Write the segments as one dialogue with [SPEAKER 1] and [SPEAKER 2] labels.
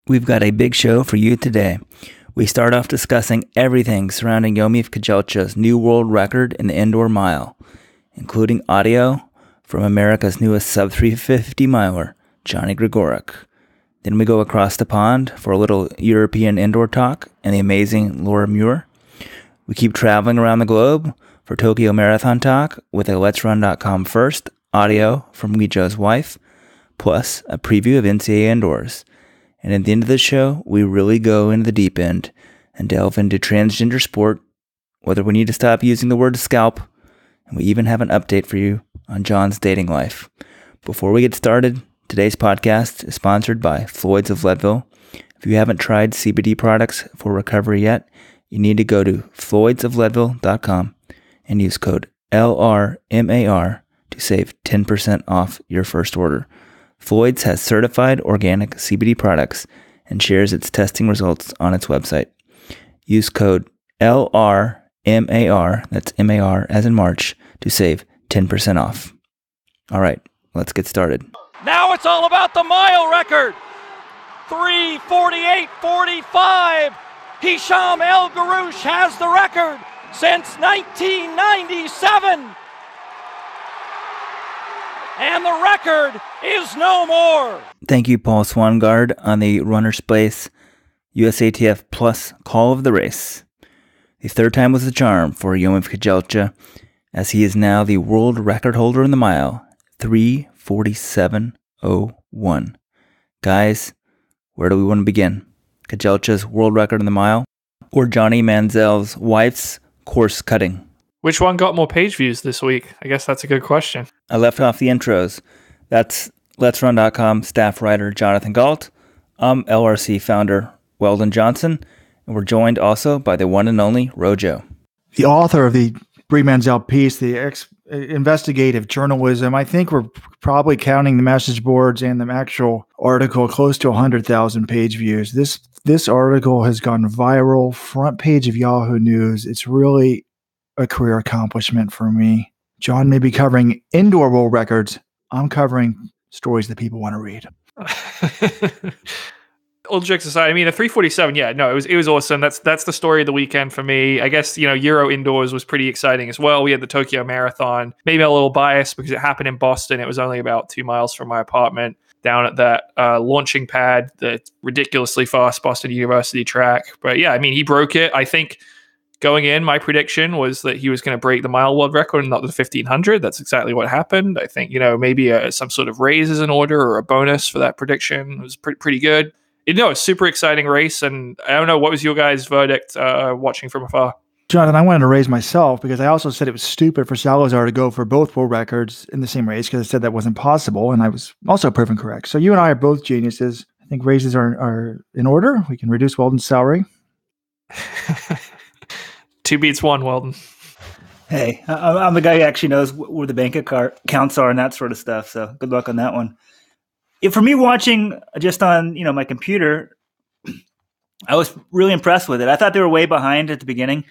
[SPEAKER 1] We've got a big show for you today. We start off discussing everything surrounding Yomif Kejelcha's new world record in the indoor mile, including audio from America's newest sub-350 miler, Johnny Gregorek. Then we go across the pond for a little European indoor talk and the amazing Laura Muir. We keep traveling around the globe for Tokyo Marathon talk with a Let'sRun.com first, audio from Weejo's wife, plus a preview of NCAA indoors. And at the end of the show, we really go into the deep end and delve into transgender sport, whether we need to stop using the word scalp, and we even have an update for you on John's dating life. Before we get started, today's podcast is sponsored by Floyd's of Leadville. If you haven't tried CBD products for recovery yet, you need to go to floydsofleadville.com and use code LRMAR to save 10% off your first order. Floyd's has certified organic CBD products and shares its testing results on its website. Use code LRMAR, that's MAR as in March, to save 10% off. All right, let's get started.
[SPEAKER 2] Now it's all about the mile record. 3:48.45. Hisham El Garouche has the record since 1997. And the record is no more.
[SPEAKER 1] Thank you, Paul Swangard, on the Runner's Place USATF Plus Call of the Race. The third time was the charm for Yomif Kejelcha, as he is now the world record holder in the mile, 3:47.01. Guys, where do we want to begin? Kejelcha's world record in the mile, or Johnny Manziel's wife's course cutting?
[SPEAKER 3] Which one got more page views this week? I guess that's a good question.
[SPEAKER 1] I left off the intros. That's Let'sRun.com staff writer Jonathan Galt. I'm LRC founder Weldon Johnson, and we're joined also by the one and only Rojo.
[SPEAKER 4] The author of the Brie Manziel piece, the investigative journalism. I think we're probably counting the message boards and the actual article close to 100,000 page views. This article has gone viral, front page of Yahoo News. It's really a career accomplishment for me. John may be covering indoor world records. I'm covering stories that people want to read.
[SPEAKER 3] All jokes aside, I mean, a 3:47, yeah, no, it was awesome. That's the story of the weekend for me. I guess, Euro indoors was pretty exciting as well. We had the Tokyo Marathon. Maybe a little biased because it happened in Boston. It was only about 2 miles from my apartment down at that launching pad, the ridiculously fast Boston University track. But yeah, I mean, he broke it. I think going in, my prediction was that he was going to break the mile world record and not the 1500. That's exactly what happened. I think, maybe some sort of raise is in order or a bonus for that prediction. It was pretty good. It's a super exciting race. And I don't know, what was your guys' verdict watching from afar?
[SPEAKER 4] Jonathan, I wanted to raise myself because I also said it was stupid for Salazar to go for both world records in the same race because I said that wasn't possible. And I was also proven correct. So you and I are both geniuses. I think raises are in order. We can reduce Weldon's salary.
[SPEAKER 3] 2 beats 1, Weldon.
[SPEAKER 1] Hey, I'm the guy who actually knows where the bank accounts are and that sort of stuff. So good luck on that one. For me, watching just on my computer, I was really impressed with it. I thought they were way behind at the beginning,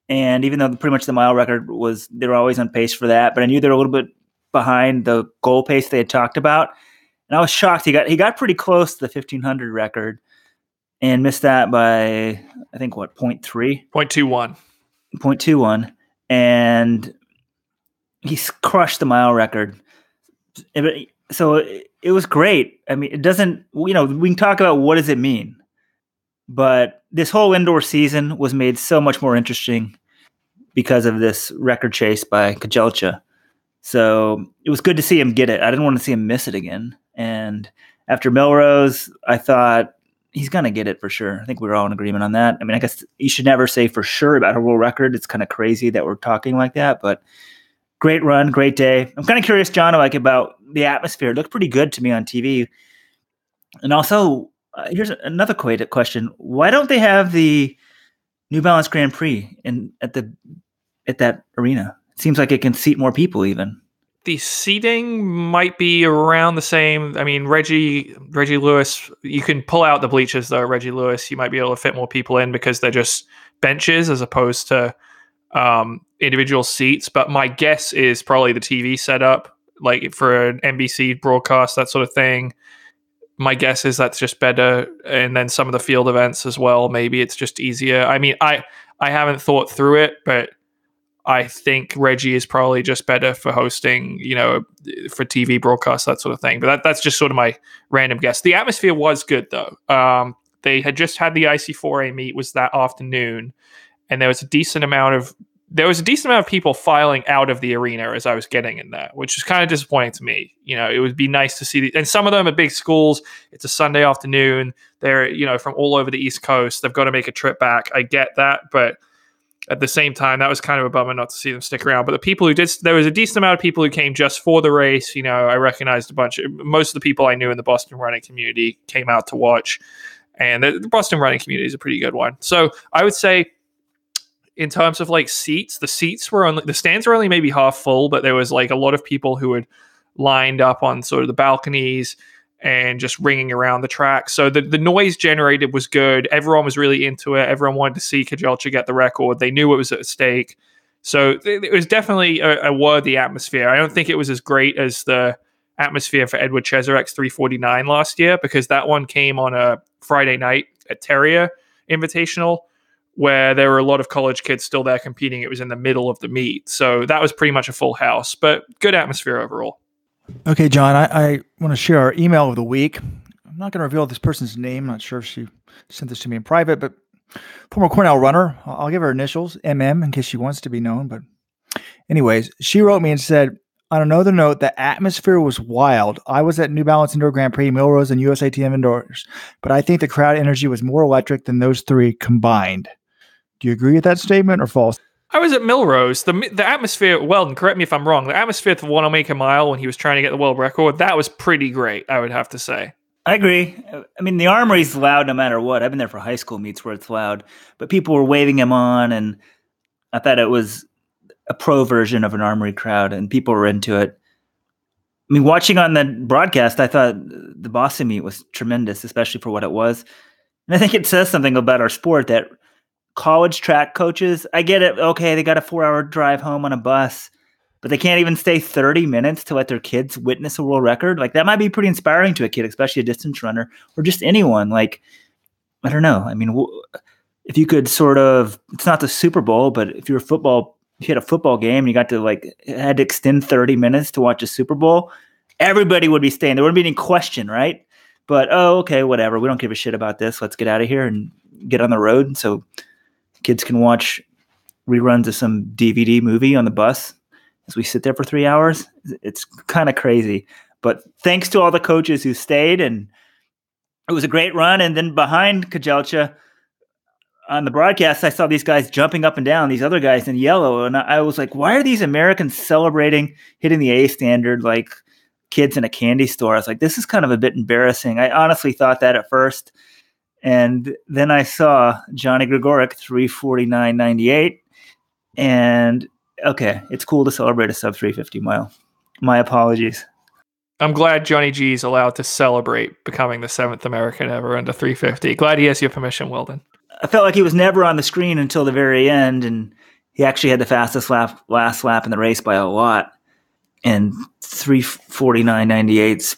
[SPEAKER 1] and even though pretty much the mile record they were always on pace for that, but I knew they were a little bit behind the goal pace they had talked about, and I was shocked. He got pretty close to the 1500 record and missed that by I think 0.3,
[SPEAKER 3] 0.21,
[SPEAKER 1] and he's crushed the mile record. So it was great. I mean, it doesn't, we can talk about what does it mean, but this whole indoor season was made so much more interesting because of this record chase by Kejelcha. So it was good to see him get it. I didn't want to see him miss it again. And after Melrose, I thought he's going to get it for sure. I think we were all in agreement on that. I mean, I guess you should never say for sure about a world record. It's kind of crazy that we're talking like that, but great run, great day. I'm kind of curious, John, about the atmosphere. It looked pretty good to me on TV. And also, here's another question. Why don't they have the New Balance Grand Prix at that arena? It seems like it can seat more people even.
[SPEAKER 3] The seating might be around the same. I mean, Reggie Lewis, you can pull out the bleachers though. Reggie Lewis, you might be able to fit more people in because they're just benches as opposed to individual seats. But my guess is probably the TV setup, like for an NBC broadcast, that sort of thing, my guess is that's just better. And then some of the field events as well, maybe it's just easier. I mean, I haven't thought through it, but I think Reggie is probably just better for hosting, for TV broadcasts, that sort of thing. But that's just sort of my random guess. The atmosphere was good, though. They had just had the IC4A meet was that afternoon, and there was a decent amount of people filing out of the arena as I was getting in there, which is kind of disappointing to me. It would be nice to see, and some of them are big schools. It's a Sunday afternoon. They're, from all over the East Coast. They've got to make a trip back. I get that, but at the same time, that was kind of a bummer not to see them stick around. But the people who did, there was a decent amount of people who came just for the race. I recognized most of the people I knew in the Boston running community came out to watch. And the Boston running community is a pretty good one. So I would say, in terms of like seats, the stands were only maybe half full, but there was like a lot of people who had lined up on sort of the balconies and just ringing around the track. So the noise generated was good. Everyone was really into it. Everyone wanted to see Kejelcha get the record. They knew it was at stake. So it was definitely a worthy atmosphere. I don't think it was as great as the atmosphere for Edward Cheserek's 349 last year, because that one came on a Friday night at Terrier Invitational, where there were a lot of college kids still there competing. It was in the middle of the meet. So that was pretty much a full house, but good atmosphere overall.
[SPEAKER 4] Okay, John, I want to share our email of the week. I'm not going to reveal this person's name. I'm not sure if she sent this to me in private, but former Cornell runner. I'll give her initials, MM, in case she wants to be known. But anyways, she wrote me and said, on another note, the atmosphere was wild. I was at New Balance Indoor Grand Prix, Milrose, and USATM Indoors, but I think the crowd energy was more electric than those three combined. Do you agree with that statement or false?
[SPEAKER 3] I was at Milrose. The atmosphere, Weldon, correct me if I'm wrong, the atmosphere for Wanamaker Mile when he was trying to get the world record, that was pretty great, I would have to say.
[SPEAKER 1] I agree. I mean, the Armory's loud no matter what. I've been there for high school meets where it's loud, but people were waving him on, and I thought it was a pro version of an Armory crowd, and people were into it. I mean, watching on the broadcast, I thought the Boston meet was tremendous, especially for what it was. And I think it says something about our sport that college track coaches, I get it. Okay, they got a 4-hour drive home on a bus, but they can't even stay 30 minutes to let their kids witness a world record. Like, that might be pretty inspiring to a kid, especially a distance runner or just anyone. Like, I don't know. I mean, if you could sort of, it's not the Super Bowl, but if you had a football game and you got to had to extend 30 minutes to watch a Super Bowl, everybody would be staying. There wouldn't be any question, right? But, okay, whatever. We don't give a shit about this. Let's get out of here and get on the road. So kids can watch reruns of some DVD movie on the bus as we sit there for 3 hours. It's kind of crazy. But thanks to all the coaches who stayed, and it was a great run. And then behind Kejelcha on the broadcast, I saw these guys jumping up and down, these other guys in yellow. And I was like, why are these Americans celebrating hitting the A standard like kids in a candy store? I was like, this is kind of a bit embarrassing. I honestly thought that at first. And then I saw Johnny Gregorek 349.98, and okay, it's cool to celebrate a sub 350 mile. My apologies.
[SPEAKER 3] I'm glad Johnny G is allowed to celebrate becoming the 7th American ever under 350. Glad he has your permission, Weldon.
[SPEAKER 1] I felt like he was never on the screen until the very end, and he actually had the fastest last lap in the race by a lot. And 349.98's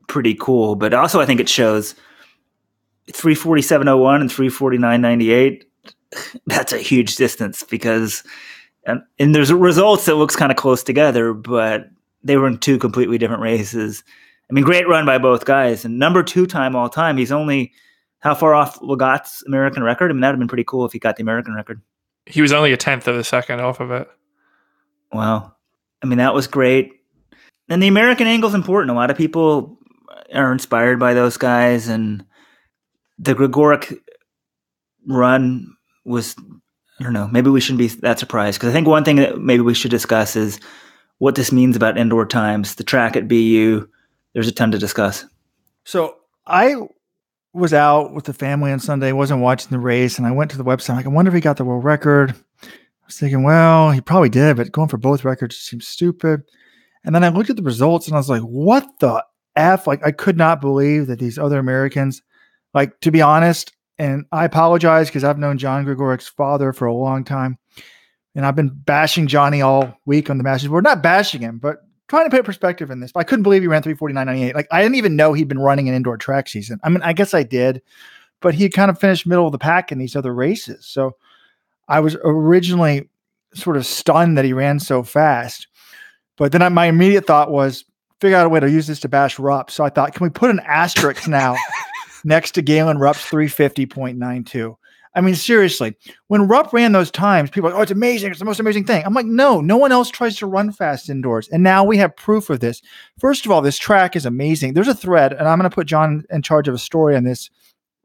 [SPEAKER 1] pretty cool, but also I think it shows 347.01 and 349.98. That's a huge distance, because and there's results that looks kind of close together, but they were in two completely different races. I mean, great run by both guys, and number 2 time all time. He's only how far off Legat's American record? I mean, that'd have been pretty cool if he got the American record.
[SPEAKER 3] He was only a 10th of a second off of it.
[SPEAKER 1] Wow. I mean, that was great. And the American angle is important. A lot of people are inspired by those guys, and the Gregorek run was, I don't know, maybe we shouldn't be that surprised, because I think one thing that maybe we should discuss is what this means about indoor times. The track at BU, there's a ton to discuss.
[SPEAKER 4] So I was out with the family on Sunday, wasn't watching the race, and I went to the website. Like, I wonder if he got the world record. I was thinking, well, he probably did, but going for both records seems stupid. And then I looked at the results, and I was like, what the F? Like, I could not believe that these other Americans, like, to be honest, and I apologize because I've known John Gregorek's father for a long time, and I've been bashing Johnny all week on the Masters board. Not bashing him, but trying to put perspective in this, but I couldn't believe he ran 3:49.98. Like, I didn't even know he'd been running an indoor track season. I mean, I guess I did, but he kind of finished middle of the pack in these other races. So I was originally sort of stunned that he ran so fast. But then my immediate thought was, figure out a way to use this to bash Rupp. So I thought, can we put an asterisk now next to Galen Rupp's 350.92? I mean, seriously, when Rupp ran those times, people are like, oh, it's amazing. It's the most amazing thing. I'm like, no one else tries to run fast indoors. And now we have proof of this. First of all, this track is amazing. There's a thread, and I'm going to put John in charge of a story on this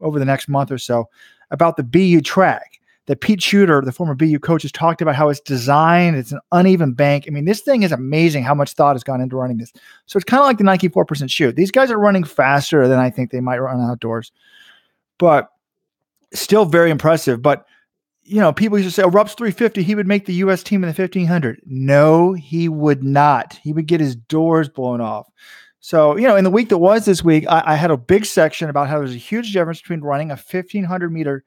[SPEAKER 4] over the next month or so about the BU track. That Pete Shooter, the former BU coach, has talked about how it's designed. It's an uneven bank. I mean, this thing is amazing how much thought has gone into running this. So it's kind of like the Nike 4% shoe. These guys are running faster than I think they might run outdoors, but still very impressive. But, people used to say, oh, Rupp's 350, he would make the U.S. team in the 1500. No, he would not. He would get his doors blown off. So, in the week that was this week, I had a big section about how there's a huge difference between running a 1,500 meter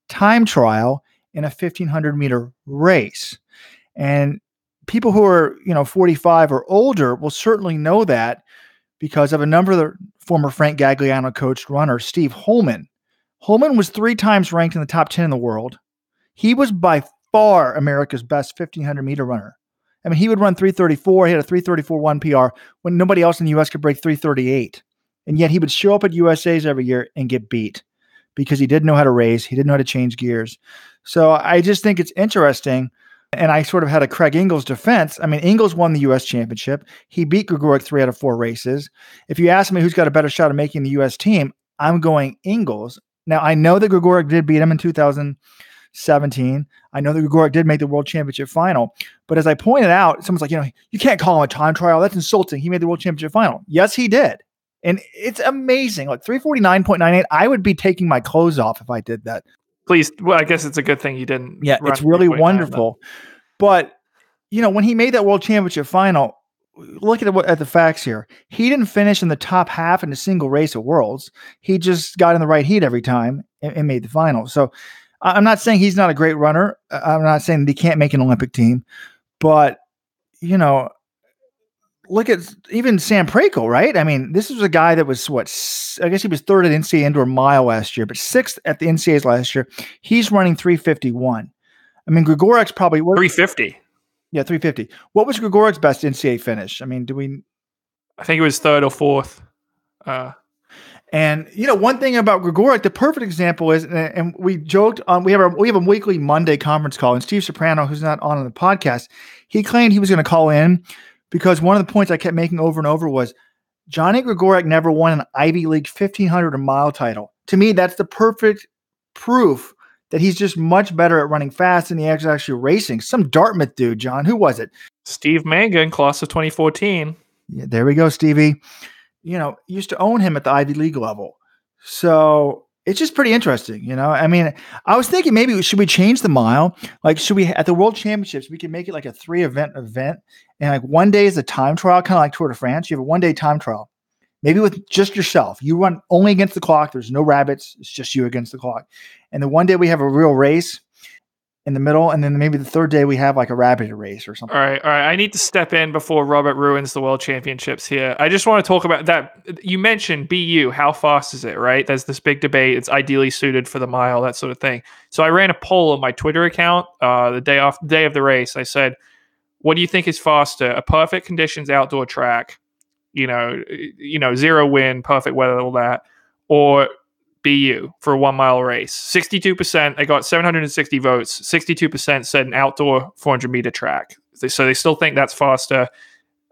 [SPEAKER 4] time trial in a 1,500 meter race. And people who are, 45 or older will certainly know that because of a number of the former Frank Gagliano coached runner, Steve Holman. Holman was 3 times ranked in the top 10 in the world. He was by far America's best 1,500 meter runner. I mean, he would run 334. He had a 334.1 PR when nobody else in the U.S. could break 338. And yet he would show up at USA's every year and get beat because he didn't know how to race. He didn't know how to change gears. So I just think it's interesting. And I sort of had a Craig Ingles defense. I mean, Ingles won the U.S. championship. He beat Gregoric 3 out of 4 races. If you ask me who's got a better shot of making the U.S. team, I'm going Ingles. Now, I know that Gregoric did beat him in 2017. I know that Gregoric did make the world championship final. But as I pointed out, someone's like, you can't call him a time trial. That's insulting. He made the world championship final. Yes, he did. And it's amazing. Like 349.98, I would be taking my clothes off if I did that.
[SPEAKER 3] Please. Well, I guess it's a good thing you didn't.
[SPEAKER 4] Yeah, it's really wonderful. But, when he made that world championship final, look at the facts here. He didn't finish in the top half in a single race at Worlds. He just got in the right heat every time and made the final. So I'm not saying he's not a great runner. I'm not saying that he can't make an Olympic team. But, look at even Sam Prakel, right? I mean, this was a guy that was I guess he was 3rd at NCAA Indoor Mile last year, but 6th at the NCAAs last year. He's running 351. I mean, Gregoric's probably
[SPEAKER 3] 350.
[SPEAKER 4] Yeah, 350. What was Gregoric's best NCAA finish? I mean,
[SPEAKER 3] I think it was 3rd or 4th.
[SPEAKER 4] And one thing about Gregoric, the perfect example is, and we joked on, we have a weekly Monday conference call, and Steve Soprano, who's not on the podcast, he claimed he was going to call in because one of the points I kept making over and over was Johnny Gregoric never won an Ivy League 1,500 mile title. To me, that's the perfect proof that he's just much better at running fast than he is actually racing. Some Dartmouth dude, John, who was it?
[SPEAKER 3] Steve Mangan, class of 2014.
[SPEAKER 4] Yeah, there we go, Stevie. Used to own him at the Ivy League level. So it's just pretty interesting, I mean, I was thinking maybe should we change the mile? Like, should we, at the World Championships, we can make it like a 3-event event. And like one day is a time trial, kind of like Tour de France. You have a 1-day time trial. Maybe with just yourself. You run only against the clock. There's no rabbits. It's just you against the clock. And then one day we have a real race in the middle. And then maybe the 3rd day we have like a rabbit race or something.
[SPEAKER 3] All right. I need to step in before Robert ruins the World Championships here. I just want to talk about that. You mentioned BU. How fast is it, right? There's this big debate. It's ideally suited for the mile, that sort of thing. So I ran a poll on my Twitter account the day of the race. I said, what do you think is faster? A perfect conditions outdoor track, 0 wind, perfect weather, all that, or BU for a 1 mile race? 62%, I got 760 votes. 62% said an outdoor 400 meter track. So they still think that's faster.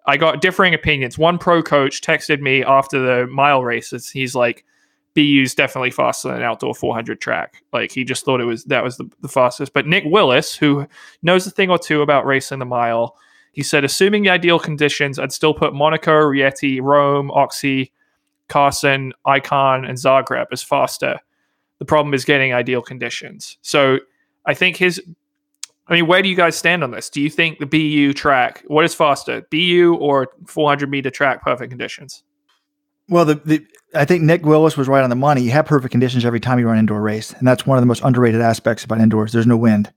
[SPEAKER 3] I got differing opinions. One pro coach texted me after the mile races. He's like, BU's definitely faster than an outdoor 400 track. Like, he just thought that was the fastest. But Nick Willis, who knows a thing or two about racing the mile, he said, assuming the ideal conditions, I'd still put Monaco, Rieti, Rome, Oxy, Carson, Icon, and Zagreb as faster. The problem is getting ideal conditions. So I think where do you guys stand on this? Do you think the BU track, what is faster, BU or 400 meter track, perfect conditions?
[SPEAKER 4] Well, I think Nick Willis was right on the money. You have perfect conditions every time you run an indoor race. And that's one of the most underrated aspects about indoors. There's no wind.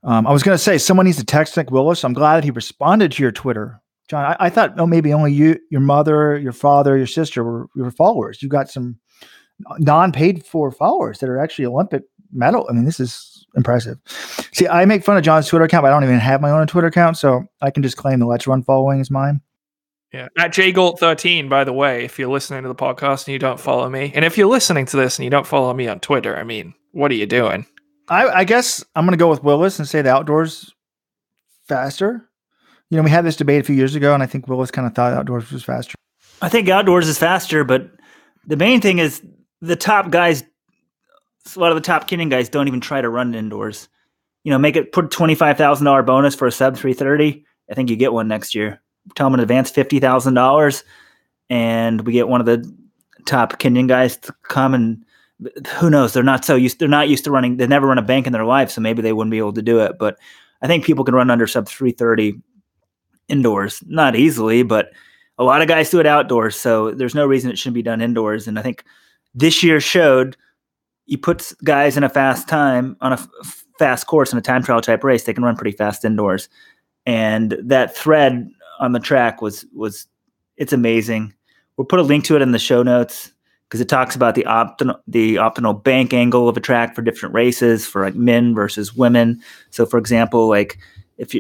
[SPEAKER 4] I was going to say, someone needs to text Nick Willis. I'm glad that he responded to your Twitter John, I thought maybe only you, your mother, your father, your sister were followers. You got some non-paid for followers that are actually Olympic medal. I mean, this is impressive. See, I make fun of John's Twitter account, but I don't even have my own Twitter account, so I can just claim the Let's Run following is mine.
[SPEAKER 3] Yeah. At JGalt13, by the way, if you're listening to the podcast and you don't follow me, and if you're listening to this and you don't follow me on Twitter, I mean, what are you doing?
[SPEAKER 4] I guess I'm going to go with Willis and say the outdoors faster. You know, we had this debate a few years ago, and I think Willis kind of thought outdoors was faster.
[SPEAKER 1] I think outdoors is faster, but the main thing is the top guys, a lot of the top Kenyan guys don't even try to run indoors. You know, put $25,000 bonus for a sub 330. I think you get one next year. Tell them in advance $50,000, and we get one of the top Kenyan guys to come. And who knows? They're not used to running. They never run a bank in their life, so maybe they wouldn't be able to do it. But I think people can run under sub 330 indoors, not easily, but a lot of guys do it outdoors. So there's no reason it shouldn't be done indoors. And I think this year showed you put guys in a fast time on a fast course in a time trial type race, they can run pretty fast indoors. And that thread on the track was it's amazing. We'll put a link to it in the show notes because it talks about the optimal bank angle of a track for different races for like men versus women. So for example, like if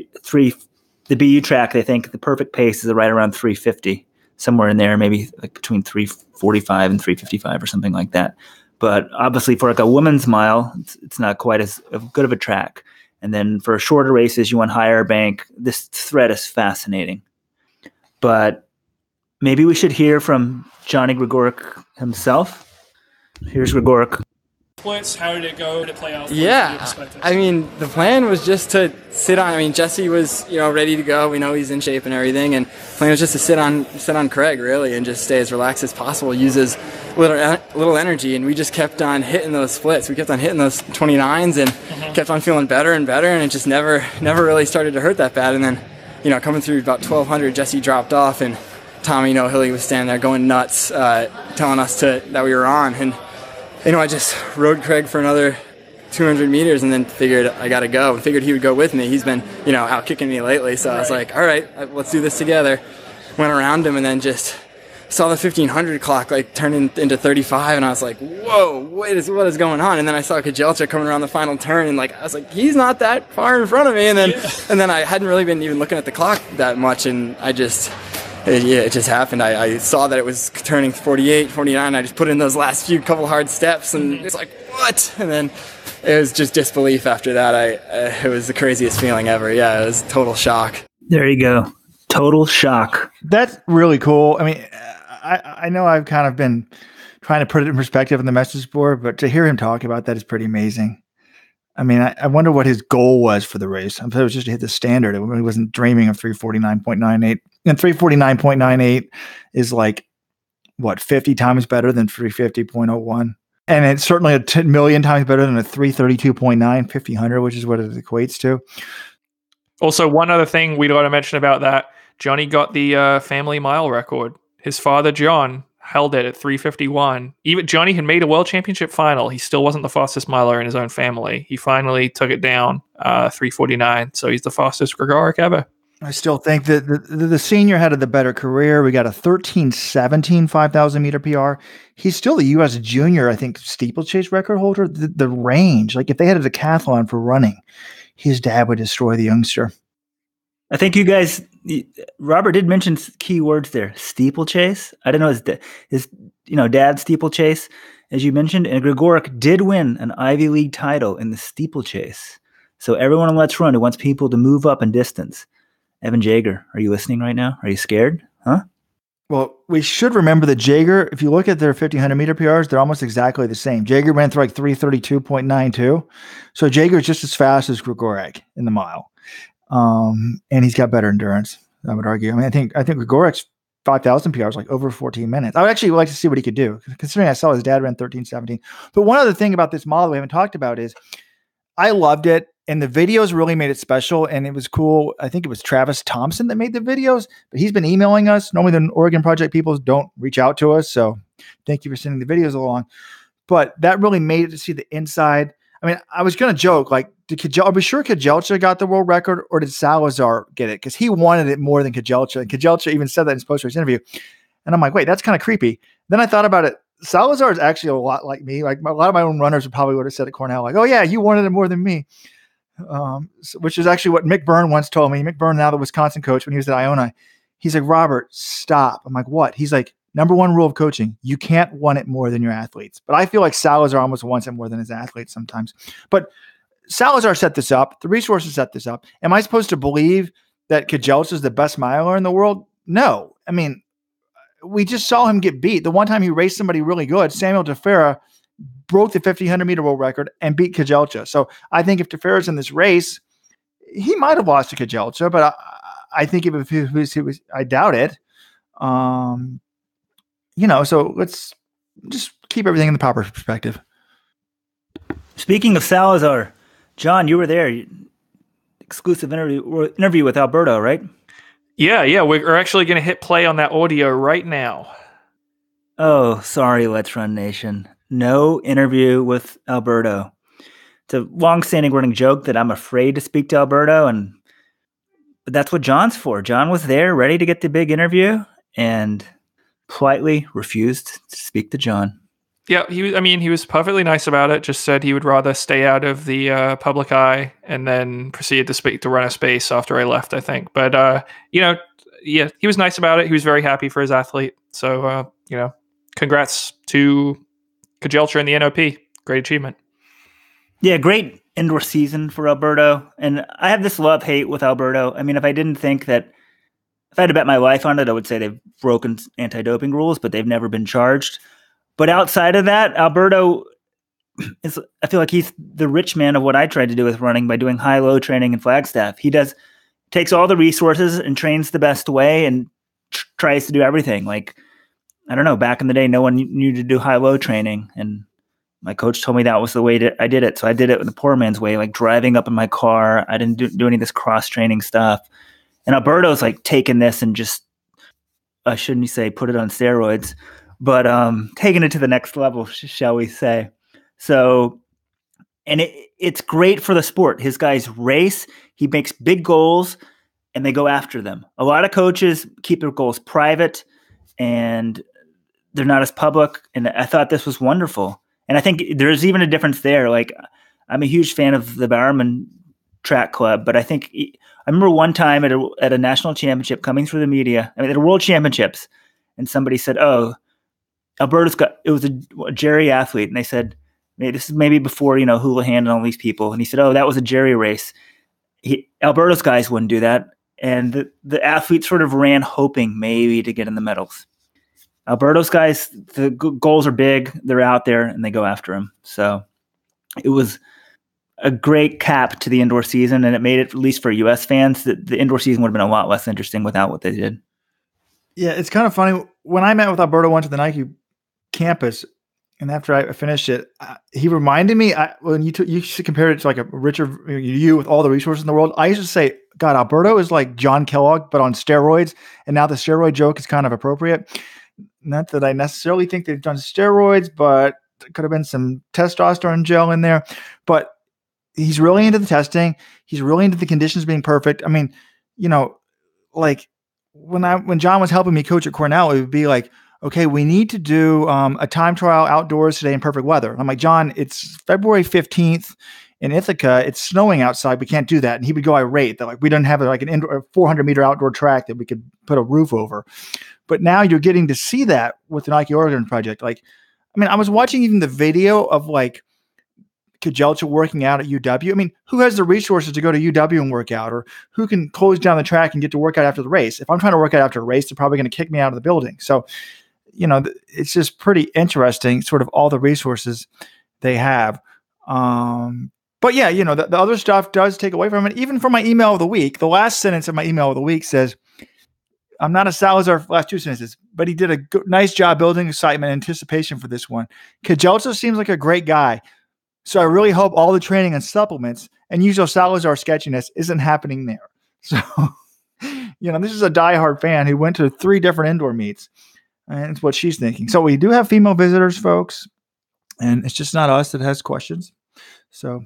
[SPEAKER 1] the BU track, they think the perfect pace is right around 350, somewhere in there, maybe like between 345 and 355 or something like that. But obviously for like a women's mile, it's not quite as good of a track. And then for shorter races, you want higher bank. This thread is fascinating. But maybe we should hear from Johnny Gregoric himself. Here's Gregoric.
[SPEAKER 3] Splits, how did it go to play out?
[SPEAKER 5] Yeah, I mean, the plan was just to sit on. I mean, Jesse was, ready to go. We know he's in shape and everything, and the plan was just to sit on Craig really and just stay as relaxed as possible, use his little energy, and we just kept on hitting those splits. We kept on hitting those 29s and kept on feeling better and better, and it just never really started to hurt that bad. And then, coming through about 1200, Jesse dropped off, and Tommy Hilly was standing there going nuts, telling us that we were on, and I just rode Craig for another 200 meters and then figured I got to go and figured he would go with me. He's been, out kicking me lately. So I was like, all right, let's do this together. Went around him and then just saw the 1500 clock like turn into 35. And I was like, whoa, what is going on? And then I saw Kejelcha coming around the final turn and I was like, he's not that far in front of me. And then I hadn't really been even looking at the clock that much. And it just happened. I saw that it was turning 48, 49. I just put in those last few couple hard steps, and it's like, what? And then it was just disbelief after that. It was the craziest feeling ever. Yeah, it was total shock.
[SPEAKER 1] There you go. Total shock.
[SPEAKER 4] That's really cool. I mean, I know I've kind of been trying to put it in perspective on the message board, but to hear him talk about that is pretty amazing. I mean, I wonder what his goal was for the race. I thought it was just to hit the standard. He wasn't dreaming of 349.98. And 349.98 is like, 50 times better than 350.01. And it's certainly a million times better than a 332.9, 1500, which is what it equates to.
[SPEAKER 3] Also, one other thing we got to mention about that, Johnny got the family mile record. His father, John, held it at 351. Even Johnny had made a world championship final. He still wasn't the fastest miler in his own family. He finally took it down 349. So he's the fastest Gregoric ever.
[SPEAKER 4] I still think that the senior had the better career. We got a 13:17 5,000 meter PR. He's still the U.S. junior, I think, steeplechase record holder. The range, like if they had a decathlon for running, his dad would destroy the youngster.
[SPEAKER 1] I think you guys, Robert did mention key words there. Steeplechase. I don't know his dad steeplechase, as you mentioned, and Gregoric did win an Ivy League title in the steeplechase. So everyone on Let's Run who wants people to move up in distance. Evan Jager, are you listening right now? Are you scared? Huh?
[SPEAKER 4] Well, we should remember that Jager, if you look at their 1500 meter PRs, they're almost exactly the same. Jager ran through like 332.92. So Jager's just as fast as Gregoric in the mile. And he's got better endurance, I would argue. I mean, I think Gregoric's 5,000 PR is like over 14 minutes. I would actually like to see what he could do, considering I saw his dad ran 13:17. But one other thing about this model we haven't talked about is I loved it. And the videos really made it special, and it was cool. I think it was Travis Thompson that made the videos, but he's been emailing us. Normally the Oregon Project people don't reach out to us, so thank you for sending the videos along. But that really made it to see the inside. I mean, I was going to joke, like, I'll be sure Kejelcha got the world record, or did Salazar get it? Because he wanted it more than Kejelcha. And Kejelcha even said that in his post-race interview. And I'm like, wait, that's kind of creepy. Then I thought about it. Salazar is actually a lot like me. Like a lot of my own runners probably would have said at Cornell, like, oh yeah, you wanted it more than me. Which is actually what Mick Byrne once told me. Mick Byrne, now the Wisconsin coach, when he was at Iona, he's like, Robert, stop. I'm like, what? He's like, number one rule of coaching, you can't want it more than your athletes. But I feel like Salazar almost wants it more than his athletes sometimes. But Salazar set this up. The resources set this up. Am I supposed to believe that Kejelcha is the best miler in the world? No. I mean, we just saw him get beat. The one time he raced somebody really good, Samuel Tefera, broke the 1,500 meter world record and beat Kejelcha. So I think if Tefera's in this race, he might have lost to Kejelcha, but I think if he was, I doubt it. So let's just keep everything in the proper perspective.
[SPEAKER 1] Speaking of Salazar, John, you were there. Exclusive interview with Alberto, right?
[SPEAKER 3] Yeah. We're actually going to hit play on that audio right now.
[SPEAKER 1] Oh, sorry, Let's Run Nation. No interview with Alberto. It's a long-standing running joke that I'm afraid to speak to Alberto, but that's what John's for. John was there, ready to get the big interview, and politely refused to speak to John.
[SPEAKER 3] Yeah, he was perfectly nice about it. Just said he would rather stay out of the public eye, and then proceeded to speak to run a space after I left, I think. But he was nice about it. He was very happy for his athlete. So congrats to Kejelcha and the NOP. Great achievement.
[SPEAKER 1] Yeah, great indoor season for Alberto. And I have this love-hate with Alberto. I mean, if I didn't think that, if I had to bet my life on it, I would say they've broken anti-doping rules, but they've never been charged. But outside of that, Alberto I feel like he's the rich man of what I tried to do with running by doing high-low training in Flagstaff. He takes all the resources and trains the best way and tries to do everything. Like, I don't know, back in the day, no one knew to do high-low training. And my coach told me that was the way I did it. So I did it the poor man's way, like driving up in my car. I didn't do any of this cross-training stuff. And Alberto's like taking this and just, I shouldn't say put it on steroids, but taking it to the next level, shall we say. So, and it's great for the sport. His guys race, he makes big goals, and they go after them. A lot of coaches keep their goals private, and they're not as public. And I thought this was wonderful. And I think there's even a difference there. Like, I'm a huge fan of the Bowerman Track Club, but I remember one time at a national championship coming through the media, at the World Championships, and somebody said, "Oh, it was a Jerry athlete," and they said, "This is maybe before Houlihan and all these people," and he said, "Oh, that was a Jerry race." Alberto's guys wouldn't do that, and the athletes sort of ran hoping maybe to get in the medals. Alberto's guys, the goals are big, they're out there, and they go after him. So it was a great cap to the indoor season, and it made it, at least for U.S. fans, that the indoor season would have been a lot less interesting without what they did. Yeah, it's kind of funny. When I met with Alberto, went to the Nike campus, and after I finished it, he reminded me, when you compared it to like a richer you with all the resources in the world, I used to say, God, Alberto is like John Kellogg, but on steroids, and now the steroid joke is kind of appropriate. Not that I necessarily think they've done steroids, but there could have been some testosterone gel in there. But he's really into the testing. He's really into the conditions being perfect. I mean, like when John was helping me coach at Cornell, it would be like, okay, we need to do a time trial outdoors today in perfect weather. And I'm like, John, it's February 15th in Ithaca. It's snowing outside. We can't do that. And he would go irate that like we don't have like an indoor 400 meter outdoor track that we could put a roof over. But now you're getting to see that with the Nike Oregon project. Like, I mean, I was watching even the video of like Kejelcha working out at UW. I mean, who has the resources to go to UW and work out, or who can close down the track and get to work out after the race? If I'm trying to work out after a race, they're probably going to kick me out of the building. So, it's just pretty interesting, sort of all the resources they have. But yeah, the other stuff does take away from it. Even from my email of the week, the last sentence of my email of the week says, I'm not a Salazar, last two sentences, but he did a nice job building excitement and anticipation for this one. Kejelcha seems like a great guy. So I really hope all the training and supplements and usual Salazar sketchiness isn't happening there. So, this is a diehard fan who went to 3 different indoor meets. And it's what she's thinking. So we do have female visitors, folks. And it's just not us that has questions. So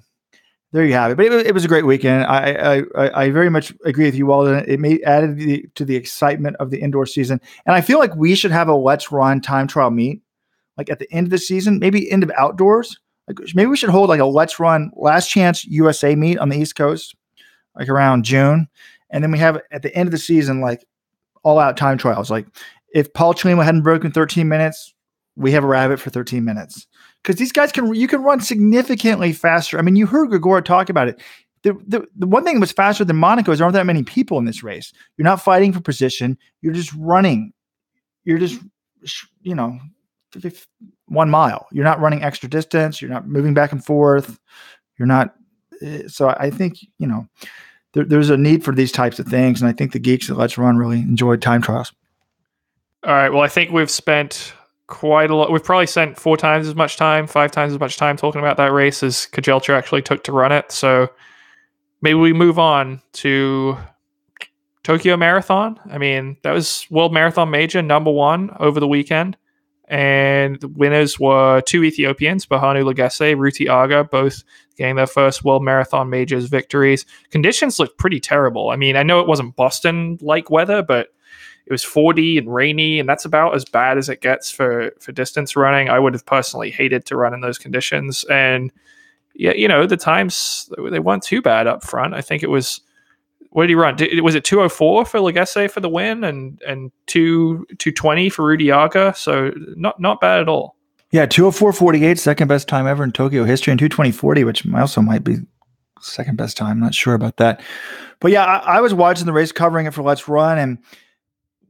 [SPEAKER 4] there you have it. But it was a great weekend. I very much agree with you, Walden. It added to the excitement of the indoor season. And I feel like we should have a Let's Run time trial meet, like at the end of the season, maybe end of outdoors. Like maybe we should hold like a Let's Run Last Chance USA meet on the East Coast, like around June. And then we have at the end of the season, like all out time trials. Like if Paul Chelimo hadn't broken 13 minutes, we have a rabbit for 13 minutes. Because these guys you can run significantly faster. I mean, you heard Grigor talk about it. The one thing that was faster than Monaco is there aren't that many people in this race. You're not fighting for position. You're just running. You're just, 1 mile. You're not running extra distance. You're not moving back and forth. You're not. So I think, there's a need for these types of things. And I think the geeks at Let's Run really enjoyed time trials.
[SPEAKER 3] All right. Well, I think we've spent quite a lot. We've probably spent 5 times as much time talking about that race as Kejelcha actually took to run it. So maybe we move on to Tokyo Marathon. I mean, that was World Marathon Major #1 over the weekend. And the winners were 2 Ethiopians, Bahanu Legesse, Ruti Aga, both getting their first World Marathon Majors victories. Conditions looked pretty terrible. I mean, I know it wasn't Boston-like weather, but it was 40 and rainy, and that's about as bad as it gets for distance running. I would have personally hated to run in those conditions. And yeah, the times, they weren't too bad up front. I think it was, what did he run? Was it 2:04 for Legesse for the win and 2:20 for Ruti Aga? So not bad at all.
[SPEAKER 4] Yeah, 2:04.48, second best time ever in Tokyo history, and 2:20.40, which also might be second best time. I'm not sure about that. But yeah, I was watching the race, covering it for Let's Run, and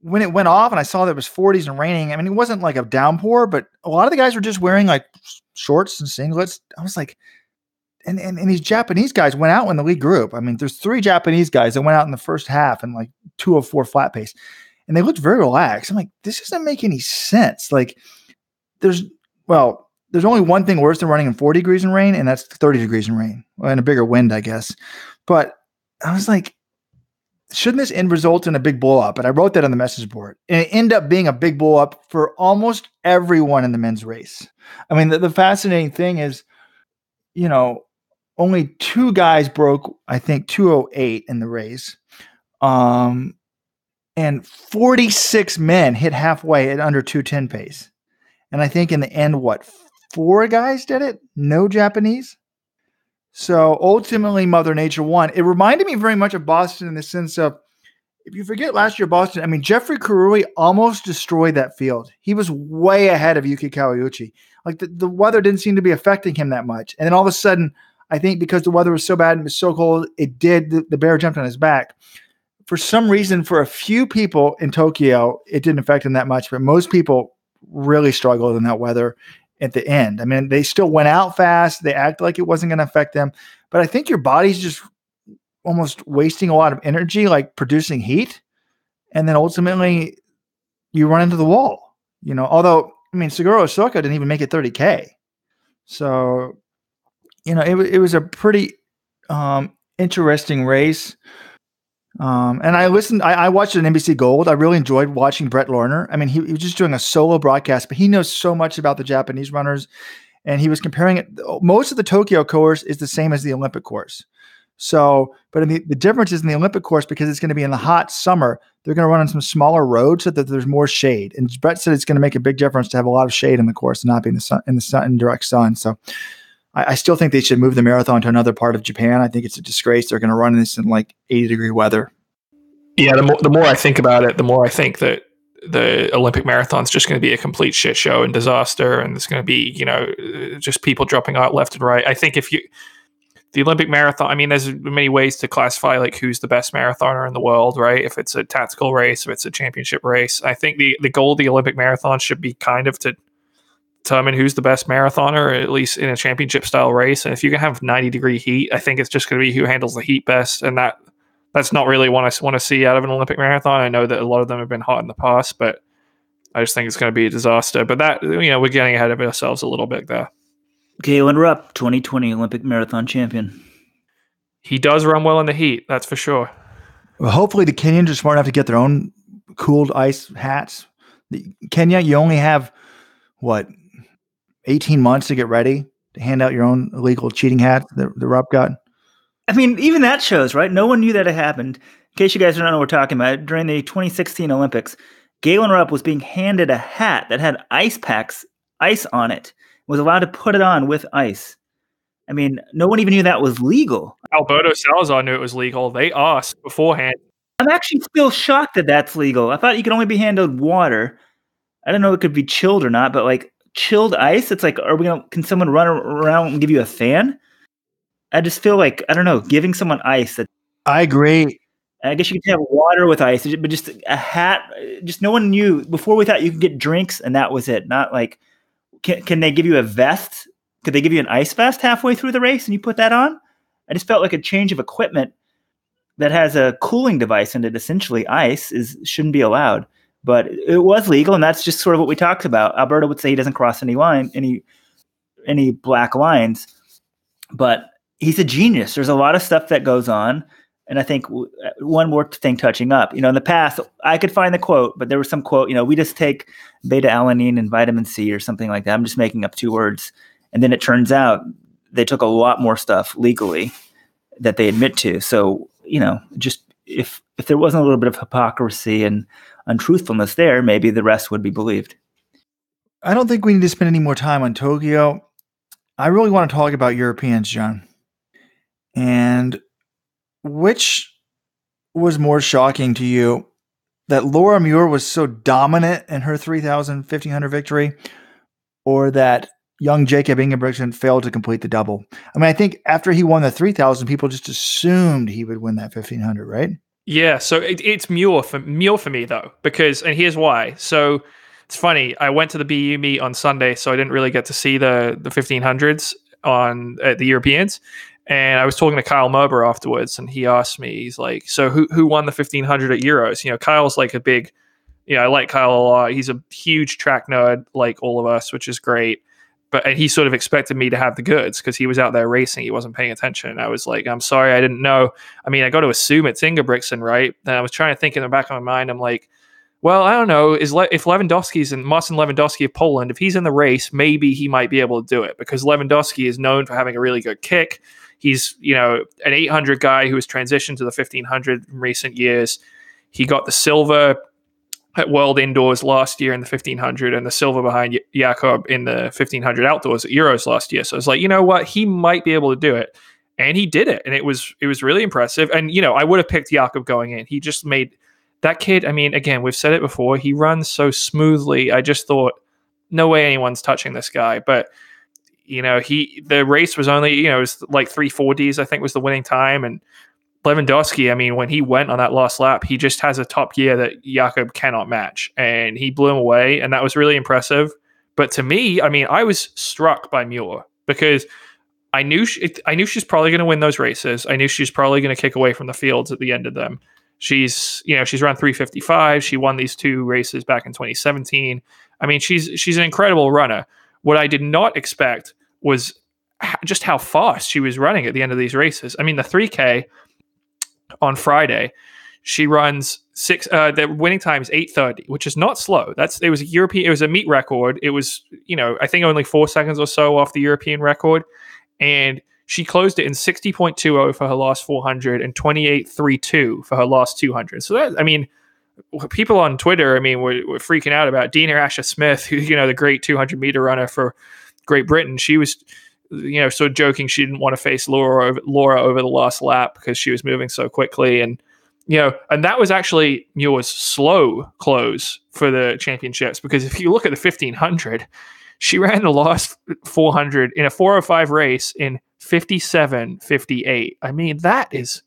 [SPEAKER 4] when it went off and I saw that it was 40s and raining, I mean, it wasn't like a downpour, but a lot of the guys were just wearing like shorts and singlets. I was like, and these Japanese guys went out in the lead group. I mean, there's 3 Japanese guys that went out in the first half in like 2:04 flat pace, and they looked very relaxed. I'm like, this doesn't make any sense. Like there's only one thing worse than running in 40 degrees in rain, and that's 30 degrees in rain and a bigger wind, I guess. But I was like, shouldn't this end result in a big blow up? And I wrote that on the message board. And it ended up being a big blow up for almost everyone in the men's race. I mean, the fascinating thing is, only 2 guys broke, I think, 2:08 in the race. And 46 men hit halfway at under 2:10 pace. And I think in the end, 4 guys did it? No Japanese? So ultimately, Mother Nature won. It reminded me very much of Boston in the sense of, if you forget last year, Boston, I mean, Jeffrey Karui almost destroyed that field. He was way ahead of Yuki Kawauchi. Like the weather didn't seem to be affecting him that much. And then all of a sudden, I think because the weather was so bad and it was so cold, the bear jumped on his back. For some reason, for a few people in Tokyo, it didn't affect him that much, but most people really struggled in that weather at the end. I mean, they still went out fast. They acted like it wasn't going to affect them. But I think your body's just almost wasting a lot of energy, like producing heat. And then ultimately you run into the wall, although, I mean, Seguro Osoka didn't even make it 30K. So, it was a pretty interesting race. And I watched it on NBC Gold. I really enjoyed watching Brett Lerner. I mean, he was just doing a solo broadcast, but he knows so much about the Japanese runners, and he was comparing it. Most of the Tokyo course is the same as the Olympic course. So, but the difference is in the Olympic course, because it's going to be in the hot summer, they're going to run on some smaller roads so that there's more shade. And Brett said it's going to make a big difference to have a lot of shade in the course and not be in in direct sun. So I still think they should move the marathon to another part of Japan. I think it's a disgrace. They're going to run this in like 80-degree weather.
[SPEAKER 3] Yeah, the more I think about it, the more I think that the Olympic marathon's just going to be a complete shit show and disaster, and it's going to be, just people dropping out left and right. I think the Olympic marathon, I mean, there's many ways to classify like who's the best marathoner in the world, right? If it's a tactical race, if it's a championship race. I think the goal of the Olympic marathon should be kind of to determine who's the best marathoner, at least in a championship style race. And if you can have 90-degree heat, I think it's just going to be who handles the heat best. And that's not really what I want to see out of an Olympic marathon. I know that a lot of them have been hot in the past, but I just think it's going to be a disaster. But that, we're getting ahead of ourselves a little bit there.
[SPEAKER 1] Galen Rupp, 2020 Olympic marathon champion.
[SPEAKER 3] He does run well in the heat, that's for sure.
[SPEAKER 4] Well, hopefully the Kenyans are smart enough to get their own cooled ice hats. Kenya, you only have, 18 months to get ready to hand out your own illegal cheating hat that Rupp got?
[SPEAKER 1] I mean, even that shows, right? No one knew that it happened. In case you guys don't know what we're talking about, during the 2016 Olympics, Galen Rupp was being handed a hat that had ice on it, was allowed to put it on with ice. I mean, no one even knew that was legal.
[SPEAKER 3] Alberto Salazar knew it was legal. They asked beforehand.
[SPEAKER 1] I'm actually still shocked that that's legal. I thought you could only be handed water. I don't know if it could be chilled or not, but like chilled ice, it's like, can someone run around and give you a fan? I just feel like, I don't know, giving someone ice.
[SPEAKER 4] I agree.
[SPEAKER 1] I guess you could have water with ice, but just a hat. Just no one knew. Before we thought you could get drinks and that was it. Not like, can they give you a vest? Could they give you an ice vest halfway through the race and you put that on? I just felt like a change of equipment that has a cooling device in it, essentially ice, shouldn't be allowed. But it was legal, and that's just sort of what we talked about. Alberto would say he doesn't cross any black lines, but he's a genius. There's a lot of stuff that goes on, and I think one more thing touching up. In the past, I could find the quote, but there was some quote, we just take beta-alanine and vitamin C or something like that. I'm just making up two words. And then it turns out they took a lot more stuff legally that they admit to. So, just if there wasn't a little bit of hypocrisy and untruthfulness there, maybe the rest would be believed.
[SPEAKER 4] I don't think we need to spend any more time on Tokyo. I really want to talk about Europeans, John. And which was more shocking to you, that Laura Muir was so dominant in her 3,000, 1,500 victory, or that young Jacob Ingebrigtsen failed to complete the double? I mean, I think after he won the 3,000, people just assumed he would win that 1,500, right?
[SPEAKER 3] Yeah, so it's Muir for me, though, and here's why. So it's funny, I went to the BU meet on Sunday, so I didn't really get to see the 1,500s at the Europeans. And I was talking to Kyle Merber afterwards, and he asked me, he's like, so who won the 1,500 at Euros? Kyle's like a big, I like Kyle a lot. He's a huge track nerd, like all of us, which is great. And he sort of expected me to have the goods because he was out there racing. He wasn't paying attention. And I was like, I'm sorry, I didn't know. I mean, I got to assume it's Ingebrigtsen, right? And I was trying to think in the back of my mind, I'm like, well, I don't know. If Lewandowski's and Marcin Lewandowski of Poland, if he's in the race, maybe he might be able to do it because Lewandowski is known for having a really good kick. He's, an 800 guy who has transitioned to the 1,500 in recent years. He got the silver at World Indoors last year in the 1,500 and the silver behind Jakob in the 1,500 outdoors at Euros last year. So I was like, you know what? He might be able to do it. And he did it. And it was really impressive. And, I would have picked Jakob going in. He just made that kid. I mean, again, we've said it before. He runs so smoothly. I just thought, no way anyone's touching this guy. But, the race was only, it was like 3:40s, I think was the winning time. And Lewandowski, I mean, when he went on that last lap, he just has a top gear that Jakob cannot match, and he blew him away, and that was really impressive. But to me, I mean, I was struck by Muir because I knew she's probably going to win those races. I knew she's probably going to kick away from the fields at the end of them. She's run 3:55. She won these two races back in 2017. I mean, she's an incredible runner. What I did not expect was just how fast she was running at the end of these races. I mean, the 3K on Friday, she runs the winning time is 8:30, which is not slow. It was a meet record. It was, I think only 4 seconds or so off the European record. And she closed it in 60.20 for her last 400 and 28.32 for her last 200. So that, I mean, people on Twitter, I mean, were freaking out about Dina Asher-Smith, who, the great 200 meter runner for Great Britain. She was, sort of joking she didn't want to face Laura over the last lap because she was moving so quickly. And, and that was actually Muir's slow close for the championships, because if you look at the 1,500, she ran the last 400 in a 4:05 race in 57:58. I mean, that is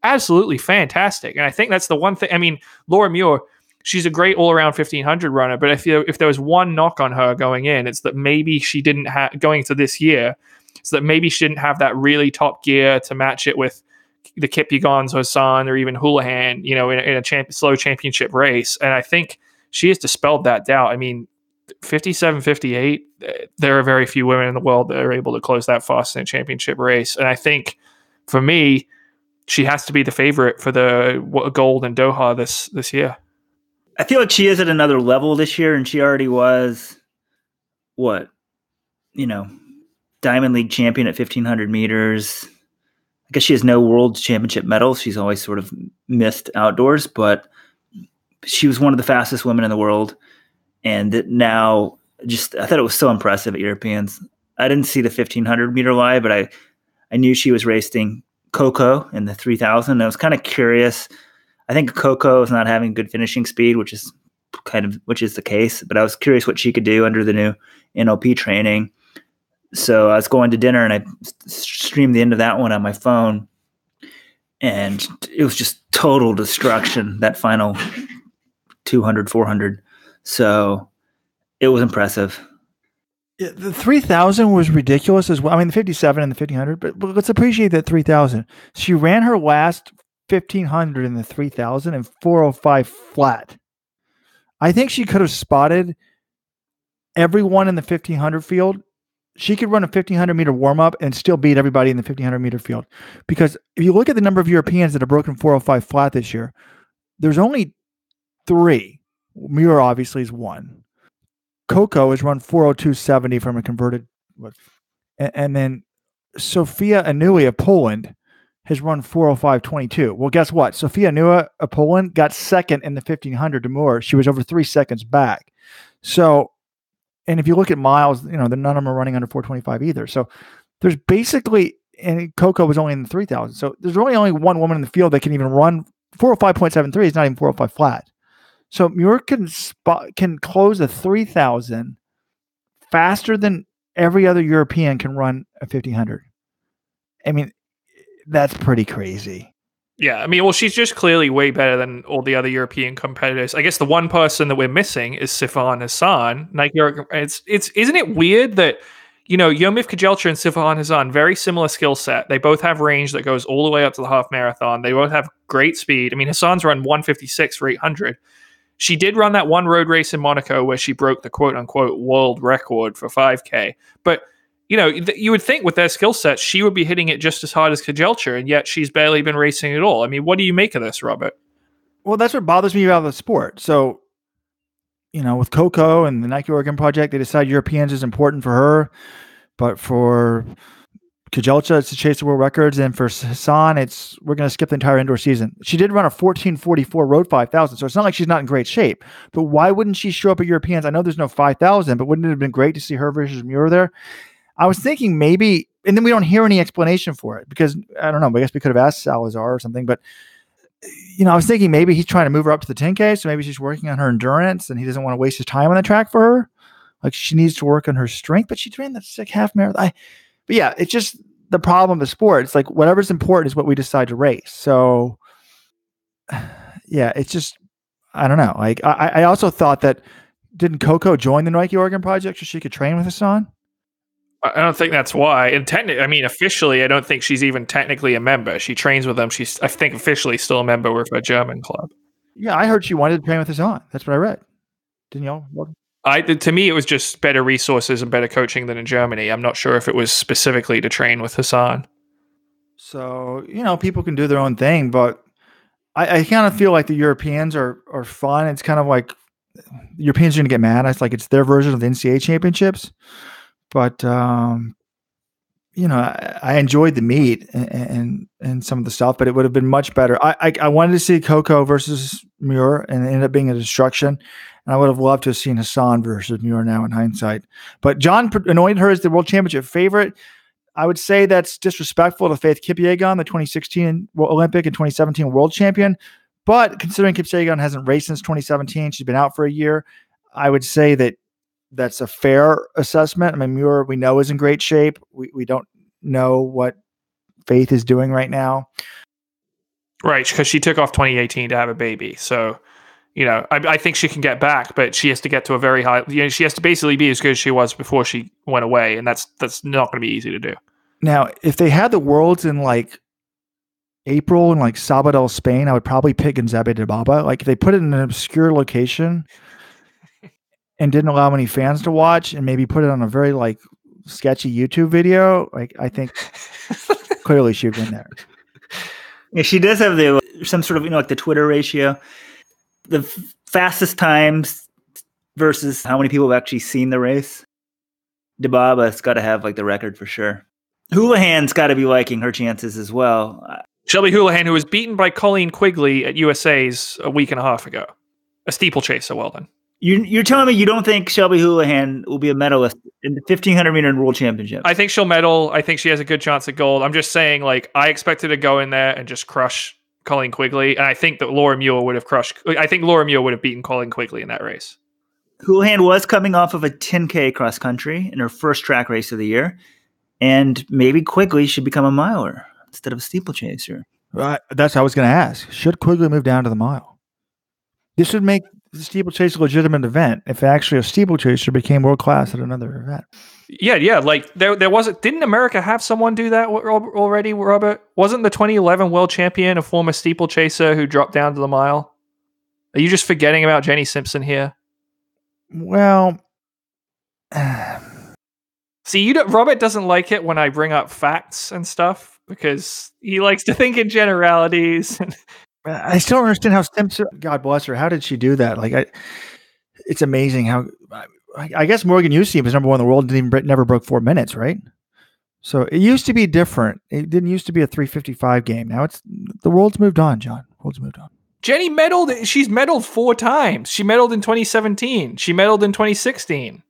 [SPEAKER 3] absolutely fantastic. And I think that's the one thing. I mean, Laura Muir, she's a great all-around 1,500 runner, but if there was one knock on her going in, it's that maybe she didn't have, going into this year, it's that maybe she didn't have that really top gear to match it with the Kipyegons, Hassan, or even Houlihan, in a slow championship race. And I think she has dispelled that doubt. I mean, 57:58, there are very few women in the world that are able to close that fast in a championship race. And I think, for me, she has to be the favorite for the gold in Doha this year.
[SPEAKER 1] I feel like she is at another level this year, and she already was, Diamond League champion at 1,500 meters. I guess she has no world championship medals. She's always sort of missed outdoors, but she was one of the fastest women in the world. And now I thought it was so impressive at Europeans. I didn't see the 1500 meter live, but I knew she was racing Coco in the 3000. I was kind of curious. I think Coco is not having good finishing speed, which is the case, but I was curious what she could do under the new NLP training. So I was going to dinner and I streamed the end of that one on my phone, and it was just total destruction, that final 200, 400. So it was impressive.
[SPEAKER 4] Yeah, the 3000 was ridiculous as well. I mean, the 57 and the 1500, but let's appreciate that 3000. She ran her last 1500 in the 3000 and 405 flat. I think she could have spotted everyone in the 1500 field. She could run a 1500 meter warm up and still beat everybody in the 1500 meter field. Because if you look at the number of Europeans that have broken 405 flat this year, there's only 3. Muir obviously is 1. Coco has run 402.70 from a converted, and then Sofia Anui of Poland has run 405.22. Well, guess what? Sofia Anui of Poland got second in the 1500 to Muir. She was over 3 seconds back. So, and if you look at miles, none of them are running under 425 either. So there's basically, and Coco was only in the 3000. So there's really only one woman in the field that can even run 405.73. It's not even 405 flat. So Muir can close a 3000 faster than every other European can run a 1500. I mean, that's pretty crazy.
[SPEAKER 3] Yeah, I mean, well, she's just clearly way better than all the other European competitors. I guess the one person that we're missing is Sifan Hassan. Isn't it weird that, Yomif Kejelcha and Sifan Hassan, very similar skill set. They both have range that goes all the way up to the half marathon. They both have great speed. I mean, Hassan's run 156 for 800. She did run that one road race in Monaco where she broke the quote-unquote world record for 5K. But, you would think with their skill sets, she would be hitting it just as hard as Kejelcha, and yet she's barely been racing at all. I mean, what do you make of this, Robert?
[SPEAKER 4] Well, that's what bothers me about the sport. So, with Coco and the Nike Oregon Project, they decide Europeans is important for her. But for Kejelcha, it's to chase the world records. And for Hassan, we're going to skip the entire indoor season. She did run a 14:44 road 5,000. So it's not like she's not in great shape. But why wouldn't she show up at Europeans? I know there's no 5,000, but wouldn't it have been great to see her versus Muir there? I was thinking maybe, and then we don't hear any explanation for it because I don't know. I guess we could have asked Salazar or something. But, I was thinking maybe he's trying to move her up to the 10K. So maybe she's working on her endurance and he doesn't want to waste his time on the track for her. Like she needs to work on her strength, but she ran that sick half marathon. But yeah, it's just the problem of the sport. It's like whatever's important is what we decide to race. So yeah, it's just, I don't know. Like I also thought that didn't Coco join the Nike Oregon Project so she could train with Hassan?
[SPEAKER 3] I don't think that's why. And officially, I don't think she's even technically a member. She trains with them. She's, I think, officially still a member with a German club.
[SPEAKER 4] Yeah, I heard she wanted to train with Hassan. That's what I read. Didn't y'all?
[SPEAKER 3] To me, it was just better resources and better coaching than in Germany. I'm not sure if it was specifically to train with Hassan.
[SPEAKER 4] So, people can do their own thing, but I kind of feel like the Europeans are fun. It's kind of like Europeans are going to get mad. It's like it's their version of the NCAA championships. But, I enjoyed the meet and some of the stuff, but it would have been much better. I wanted to see Coco versus Muir, and it ended up being a destruction. And I would have loved to have seen Hassan versus Muir now in hindsight. But John anointed her as the world championship favorite. I would say that's disrespectful to Faith Kipyegon, the 2016 Olympic and 2017 world champion. But considering Kipyegon hasn't raced since 2017, she's been out for a year, I would say that that's a fair assessment. I mean, Muir, we know, is in great shape. We don't know what Faith is doing right now.
[SPEAKER 3] Right, because she took off 2018 to have a baby. So, I think she can get back, but she has to get to a very high, she has to basically be as good as she was before she went away. And that's not going to be easy to do. Now,
[SPEAKER 4] if they had the Worlds in like April in like Sabadell, Spain, I would probably pick Gonzaga de Baba. Like if they put it in an obscure location and didn't allow any fans to watch and maybe put it on a very like sketchy YouTube video, like I think clearly she'd win there.
[SPEAKER 1] Yeah, she does have some sort of, like the Twitter ratio. The fastest times versus how many people have actually seen the race. Debaba's got to have like the record for sure. Houlihan's got to be liking her chances as well.
[SPEAKER 3] Shelby Houlihan, who was beaten by Colleen Quigley at USA's a week and a half ago. A steeplechaser, well then.
[SPEAKER 1] You're telling me you don't think Shelby Houlihan will be a medalist in the 1,500 meter world championship?
[SPEAKER 3] I think she'll medal. I think she has a good chance at gold. I'm just saying, like, I expected to go in there and just crush Colleen Quigley, and I think that Laura Muir would have beaten Colleen Quigley in that race.
[SPEAKER 1] Houlihan was coming off of a 10K cross country in her first track race of the year, and maybe Quigley should become a miler instead of a steeplechaser.
[SPEAKER 4] Right. That's what I was going to ask. Should Quigley move down to the mile? This would make the steeplechase a legitimate event if actually a steeplechaser became world class at another event.
[SPEAKER 3] Yeah. Like there wasn't. Didn't America have someone do that already, Robert? Wasn't the 2011 world champion a former steeplechaser who dropped down to the mile? Are you just forgetting about Jenny Simpson here?
[SPEAKER 4] Well,
[SPEAKER 3] see, Robert doesn't like it when I bring up facts and stuff because he likes to think in generalities.
[SPEAKER 4] I still don't understand how Simpson, God bless her, how did she do that? Like, it's amazing how, I guess Morgan Usain was number one in the world, never broke 4 minutes, right? So it used to be different. It didn't used to be a 3:55 game. Now the world's moved on, John. World's moved on.
[SPEAKER 3] Jenny medaled. She's medaled 4 times. She medaled in 2017. She medaled in 2016.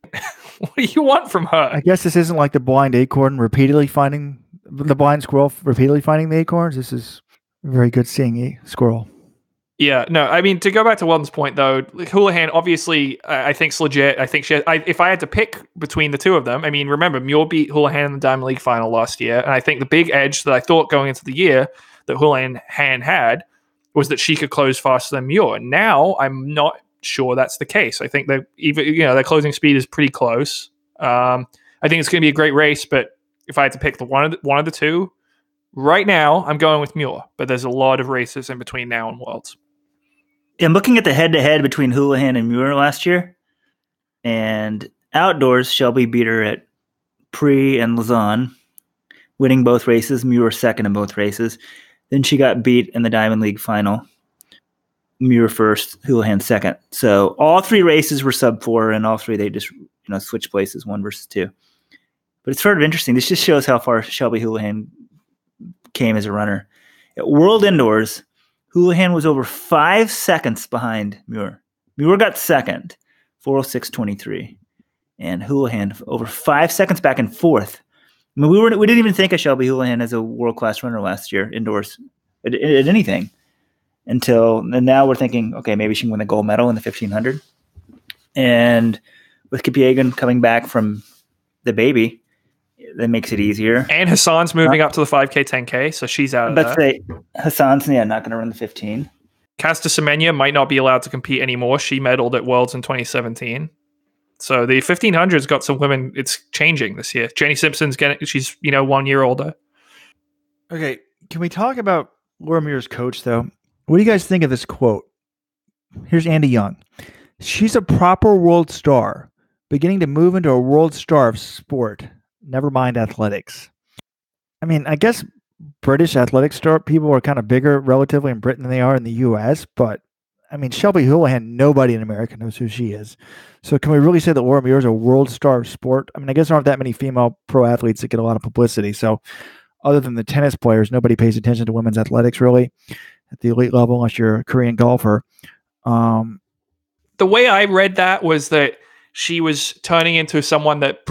[SPEAKER 3] What do you want from her?
[SPEAKER 4] I guess this isn't like the blind acorn the blind squirrel repeatedly finding the acorns. This is very good seeing a squirrel.
[SPEAKER 3] Yeah, no, I mean, to go back to Weldon's point, though, Houlihan, obviously, I think is legit. I think if I had to pick between the two of them, I mean, remember, Muir beat Houlihan in the Diamond League final last year, and I think the big edge that I thought going into the year that Houlihan had was that she could close faster than Muir. Now, I'm not sure that's the case. I think that their closing speed is pretty close. I think it's going to be a great race, but if I had to pick one of the two, right now, I'm going with Muir, but there's a lot of races in between now and Worlds.
[SPEAKER 1] I'm looking at the head-to-head between Houlihan and Muir last year, and outdoors, Shelby beat her at Prix and Lausanne, winning both races. Muir second in both races. Then she got beat in the Diamond League final. Muir first, Houlihan second. So all 3 races were sub-4, and all 3 they just switched places, 1 versus 2. But it's sort of interesting. This just shows how far Shelby Houlihan came as a runner. At World Indoors, Houlihan was over 5 seconds behind Muir. Muir got second, 4:06.23, and Houlihan over 5 seconds back and forth. I mean, we didn't even think of Shelby Houlihan as a world-class runner last year indoors at anything and now we're thinking, okay, maybe she can win the gold medal in the 1,500. And with Kipyegon coming back from the baby, that makes it easier.
[SPEAKER 3] And Hassan's moving up to the 5K, 10K, so she's out of that.
[SPEAKER 1] Let's say Hassan's not going to run the 15.
[SPEAKER 3] Caster Semenya might not be allowed to compete anymore. She medaled at Worlds in 2017. So the 1500's got some women. It's changing this year. Jenny Simpson's she's 1 year older.
[SPEAKER 4] Okay, can we talk about Laura Muir's coach, though? What do you guys think of this quote? Here's Andy Young. She's a proper world star, beginning to move into a world star of sport. Never mind athletics. I mean, I guess British athletics star people are kind of bigger relatively in Britain than they are in the U.S., but I mean, Shelby Houlihan, nobody in America knows who she is. So can we really say that Laura Muir is a world star of sport? I mean, I guess there aren't that many female pro athletes that get a lot of publicity. So other than the tennis players, nobody pays attention to women's athletics really at the elite level unless you're a Korean golfer.
[SPEAKER 3] The way I read that was that she was turning into someone that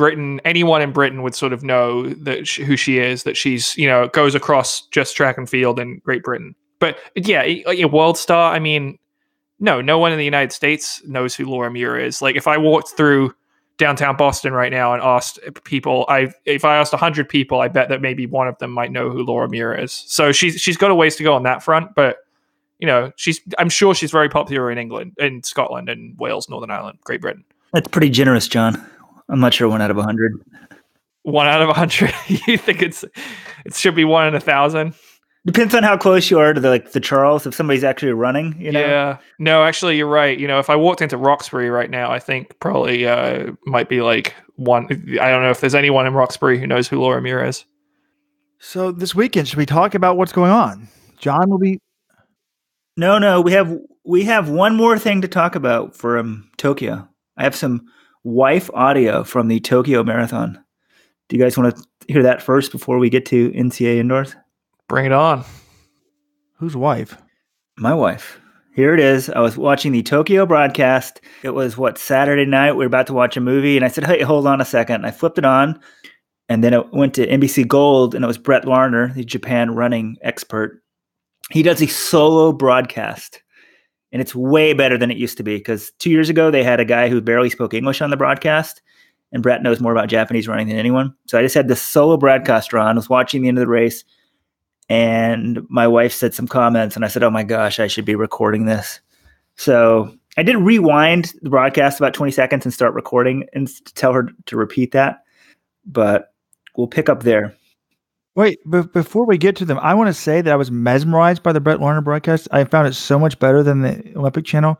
[SPEAKER 3] anyone in Britain would sort of know that who she is, that she's, goes across just track and field in Great Britain. But yeah, a world star, I mean, no one in the United States knows who Laura Muir is. Like if I walked through downtown Boston right now and asked people, if I asked 100 people, I bet that maybe one of them might know who Laura Muir is. So she's got a ways to go on that front, but I'm sure she's very popular in England, in Scotland, and Wales, Northern Ireland, Great Britain.
[SPEAKER 1] That's pretty generous, John. I'm not sure 1 out of 100.
[SPEAKER 3] 1 out of 100? You think it should be 1 in 1,000?
[SPEAKER 1] Depends on how close you are to the Charles. If somebody's actually running,
[SPEAKER 3] Yeah. No, actually, you're right. If I walked into Roxbury right now, I think probably might be like 1. I don't know if there's anyone in Roxbury who knows who Laura Muir is.
[SPEAKER 4] So this weekend, should we talk about what's going on? John will be.
[SPEAKER 1] No. We have one more thing to talk about from Tokyo. I have some wife audio from the Tokyo Marathon. Do you guys want to hear that first before we get to NCAA indoors?
[SPEAKER 3] Bring it on.
[SPEAKER 4] Whose wife?
[SPEAKER 1] My wife. Here it is. I was watching the Tokyo broadcast. It was, Saturday night? We were about to watch a movie, and I said, hey, hold on a second. And I flipped it on, and then it went to NBC Gold, and it was Brett Larner, the Japan running expert. He does a solo broadcast, and it's way better than it used to be, because 2 years ago, they had a guy who barely spoke English on the broadcast, and Brett knows more about Japanese running than anyone. So I just had this solo broadcaster on, was watching the end of the race, and my wife said some comments, and I said, oh my gosh, I should be recording this. So I did rewind the broadcast about 20 seconds and start recording and tell her to repeat that. But we'll pick up there.
[SPEAKER 4] Wait, before we get to them, I want to say that I was mesmerized by the Brett Larner broadcast. I found it so much better than the Olympic channel.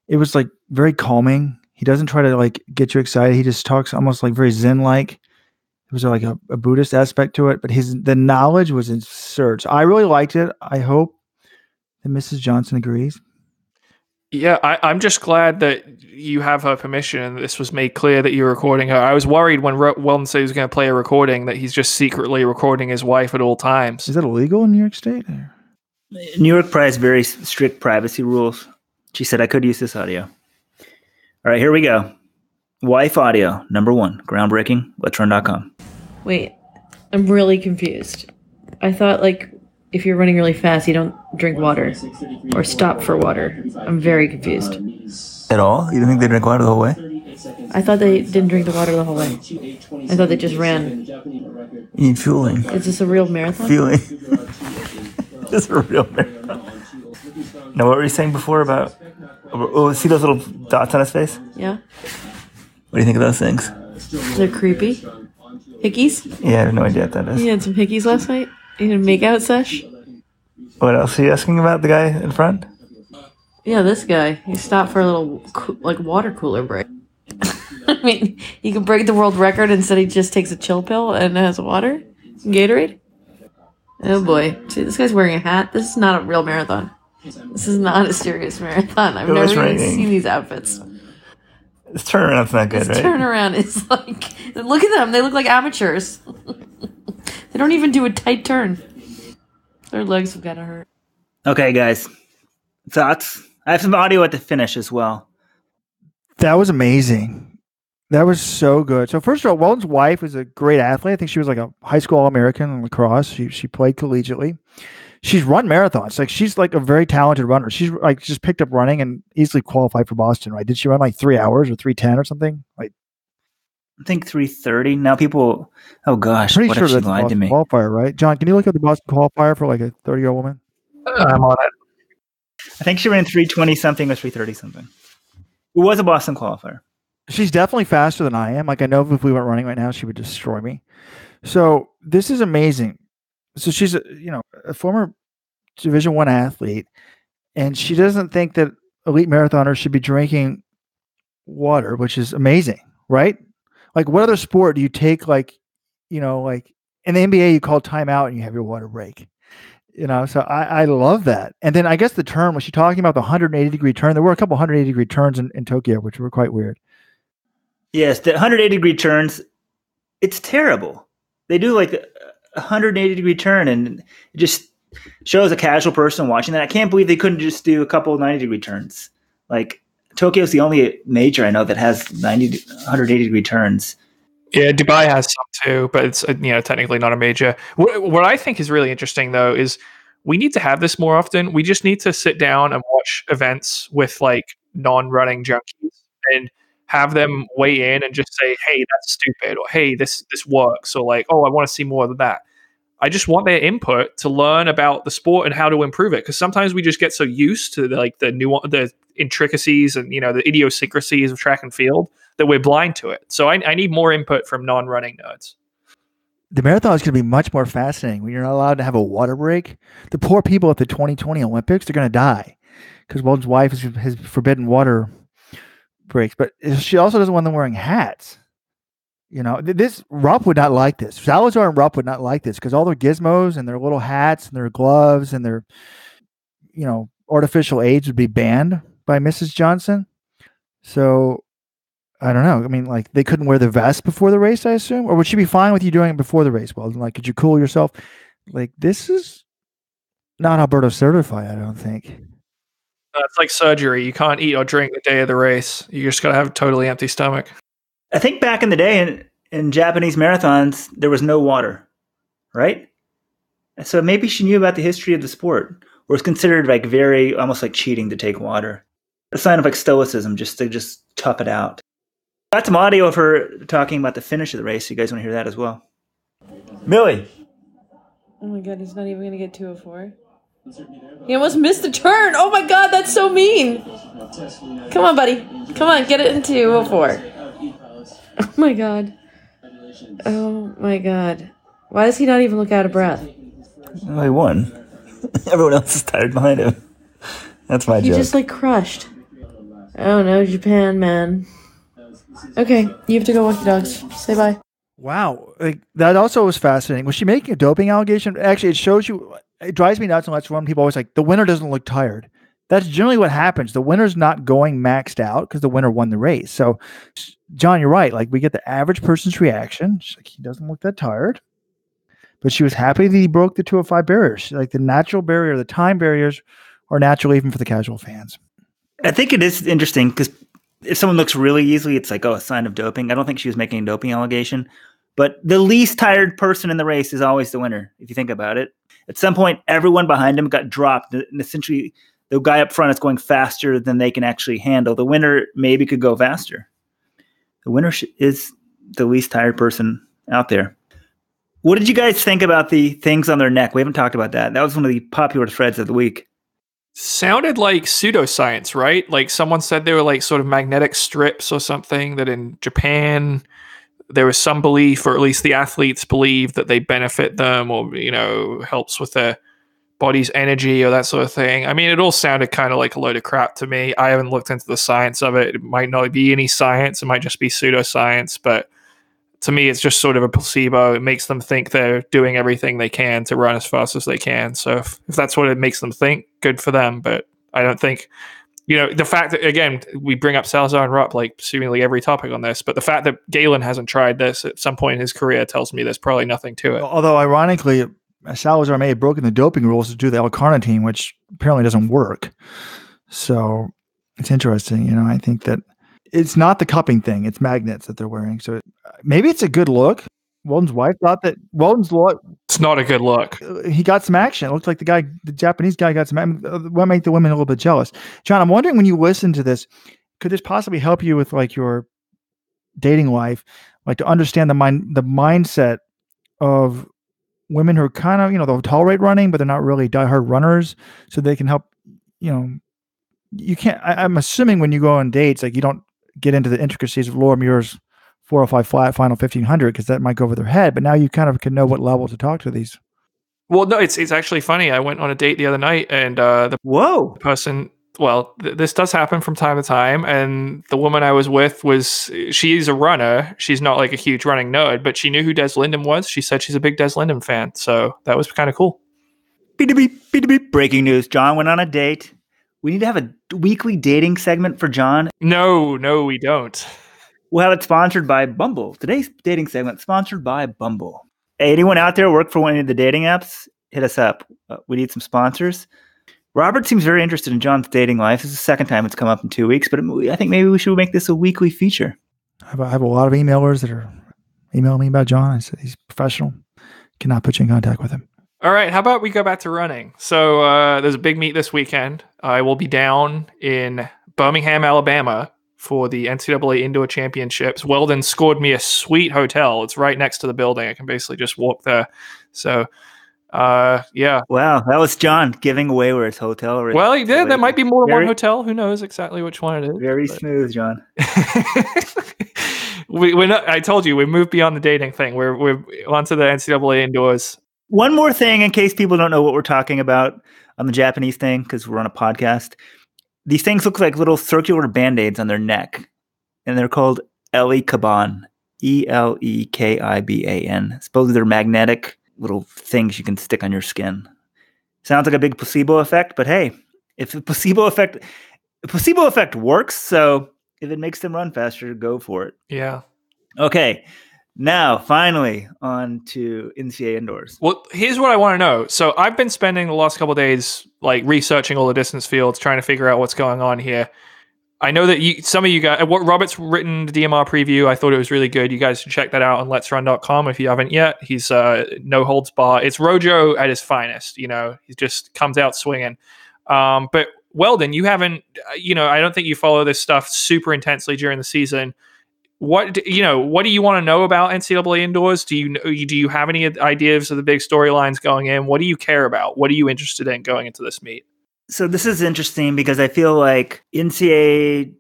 [SPEAKER 4] It was like very calming. He doesn't try to like get you excited. He just talks almost like very Zen-like. It was like a Buddhist aspect to it, but the knowledge was in search. I really liked it. I hope that Mrs. Johnson agrees.
[SPEAKER 3] Yeah, I'm just glad that you have her permission and this was made clear that you're recording her. I was worried when Weldon said he was going to play a recording that he's just secretly recording his wife at all times.
[SPEAKER 4] Is that illegal in New York State?
[SPEAKER 1] New York has very strict privacy rules. She said I could use this audio. All right, here we go. Wife audio, number 1, groundbreaking, let'srun.com.
[SPEAKER 6] Wait, I'm really confused. I thought, like, if you're running really fast, you don't drink water or stop for water. I'm very confused.
[SPEAKER 1] At all? You don't think they drink water the whole way?
[SPEAKER 6] I thought they didn't drink the water the whole way. I thought they just ran.
[SPEAKER 1] You need fueling.
[SPEAKER 6] Is this a real marathon?
[SPEAKER 1] Fueling. This is a real marathon. Now, what were you saying before about... Oh, see those little dots on his face?
[SPEAKER 6] Yeah.
[SPEAKER 1] What do you think of those things?
[SPEAKER 6] They're creepy. Hickeys?
[SPEAKER 1] Yeah, I have no idea what that is.
[SPEAKER 6] You had some hickeys last night? You had a makeout sesh?
[SPEAKER 1] What else are you asking about, the guy in front?
[SPEAKER 6] Yeah, this guy. He stopped for a little, water cooler break. I mean, he can break the world record instead he just takes a chill pill and has water? Gatorade? Oh boy. See, this guy's wearing a hat. This is not a real marathon. This is not a serious marathon. I've never even seen these outfits.
[SPEAKER 1] This turnaround's not good, right?
[SPEAKER 6] Turnaround is like... Look at them. They look like amateurs. They don't even do a tight turn. Their legs have got to hurt.
[SPEAKER 1] Okay, guys. Thoughts? I have some audio at the finish as well.
[SPEAKER 4] That was amazing. That was so good. So first of all, Weldon's wife is a great athlete. I think she was like a high school All-American in lacrosse. She played collegiately. She's run marathons. Like she's like a very talented runner. She's like just picked up running and easily qualified for Boston, right? Did she run like 3 hours or 3:10 or something? Like
[SPEAKER 1] I think 3:30. Now people, oh gosh,
[SPEAKER 4] pretty
[SPEAKER 1] what
[SPEAKER 4] sure
[SPEAKER 1] if she
[SPEAKER 4] that's the
[SPEAKER 1] lied to
[SPEAKER 4] Boston
[SPEAKER 1] me?
[SPEAKER 4] qualifier, right? John, can you look at the Boston qualifier for like a 30-year-old woman?
[SPEAKER 3] I'm on it.
[SPEAKER 1] I think she ran 3:20 something or 3:30 something. It was a Boston qualifier.
[SPEAKER 4] She's definitely faster than I am. Like I know if we weren't running right now, she would destroy me. So this is amazing. So she's a former Division I athlete, and she doesn't think that elite marathoners should be drinking water, which is amazing, right? Like what other sport do you take like in the NBA you call timeout and you have your water break? So I love that. And then I guess the turn, was she talking about the 180-degree turn? There were a couple 180-degree turns in Tokyo, which were quite weird.
[SPEAKER 1] Yes, the 180-degree turns, it's terrible. They do like a 180-degree turn, and it just shows a casual person watching that. I can't believe they couldn't just do a couple of 90-degree turns. Like, Tokyo's the only major I know that has 180-degree turns.
[SPEAKER 3] Yeah, Dubai has some too, but it's technically not a major. What I think is really interesting though is we need to have this more often. We just need to sit down and watch events with like non-running junkies and have them weigh in and just say, "Hey, that's stupid," or "Hey, this works," or like, "Oh, I want to see more of that." I just want their input to learn about the sport and how to improve it, because sometimes we just get so used to the intricacies and the idiosyncrasies of track and field that we're blind to it. So I need more input from non-running nerds.
[SPEAKER 4] The marathon is going to be much more fascinating when you're not allowed to have a water break. The poor people at the 2020 Olympics, they're going to die because Weldon's wife has forbidden water breaks. But she also doesn't want them wearing hats. This Rupp would not like this. Salazar and Rupp would not like this because all their gizmos and their little hats and their gloves and their, artificial aids would be banned by Mrs. Johnson. So I don't know. I mean, like they couldn't wear the vest before the race, I assume, or would she be fine with you doing it before the race? Well, like, could you cool yourself? Like, this is not Alberto certified, I don't think.
[SPEAKER 3] It's like surgery. You can't eat or drink the day of the race. You just got to have a totally empty stomach.
[SPEAKER 1] I think back in the day in Japanese marathons, there was no water, right? So maybe she knew about the history of the sport, or it's considered like very, almost like cheating to take water. A sign of like stoicism, just to tough it out. Got some audio of her talking about the finish of the race. You guys want to hear that as well? Millie.
[SPEAKER 6] Oh my god, he's not even going to get 204. He almost missed the turn. Oh my god, that's so mean. Come on, buddy. Come on, get it in 204. Oh my god. Oh my god. Why does he not even look out of breath?
[SPEAKER 1] Well, he won. Everyone else is tired behind him. That's my joke.
[SPEAKER 6] He just like crushed. Oh no, Japan, man. Okay, you have to go walk the dogs. Say bye.
[SPEAKER 4] Wow. Like, that also was fascinating. Was she making a doping allegation? Actually, it shows you, it drives me nuts unless one people always like, the winner doesn't look tired. That's generally what happens. The winner's not going maxed out because the winner won the race. So, John, you're right. Like, we get the average person's reaction. She's like, he doesn't look that tired. But she was happy that he broke the 205 barriers. Like, the natural barrier, the time barriers are natural even for the casual fans.
[SPEAKER 1] I think it is interesting because if someone looks really easily, it's like, oh, a sign of doping. I don't think she was making a doping allegation. But the least tired person in the race is always the winner, if you think about it. At some point, everyone behind him got dropped. And essentially, the guy up front is going faster than they can actually handle. The winner maybe could go faster. The winner is the least tired person out there. What did you guys think about the things on their neck? We haven't talked about that. That was one of the popular threads of the week.
[SPEAKER 3] Sounded like pseudoscience, right? Like someone said they were like sort of magnetic strips or something, that in Japan there was some belief, or at least the athletes believe, that they benefit them, or, you know, helps with their body's energy or that sort of thing. I mean, it all sounded kind of like a load of crap to me. I haven't looked into the science of it. It might not be any science. It might just be pseudoscience, but to me, it's just sort of a placebo. It makes them think they're doing everything they can to run as fast as they can. So if that's what it makes them think, good for them. But I don't think, you know, the fact that, again, we bring up Salazar and Rupp like seemingly every topic on this, but the fact that Galen hasn't tried this at some point in his career tells me there's probably nothing to it.
[SPEAKER 4] Although, ironically, Salazar may have broken the doping rules to do the L-carnitine, which apparently doesn't work. So it's interesting. You know, I think that it's not the cupping thing. It's magnets that they're wearing. So maybe it's a good look. Weldon's wife thought that Weldon's look.
[SPEAKER 3] It's not a good look.
[SPEAKER 4] He got some action. It looked like the Japanese guy got some. What make the women a little bit jealous? John, I'm wondering, when you listen to this, could this possibly help you with like your dating life, like to understand the mindset of women who are kind of, you know, they'll tolerate running, but they're not really diehard runners, so they can help. You know, you can't. I'm assuming when you go on dates, like, you don't get into the intricacies of Laura Muir's 405 flat final 1500, because that might go over their head. But now you kind of can know what level to talk to these.
[SPEAKER 3] Well, no, it's actually funny. I went on a date the other night, and the person. Well, this does happen from time to time. And the woman I was with she's a runner. She's not like a huge running nerd, but she knew who Des Linden was. She said she's a big Des Linden fan. So that was kind of cool.
[SPEAKER 1] Breaking news. John went on a date. We need to have a weekly dating segment for John.
[SPEAKER 3] No, we don't.
[SPEAKER 1] We'll have it sponsored by Bumble. Today's dating segment sponsored by Bumble. Hey, anyone out there work for one of the dating apps? Hit us up. We need some sponsors. Robert seems very interested in John's dating life. This is the second time it's come up in 2 weeks, but I think maybe we should make this a weekly feature.
[SPEAKER 4] I have a lot of emailers that are emailing me about John. I said he's professional. Cannot put you in contact with him.
[SPEAKER 3] All right, how about we go back to running? So there's a big meet this weekend. I will be down in Birmingham, Alabama for the NCAA Indoor Championships. Weldon scored me a sweet hotel. It's right next to the building. I can basically just walk there. So, yeah.
[SPEAKER 1] Wow, that was John giving away where his hotel is.
[SPEAKER 3] Well, he did. There might be more than one hotel. Who knows exactly which one it is.
[SPEAKER 1] Very smooth, John.
[SPEAKER 3] We're not, I told you, we moved beyond the dating thing. We're onto the NCAA Indoors.
[SPEAKER 1] One more thing, in case people don't know what we're talking about on the Japanese thing, because we're on a podcast. These things look like little circular Band-Aids on their neck, and they're called Elekaban, Elekiban. Supposedly they're magnetic little things you can stick on your skin. Sounds like a big placebo effect, but hey, if the placebo effect works, so if it makes them run faster, go for it.
[SPEAKER 3] Yeah.
[SPEAKER 1] Okay. Now, finally, on to NCAA indoors.
[SPEAKER 3] Well, here's what I want to know. So I've been spending the last couple of days like researching all the distance fields, trying to figure out what's going on here. I know that some of you guys, what Robert's written the DMR preview, I thought it was really good. You guys should check that out on letsrun.com if you haven't yet. He's no holds bar. It's Rojo at his finest. He just comes out swinging. But Weldon, you haven't, I don't think you follow this stuff super intensely during the season. What do you want to know about NCAA indoors? Do you have any ideas of the big storylines going in? What do you care about? What are you interested in going into this meet?
[SPEAKER 1] So this is interesting because I feel like NCAA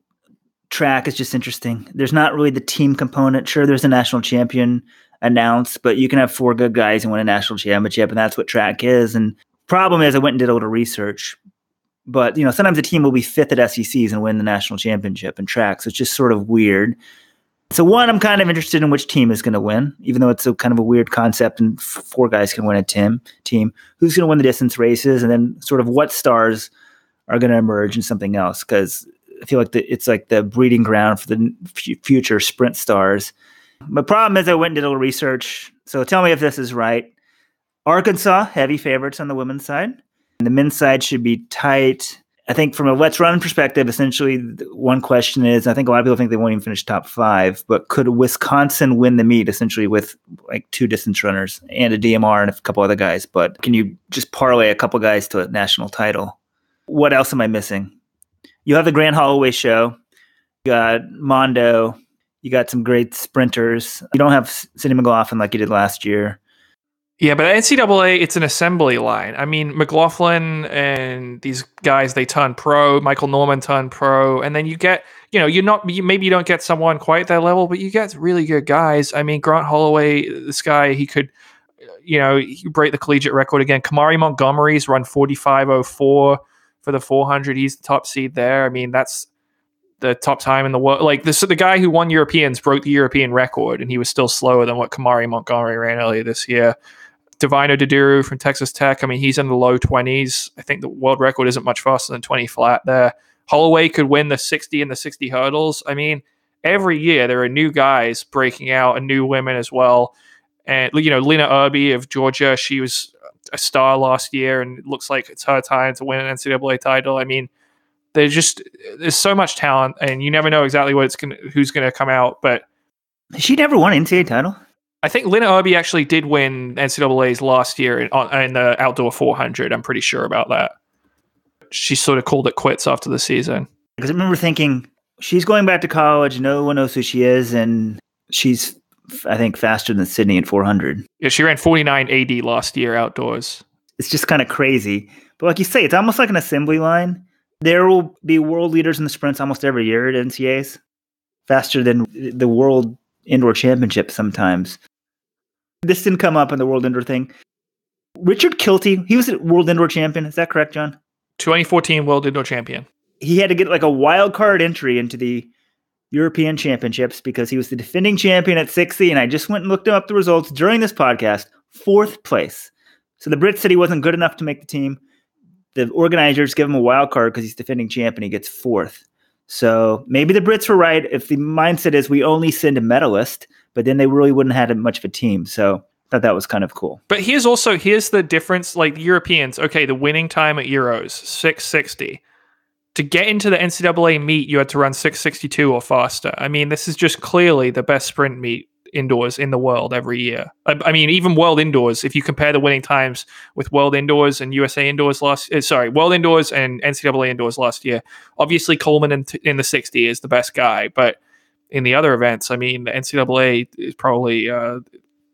[SPEAKER 1] track is just interesting. There's not really the team component. Sure, there's a national champion announced, but you can have 4 good guys and win a national championship, and that's what track is. And problem is, I went and did a little research. But sometimes a team will be 5th at SECs and win the national championship in track. So it's just sort of weird. So one, I'm kind of interested in which team is going to win, even though it's a kind of a weird concept and 4 guys can win a team. Who's going to win the distance races, and then sort of what stars are going to emerge in something else, because I feel like it's like the breeding ground for the future sprint stars. My problem is I went and did a little research. So tell me if this is right. Arkansas, heavy favorites on the women's side. And the men's side should be tight. I think from a Let's Run perspective, essentially one question is, I think a lot of people think they won't even finish top 5, but could Wisconsin win the meet essentially with like 2 distance runners and a DMR and a couple other guys? But can you just parlay a couple guys to a national title? What else am I missing? You have the Grant Holloway show. You got Mondo. You got some great sprinters. You don't have Cindy McLaughlin like you did last year.
[SPEAKER 3] Yeah, but NCAA, it's an assembly line. I mean, McLaughlin and these guys, they turn pro. Michael Norman turned pro. And then you get, maybe you don't get someone quite at that level, but you get really good guys. I mean, Grant Holloway, this guy, he could, he could break the collegiate record again. Kamari Montgomery's run 45.04 for the 400. He's the top seed there. I mean, that's the top time in the world. Like the guy who won Europeans broke the European record, and he was still slower than what Kamari Montgomery ran earlier this year. Divino Didiru from Texas Tech. I mean, he's in the low 20s. I think the world record isn't much faster than 20 flat there. Holloway could win the 60 and the 60 hurdles. I mean, every year there are new guys breaking out and new women as well. And, Lena Irby of Georgia, she was a star last year, and it looks like it's her time to win an NCAA title. I mean, there's so much talent, and you never know exactly who's going to come out. But
[SPEAKER 1] she never won an NCAA title.
[SPEAKER 3] I think Lena Irby actually did win NCAAs last year in the outdoor 400. I'm pretty sure about that. She sort of called it quits after the season.
[SPEAKER 1] Because I remember thinking, she's going back to college. No one knows who she is. And she's, I think, faster than Sydney in 400.
[SPEAKER 3] Yeah, she ran 49 AD last year outdoors.
[SPEAKER 1] It's just kind of crazy. But like you say, it's almost like an assembly line. There will be world leaders in the sprints almost every year at NCAAs. Faster than the world indoor championship sometimes. This didn't come up in the world indoor thing. Richard Kilty, he was a world indoor champion. Is that correct, John?
[SPEAKER 3] 2014 world indoor champion.
[SPEAKER 1] He had to get like a wild card entry into the European championships because he was the defending champion at 60. And I just went and looked up the results during this podcast. 4th place. So the Brits said he wasn't good enough to make the team. The organizers give him a wild card because he's defending champion. He gets 4th. So maybe the Brits were right if the mindset is we only send a medalist, but then they really wouldn't have had much of a team. So I thought that was kind of cool.
[SPEAKER 3] But here's the difference. Like the Europeans, okay, the winning time at Euros, 6:60. To get into the NCAA meet, you had to run 6:62 or faster. I mean, this is just clearly the best sprint meet indoors in the world every year. I mean, even world indoors, if you compare the winning times with world indoors and USA indoors world indoors and NCAA indoors last year, obviously Coleman in the 60 is the best guy, but in the other events, I mean, the NCAA is probably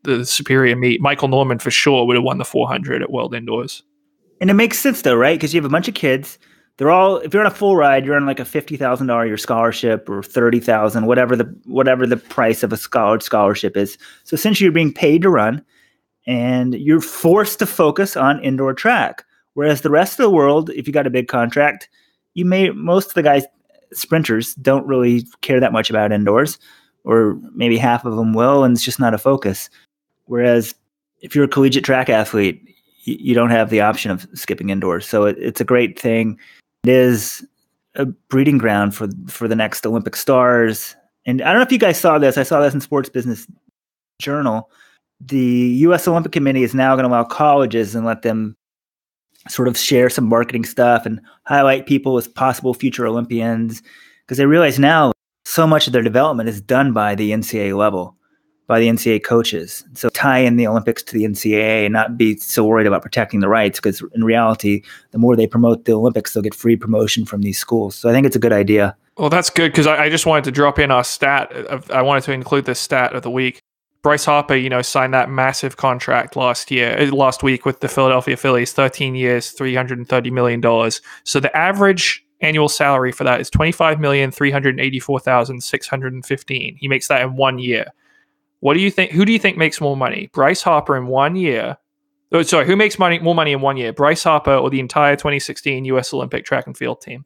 [SPEAKER 3] the superior meet. Michael Norman for sure would have won the 400 at world indoors.
[SPEAKER 1] And it makes sense though, right? Because you have a bunch of kids. They're all, if you're on a full ride, you're on like a $50,000 your scholarship or $30,000, whatever the price of a scholarship is. So essentially you're being paid to run and you're forced to focus on indoor track. Whereas the rest of the world, if you got a big contract, most of the guys, sprinters, don't really care that much about indoors, or maybe half of them will, and it's just not a focus. Whereas if you're a collegiate track athlete, you don't have the option of skipping indoors. So it's a great thing. It is a breeding ground for the next Olympic stars. And I don't know if you guys saw this. I saw this in Sports Business Journal. The U.S. Olympic Committee is now going to allow colleges and let them sort of share some marketing stuff and highlight people as possible future Olympians, because they realize now so much of their development is done by the NCAA level, by the NCAA coaches. So tie in the Olympics to the NCAA and not be so worried about protecting the rights, because in reality, the more they promote the Olympics, they'll get free promotion from these schools. So I think it's a good idea.
[SPEAKER 3] Well, that's good, because I just wanted to drop in our stat. I wanted to include this stat of the week. Bryce Harper, signed that massive contract last week with the Philadelphia Phillies, 13 years, $330 million. So the average annual salary for that is $25,384,615. He makes that in 1 year. What do you think? Who do you think makes more money? Bryce Harper in 1 year? Oh, sorry, who makes more money in 1 year? Bryce Harper or the entire 2016 U.S. Olympic track and field team?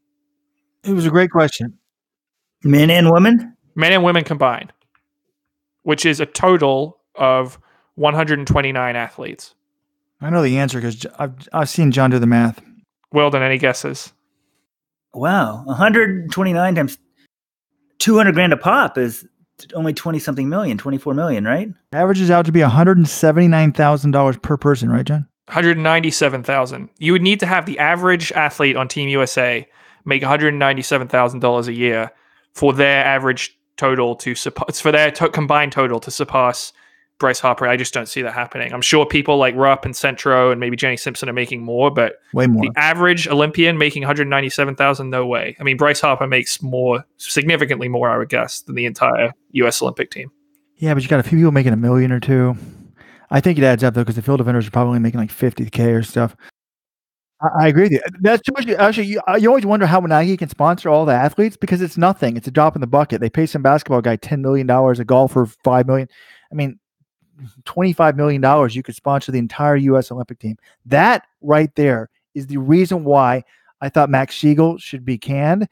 [SPEAKER 4] It was a great question.
[SPEAKER 1] Men and women?
[SPEAKER 3] Men and women combined, which is a total of 129 athletes.
[SPEAKER 4] I know the answer because I've seen John do the math.
[SPEAKER 3] Well done. Any guesses?
[SPEAKER 1] Wow. 129 times 200 grand a pop is only 20-something million, 24 million, right?
[SPEAKER 4] Averages out to be $179,000 per person, right, John?
[SPEAKER 3] 197,000. You would need to have the average athlete on Team USA make $197,000 a year for their average total combined total to surpass Bryce Harper. I just don't see that happening. I'm sure people like Rupp and Centro and maybe Jenny Simpson are making more, but
[SPEAKER 4] way more.
[SPEAKER 3] The average Olympian making 197,000, no way. I mean, Bryce Harper makes significantly more, I would guess, than the entire U.S. Olympic team.
[SPEAKER 4] Yeah, but you got a few people making $1 million or $2 million. I think it adds up though, because the field defenders are probably making like $50K or stuff. I agree with you. That's too much. Actually, you always wonder how Nike can sponsor all the athletes, because it's nothing. It's a drop in the bucket. They pay some basketball guy $10 million, a golfer $5 million. I mean, $25 million you could sponsor the entire U.S. Olympic team. That right there is the reason why I thought Max Siegel should be canned,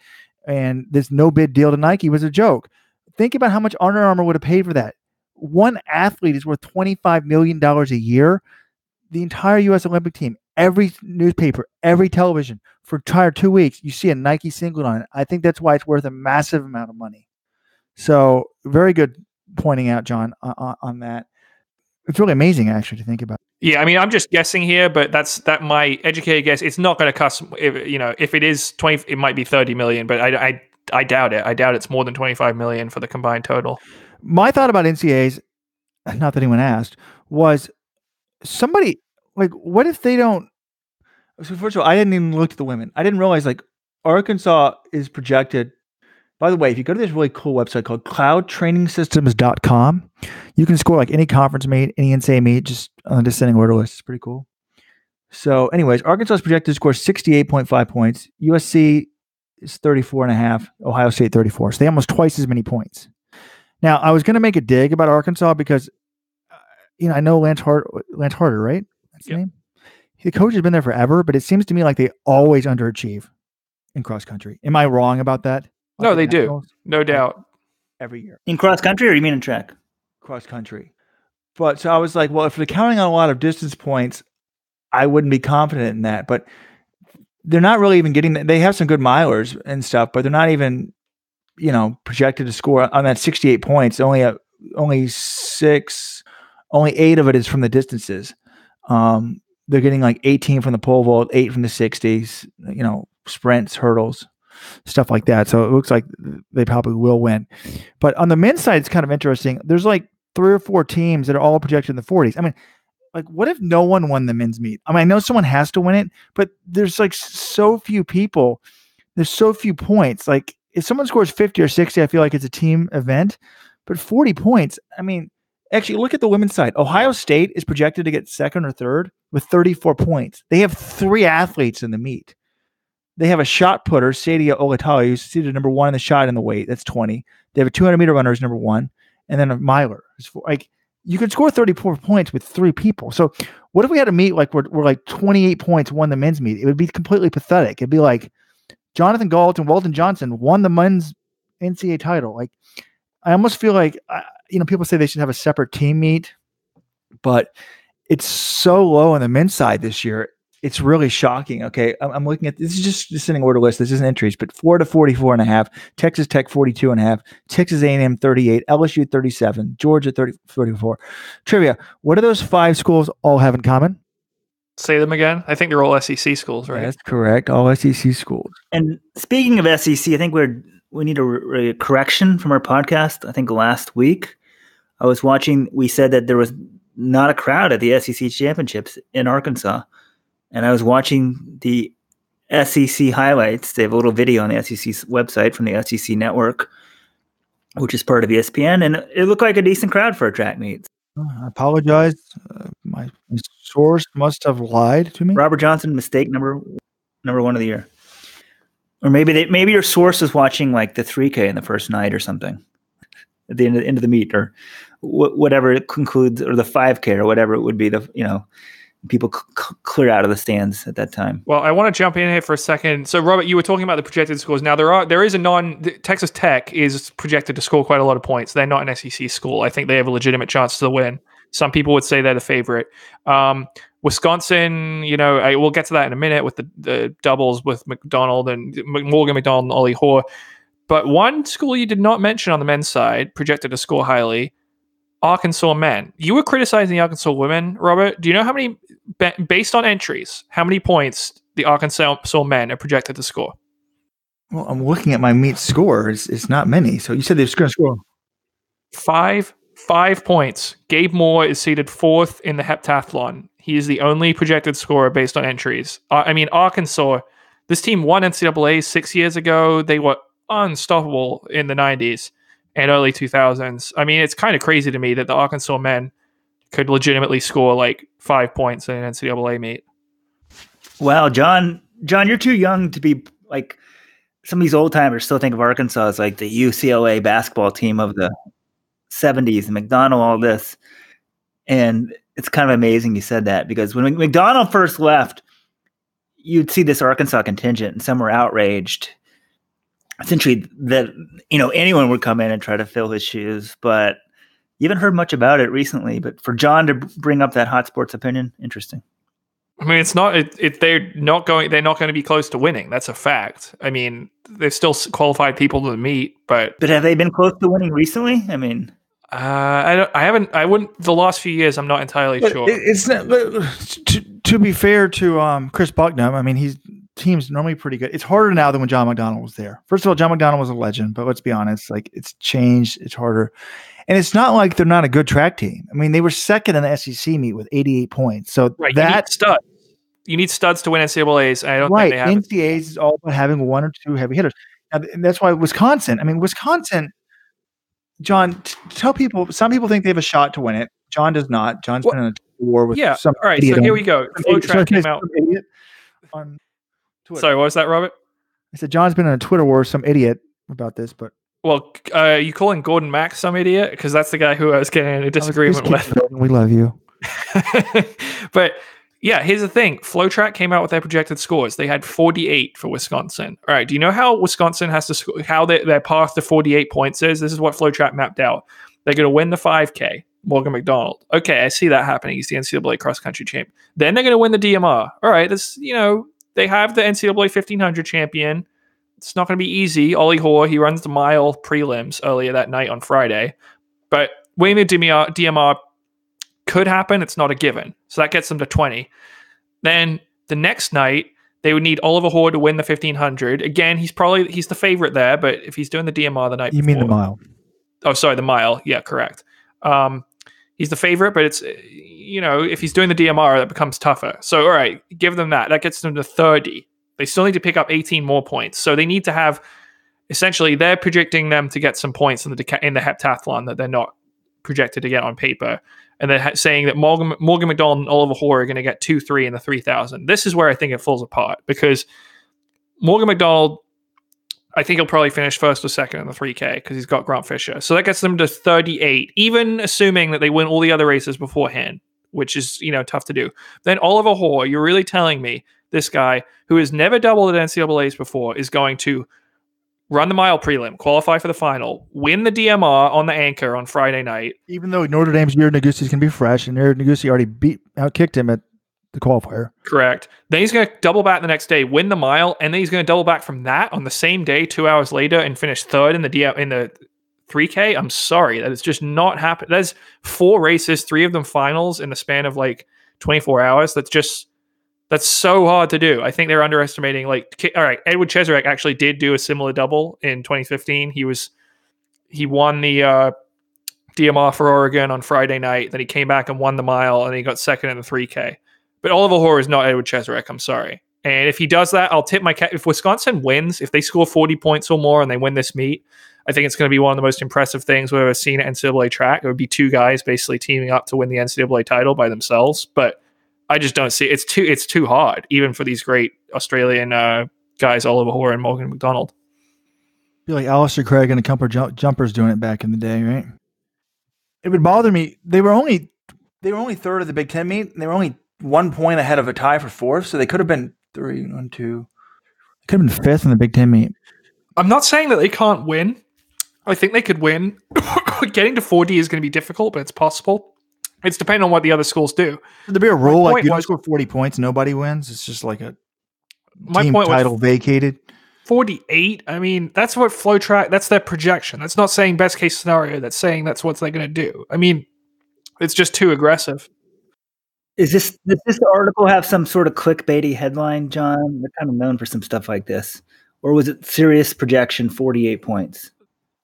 [SPEAKER 4] and this no bid deal to Nike was a joke. Think about how much Under Armour would have paid for that. One athlete is worth $25 million a year. The entire U.S. Olympic team, every newspaper, every television, for entire 2 weeks, you see a Nike singlet on it. I think that's why it's worth a massive amount of money. So very good pointing out, John, on that. It's really amazing, actually, to think about.
[SPEAKER 3] Yeah, I mean, I'm just guessing here, but that my educated guess. It's not going to cost. If it is 20, it might be 30 million, but I doubt it. I doubt it's more than 25 million for the combined total.
[SPEAKER 4] My thought about NCAAs, not that anyone asked, was somebody like, what if they don't? So first of all, I didn't even look at the women. I didn't realize like Arkansas is projected. By the way, if you go to this really cool website called cloudtrainingsystems.com, you can score like any conference meet, any NCAA meet, just on the descending order list. It's pretty cool. So anyways, Arkansas is projected to score 68.5 points. USC is 34.5. Ohio State 34. So they almost twice as many points. Now, I was going to make a dig about Arkansas because, I know Lance Harder, right? That's the name. The coach has been there forever, but it seems to me like they always underachieve in cross country. Am I wrong about that?
[SPEAKER 3] No, they do. No doubt.
[SPEAKER 4] Every year.
[SPEAKER 1] In cross country, or you mean in track?
[SPEAKER 4] Cross country. But so I was like, well, if they're counting on a lot of distance points, I wouldn't be confident in that. But they're not really even getting they have some good milers and stuff, but they're not even, projected to score on that 68 points. Only 8 of it is from the distances. They're getting like 18 from the pole vault, 8 from the 60s, sprints, hurdles, stuff like that. So it looks like they probably will win. But on the men's side, it's kind of interesting. There's like 3 or 4 teams that are all projected in the 40s. I mean, like, what if no one won the men's meet? I mean, I know someone has to win it, but there's like so few people. There's so few points. Like, if someone scores 50 or 60, I feel like it's a team event. But 40 points, I mean, actually, look at the women's side. Ohio State is projected to get second or third with 34 points. They have 3 athletes in the meet. They have a shot putter, Sadia Olatali, who's seated number 1 in the shot in the weight. That's 20. They have a 200-meter runner who's number 1, and then a miler. Like, you could score 34 points with 3 people. So what if we had a meet like we're like 28 points won the men's meet? It would be completely pathetic. It'd be like Jonathan Galt and Walton Johnson won the men's NCAA title. Like, I almost feel like, people say they should have a separate team meet, but it's so low on the men's side this year. it's really shocking. Okay, I'm looking at this is just the sitting order list. This isn't entries, but Florida 44.5, Texas Tech 42.5, Texas A&M 38, LSU 37, Georgia 34. Trivia: what do those 5 schools all have in common?
[SPEAKER 3] Say them again. I think they're all SEC schools, right?
[SPEAKER 4] That's correct. All SEC schools.
[SPEAKER 1] And speaking of SEC, I think we need a correction from our podcast. I think last week I was watching. We said that there was not a crowd at the SEC championships in Arkansas, and I was watching the SEC highlights. They have a little video on the SEC website from the SEC network, which is part of ESPN, and it looked like a decent crowd for a track meet.
[SPEAKER 4] I apologize. My source must have lied to me.
[SPEAKER 1] Robert Johnson, mistake number 1 of the year. Or maybe your source was watching like the 3K in the first night or something at the end of the meet, or whatever it concludes, or the 5K or whatever it would be. People clear out of the stands at that time.
[SPEAKER 3] Well, I want to jump in here for a second. So, Robert, you were talking about the projected scores. Now, there is Texas Tech is projected to score quite a lot of points. They're not an SEC school. I think they have a legitimate chance to win. Some people would say they're the favorite. Wisconsin, we'll get to that in a minute with the doubles with McDonald and Morgan McDonald and Ollie Hoare. But one school you did not mention on the men's side, projected to score highly, Arkansas men. You were criticizing the Arkansas women, Robert. Do you know how many, based on entries, how many points the Arkansas men are projected to score?
[SPEAKER 4] Well, I'm looking at my meet scores. It's not many. So you said they're going to score
[SPEAKER 3] 5 points. Gabe Moore is seated 4th in the heptathlon. He is the only projected scorer based on entries. Arkansas, this team won NCAA 6 years ago. They were unstoppable in the 90s and early 2000s. I mean, it's kind of crazy to me that the Arkansas men could legitimately score like 5 points in an NCAA meet.
[SPEAKER 1] Wow, John, you're too young to be like some of these old timers still think of Arkansas as like the UCLA basketball team of the 70s and McDonald, all this. And it's kind of amazing you said that, because when McDonald first left, you'd see this Arkansas contingent and some were outraged. Essentially that, anyone would come in and try to fill his shoes, but you haven't heard much about it recently. But for John to bring up that hot sports opinion, interesting.
[SPEAKER 3] I mean, it's not. They're not going to be close to winning. That's a fact. I mean, they've still qualified people to the meet, but
[SPEAKER 1] have they been close to winning recently? I mean,
[SPEAKER 3] I haven't. I wouldn't. The last few years, I'm not entirely sure.
[SPEAKER 4] It's not. To be fair to Chris Bucknam, I mean, his team's normally pretty good. It's harder now than when John McDonald was there. First of all, John McDonald was a legend, but let's be honest, like it's changed. It's harder. And it's not like they're not a good track team. I mean, they were second in the SEC meet with 88 points. So
[SPEAKER 3] right,
[SPEAKER 4] that studs.
[SPEAKER 3] You need studs to win NCAAs. I don't think they have
[SPEAKER 4] NCAAs is all about having 1 or 2 heavy hitters. Now, and that's why Wisconsin. I mean, Wisconsin. John, tell people. Some people think they have a shot to win it. John does not. John's been in a war with some.
[SPEAKER 3] All right. So here we go. FlowTrack came out
[SPEAKER 4] on Twitter.
[SPEAKER 3] Sorry, what was that, Robert?
[SPEAKER 4] I said John's been in a Twitter war with some idiot about this, but.
[SPEAKER 3] Well, are you calling Gordon Mack some idiot? Because that's the guy who I was getting in a disagreement with.
[SPEAKER 4] We love you.
[SPEAKER 3] But yeah, here's the thing. FlowTrack came out with their projected scores. They had 48 for Wisconsin. All right. Do you know how Wisconsin has to score, how their path to 48 points is? This is what FlowTrack mapped out. They're going to win the 5K, Morgan McDonald. Okay, I see that happening. He's the NCAA cross-country champ. Then they're going to win the DMR. All right. This, they have the NCAA 1500 champion. It's not going to be easy. Ollie Hoare, he runs the mile prelims earlier that night on Friday. But winning the DMR could happen. It's not a given. So that gets them to 20. Then the next night, they would need Oliver Hoare to win the 1500. Again, he's the favorite there, but if he's doing the DMR the night before.
[SPEAKER 4] You mean the mile?
[SPEAKER 3] Oh, sorry, the mile. Yeah, correct. He's the favorite, but it's, if he's doing the DMR, that becomes tougher. So, all right, give them that. That gets them to 30. They still need to pick up 18 more points. So they need to have, essentially, they're projecting them to get some points in the heptathlon that they're not projected to get on paper. And they're saying that Morgan McDonald and Oliver Hoare are going to get 2-3 in the 3,000. This is where I think it falls apart, because Morgan McDonald, I think he'll probably finish first or second in the 3K because he's got Grant Fisher. So that gets them to 38, even assuming that they win all the other races beforehand, which is, tough to do. Then Oliver Hoare, you're really telling me this guy who has never doubled at NCAAs before is going to run the mile prelim, qualify for the final, win the DMR on the anchor on Friday night.
[SPEAKER 4] Even though Notre Dame's Jared Nagusi's going to be fresh, and Jared Nagusi already outkicked him at the qualifier.
[SPEAKER 3] Correct. Then he's going to double back the next day, win the mile, and then he's going to double back from that on the same day, 2 hours later, and finish third in the 3K. I'm sorry, that is just not happening. That's 4 races, 3 of them finals in the span of like 24 hours. That's so hard to do. I think they're underestimating. Like, all right, Edward Cheserek actually did do a similar double in 2015. He won the DMR for Oregon on Friday night. Then he came back and won the mile, and he got second in the 3K. But Oliver Hoare is not Edward Cheserek. I'm sorry. And if he does that, I'll tip my cap. If Wisconsin wins, if they score 40 points or more and they win this meet, I think it's going to be one of the most impressive things we've ever seen at NCAA track. It would be 2 guys basically teaming up to win the NCAA title by themselves. But I just don't see it. It's too hard, even for these great Australian guys, Oliver Hoare and Morgan McDonald.
[SPEAKER 4] Be like Alistair Craig and a couple of jumpers doing it back in the day, right? It would bother me. They were only third of the Big Ten meet. And they were only 1 point ahead of a tie for fourth, so they could have been 3, 1, 2. They could have been fifth in the Big Ten meet.
[SPEAKER 3] I'm not saying that they can't win. I think they could win. Getting to 40 is going to be difficult, but it's possible. It's depending on what the other schools do.
[SPEAKER 4] Should there be a rule like you don't score 40 points, nobody wins? It's just like a team title vacated.
[SPEAKER 3] 48. I mean, that's what Flow Track. That's their projection. That's not saying best case scenario. That's saying that's what they're going to do. I mean, it's just too aggressive.
[SPEAKER 1] Does this article have some sort of clickbaity headline, John? They're kind of known for some stuff like this. Or was it serious projection, 48 points?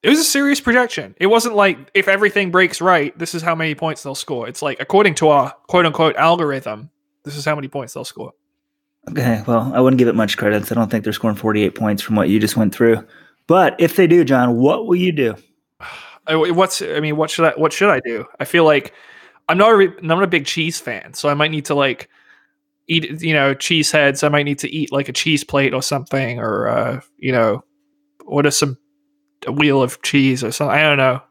[SPEAKER 3] It was a serious projection. It wasn't like, if everything breaks right, this is how many points they'll score. It's like, according to our quote-unquote algorithm, this is how many points they'll score.
[SPEAKER 1] Okay, well, I wouldn't give it much credit. I don't think they're scoring 48 points from what you just went through. But if they do, John, what will you do?
[SPEAKER 3] What should I do? I feel like I'm not a big cheese fan, so I might need to like eat, cheese heads. I might need to eat like a cheese plate or something, or order a wheel of cheese or something. I don't know.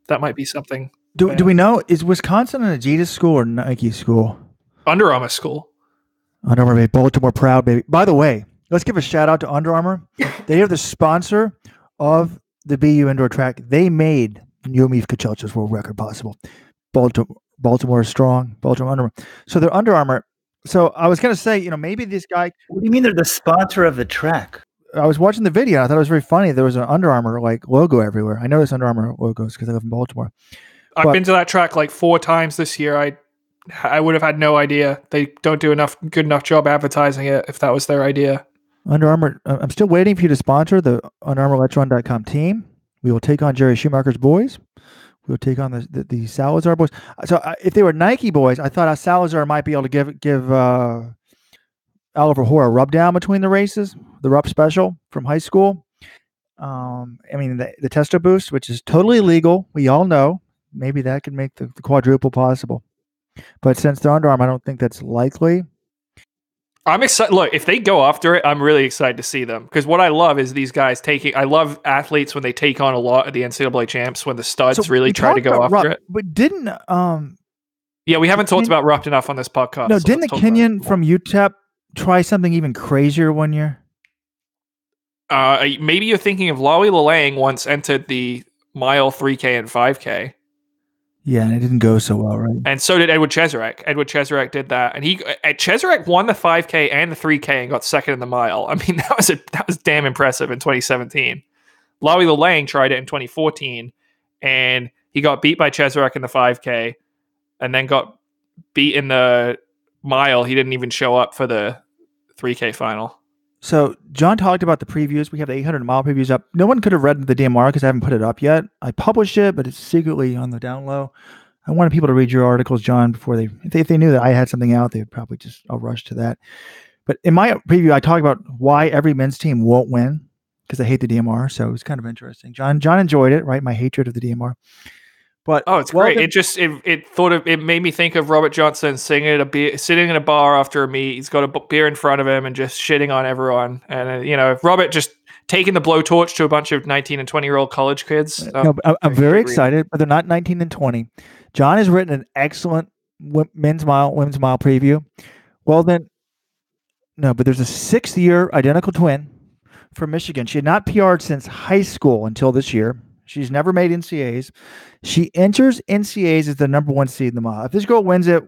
[SPEAKER 3] That might be something.
[SPEAKER 4] Do we know, is Wisconsin an Adidas school or Nike school?
[SPEAKER 3] Under Armour school.
[SPEAKER 4] Under Armour, baby. Baltimore proud, baby. By the way, let's give a shout out to Under Armour. They are the sponsor of the BU indoor track. They made Yomif Kejelcha's world record possible. Baltimore is strong. Baltimore Under Armour. So they're Under Armour. So I was going to say, maybe this guy.
[SPEAKER 1] What do you mean they're the sponsor of the track?
[SPEAKER 4] I was watching the video. And I thought it was very funny. There was an Under Armour logo everywhere. I noticed Under Armour logos because I live in Baltimore.
[SPEAKER 3] I've been to that track like 4 times this year. I would have had no idea. They don't do good enough job advertising it if that was their idea.
[SPEAKER 4] Under Armour, I'm still waiting for you to sponsor the Under Armour LetsRun.com team. We will take on Jerry Schumacher's boys. We will take on the Salazar boys. So if they were Nike boys, I thought Salazar might be able to give Oliver Hoare a rub down between the races, the rub special from high school. The testo boost, which is totally legal. We all know. Maybe that could make the quadruple possible. But since they're Under Armour, I don't think that's likely.
[SPEAKER 3] I'm excited. Look, if they go after it, I'm really excited to see them. Because what I love is these guys I love athletes when they take on a lot at the NCAA champs, when the studs really try to go after it.
[SPEAKER 4] But didn't...
[SPEAKER 3] yeah, we haven't talked about Rupt enough on this podcast.
[SPEAKER 4] No, didn't the Kenyan from UTEP try something even crazier one year?
[SPEAKER 3] Maybe you're thinking of Lawi Lalang once entered the mile 3K and 5K.
[SPEAKER 4] Yeah, and it didn't go so well, right?
[SPEAKER 3] And so did Edward Cheserek. Edward Cheserek did that, and Cheserek won the 5K and the 3K and got second in the mile. I mean, that was damn impressive in 2017. Lawi Lalang tried it in 2014, and he got beat by Cheserek in the 5K, and then got beat in the mile. He didn't even show up for the 3K final.
[SPEAKER 4] So John talked about the previews. We have the 800-mile previews up. No one could have read the DMR because I haven't put it up yet. I published it, but it's secretly on the down low. I wanted people to read your articles, John, before if they knew that I had something out, they'd probably just rush to that. But in my preview, I talk about why every men's team won't win because I hate the DMR. So it was kind of interesting. John enjoyed it, right? My hatred of the DMR. But
[SPEAKER 3] it's great. It made me think of Robert Johnson sitting in a bar after a meet. He's got a beer in front of him and just shitting on everyone. And Robert just taking the blowtorch to a bunch of 19 and 20-year-old college kids.
[SPEAKER 4] I'm very excited, but they're not 19 and 20. John has written an excellent women's mile preview. Well, then, no, but there's a 6th-year identical twin from Michigan. She had not PR'd since high school until this year. She's never made NCAAs. She enters NCAAs as the number 1 seed in the mile. If this girl wins it,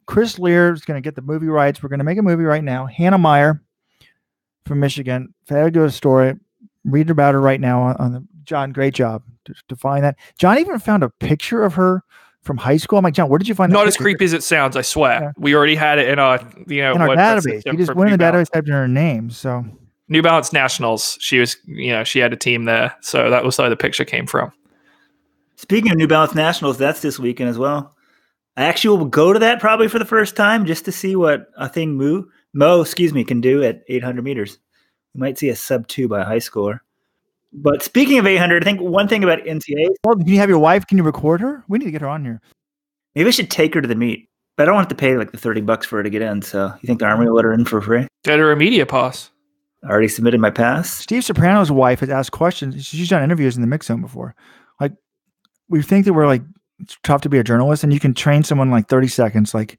[SPEAKER 4] Chris Lear is going to get the movie rights. We're going to make a movie right now. Hannah Meyer from Michigan. Fabulous story. Read about her right now on the John. Great job to find that. John even found a picture of her from high school. I'm like, John, where did you find that?
[SPEAKER 3] Not as creepy as it sounds, I swear. Yeah. We already had it in our,
[SPEAKER 4] in our database. You just went in the database, typed in her name. So
[SPEAKER 3] New Balance Nationals. She was, she had a team there. So that was where the picture came from.
[SPEAKER 1] Speaking of New Balance Nationals, that's this weekend as well. I actually will go to that probably for the first time just to see what a thing Mo can do at 800 meters. We might see a sub 2 by a high schooler. But speaking of 800, I think one thing about NCAA.
[SPEAKER 4] Well, can you have your wife? Can you record her? We need to get her on here.
[SPEAKER 1] Maybe I should take her to the meet, but I don't have to pay like the $30 for her to get in. So you think the Army will let her in for free?
[SPEAKER 3] Get her a media pass.
[SPEAKER 1] I already submitted my pass.
[SPEAKER 4] Steve Soprano's wife has asked questions. She's done interviews in the mix zone before. Like, we think that we're like, it's tough to be a journalist, and you can train someone in like 30 seconds. Like,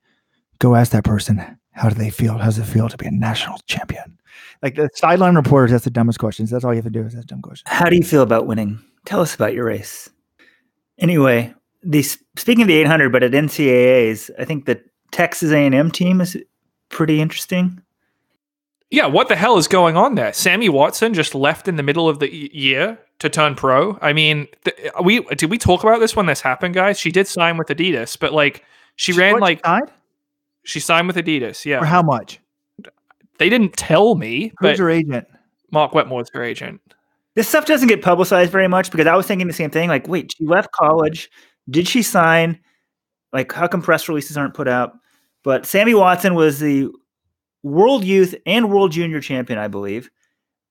[SPEAKER 4] go ask that person, how do they feel? How does it feel to be a national champion? Like the sideline reporters, that's the dumbest questions. That's all you have to do is ask dumb questions.
[SPEAKER 1] How do you feel about winning? Tell us about your race. Anyway, speaking of the 800, but at NCAAs, I think the Texas A&M team is pretty interesting.
[SPEAKER 3] Yeah, what the hell is going on there? Sammy Watson just left in the middle of the year to turn pro. I mean, did we talk about this when this happened, guys? She did sign with Adidas, but like she signed with Adidas. Yeah.
[SPEAKER 4] For how much?
[SPEAKER 3] They didn't tell me.
[SPEAKER 4] Who's her agent?
[SPEAKER 3] Mark Wetmore's her agent.
[SPEAKER 1] This stuff doesn't get publicized very much because I was thinking the same thing. Like, wait, she left college. Did she sign? Like, how come press releases aren't put out? But Sammy Watson was the World Youth and World Junior champion, I believe,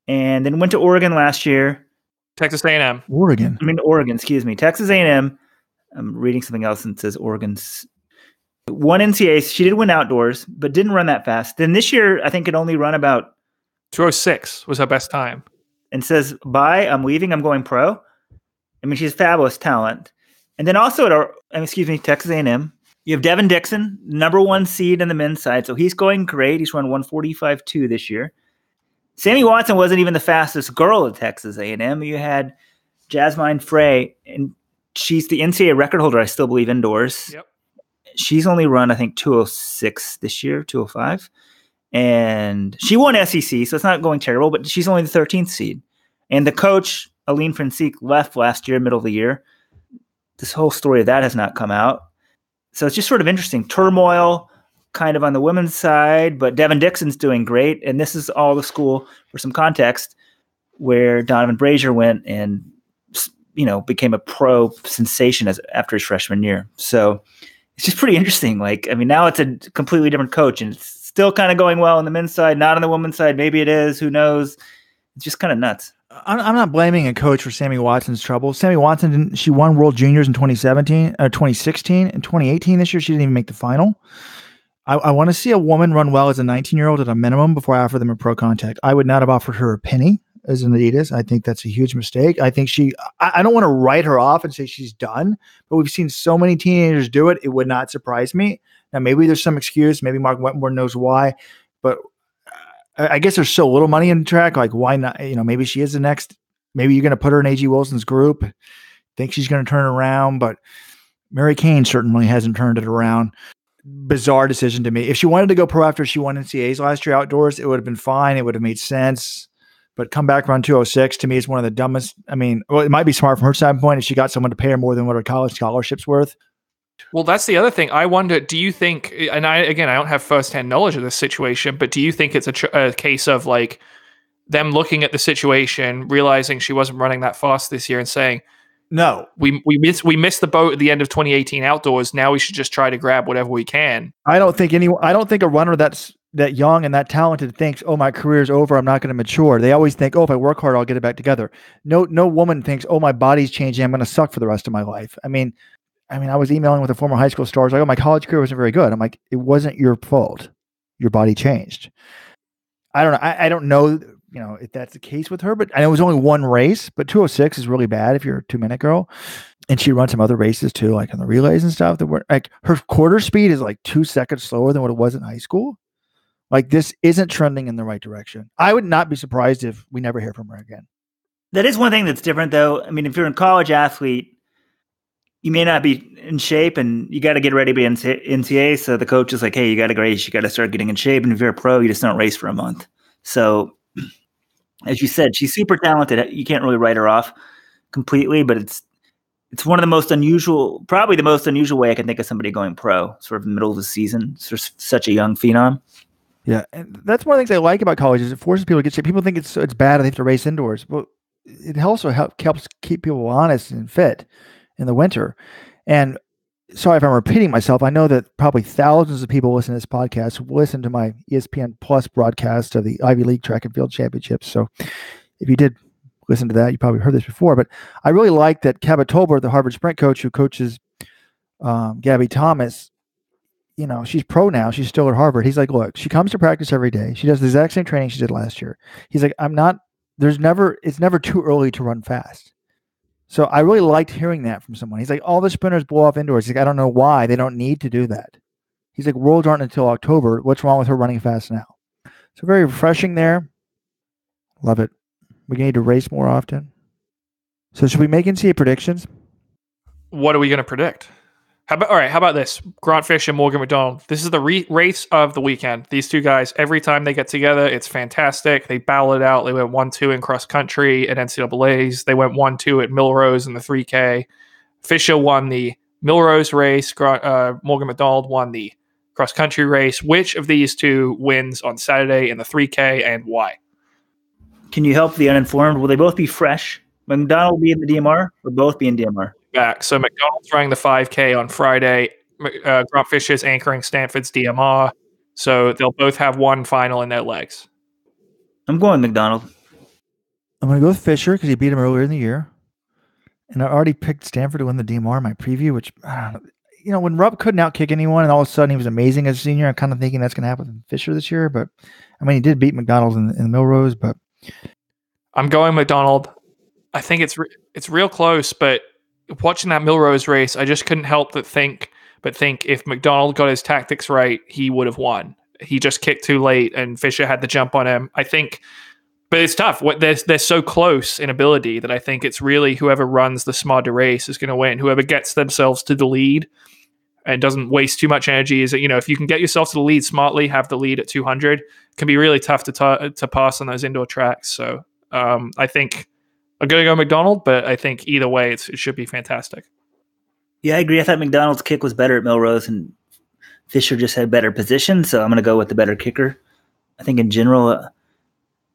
[SPEAKER 1] and then went to Oregon last year.
[SPEAKER 3] Texas A&M.
[SPEAKER 4] Oregon,
[SPEAKER 1] excuse me. Texas A&M. I'm reading something else and it says Oregon's. Won NCAA. She did win outdoors, but didn't run that fast. Then this year, I think it only run about
[SPEAKER 3] 2:06 was her best time.
[SPEAKER 1] And says, bye, I'm leaving, I'm going pro. I mean, she's fabulous talent. And then also Texas A&M. You have Devin Dixon, number 1 seed in the men's side. So he's going great. He's run 1:45.2 this year. Sammy Watson wasn't even the fastest girl at Texas A&M. You had Jasmine Frey, and she's the NCAA record holder, I still believe, indoors.
[SPEAKER 3] Yep.
[SPEAKER 1] She's only run, I think, 2:06 this year, 2:05. And she won SEC, so it's not going terrible, but she's only the 13th seed. And the coach, Aline Francisque, left last year, middle of the year. This whole story of that has not come out. So it's just sort of interesting. Turmoil kind of on the women's side, but Devin Dixon's doing great. And this is all the school, for some context, where Donovan Brazier went and, became a pro sensation after his freshman year. So it's just pretty interesting. Like, I mean, now it's a completely different coach, and it's still kind of going well on the men's side, not on the women's side. Maybe it is. Who knows? It's just kind of nuts.
[SPEAKER 4] I'm not blaming a coach for Sammy Watson's trouble. Sammy Watson she won World Juniors in 2016, and 2018 this year. She didn't even make the final. I want to see a woman run well as a 19-year-old at a minimum before I offer them a pro contact. I would not have offered her a penny as an Adidas. I think that's a huge mistake. I think I don't want to write her off and say she's done, but we've seen so many teenagers do it. It would not surprise me. Now, maybe there's some excuse. Maybe Mark Wetmore knows why, but I guess there's so little money in the track. Like, why not? Maybe she is the next. Maybe you're going to put her in A.G. Wilson's group. Think she's going to turn it around, but Mary Kane certainly hasn't turned it around. Bizarre decision to me. If she wanted to go pro after she won NCAAs last year outdoors, it would have been fine. It would have made sense. But come back run 2:06 to me is one of the dumbest. I mean, it might be smart from her standpoint if she got someone to pay her more than what her college scholarship's worth.
[SPEAKER 3] Well, that's the other thing. I wonder, do you think, and I don't have firsthand knowledge of this situation, but do you think it's a case of like them looking at the situation, realizing she wasn't running that fast this year and saying,
[SPEAKER 4] no,
[SPEAKER 3] we missed the boat at the end of 2018 outdoors. Now we should just try to grab whatever we can.
[SPEAKER 4] I don't think a runner that's that young and that talented thinks, oh, my career's over, I'm not going to mature. They always think, oh, if I work hard, I'll get it back together. No woman thinks, oh, my body's changing, I'm going to suck for the rest of my life. I mean, I was emailing with a former high school star. I was like, oh, my college career wasn't very good. I'm like, it wasn't your fault. Your body changed. I don't know. I don't know, if that's the case with her, but I know it was only one race, but 2:06 is really bad if you're a 2-minute girl. And she runs some other races too, like on the relays and stuff that were like her quarter speed is like 2 seconds slower than what it was in high school. Like, this isn't trending in the right direction. I would not be surprised if we never hear from her again.
[SPEAKER 1] That is one thing that's different though. I mean, if you're a college athlete, you may not be in shape and you got to get ready to be NCAA. So the coach is like, hey, you got to race. You got to start getting in shape. And if you're a pro, you just don't race for a month. So as you said, she's super talented. You can't really write her off completely, but it's one of the most unusual, probably the most unusual way I can think of somebody going pro, sort of in the middle of the season. It's just such a young phenom.
[SPEAKER 4] Yeah, and that's one of the things I like about college is it forces people to get shape. People think it's bad and they have to race indoors, but it also helps keep people honest and fit in the winter. And sorry if I'm repeating myself. I know that probably thousands of people listen to this podcast who listen to my ESPN Plus broadcast of the Ivy League Track and Field Championships. So if you did listen to that, you probably heard this before. But I really like that Cabot Tolbert, the Harvard sprint coach who coaches Gabby Thomas, she's pro now. She's still at Harvard. He's like, look, she comes to practice every day. She does the exact same training she did last year. He's like, it's never too early to run fast. So I really liked hearing that from someone. He's like, all the sprinters blow off indoors. He's like, I don't know why. They don't need to do that. He's like, Worlds aren't until October. What's wrong with her running fast now? So very refreshing there. Love it. We need to race more often. So should we make NCAA predictions?
[SPEAKER 3] What are we going to predict? How about this? Grant Fisher, Morgan McDonald. This is the race of the weekend. These two guys, every time they get together, it's fantastic. They battle it out. They went 1-2 in cross country at NCAAs. They went 1-2 at Millrose in the 3K. Fisher won the Millrose race. Morgan McDonald won the cross country race. Which of these two wins on Saturday in the 3K and why?
[SPEAKER 1] Can you help the uninformed? Will they both be fresh? McDonald will be in the DMR or both be in DMR?
[SPEAKER 3] Back. So McDonald's running the 5K on Friday. Grant Fisher's anchoring Stanford's DMR. So they'll both have one final in their legs.
[SPEAKER 1] I'm going McDonald.
[SPEAKER 4] I'm going to go with Fisher because he beat him earlier in the year. And I already picked Stanford to win the DMR in my preview, which, I don't know. When Rupp couldn't outkick anyone and all of a sudden he was amazing as a senior, I'm kind of thinking that's going to happen with Fisher this year. But, he did beat McDonald in the Millrose. But
[SPEAKER 3] I'm going McDonald. I think it's real close, but watching that Millrose race, I just couldn't help but think if McDonald got his tactics right, he would have won. He just kicked too late and Fisher had the jump on him. I think, but it's tough. They're so close in ability that I think it's really whoever runs the smarter race is going to win. Whoever gets themselves to the lead and doesn't waste too much energy is that, if you can get yourself to the lead smartly, have the lead at 200, it can be really tough to pass on those indoor tracks. So I think I'm going to go McDonald, but I think either way, it should be fantastic.
[SPEAKER 1] Yeah, I agree. I thought McDonald's kick was better at Millrose and Fisher just had better position, so I'm going to go with the better kicker. I think in general,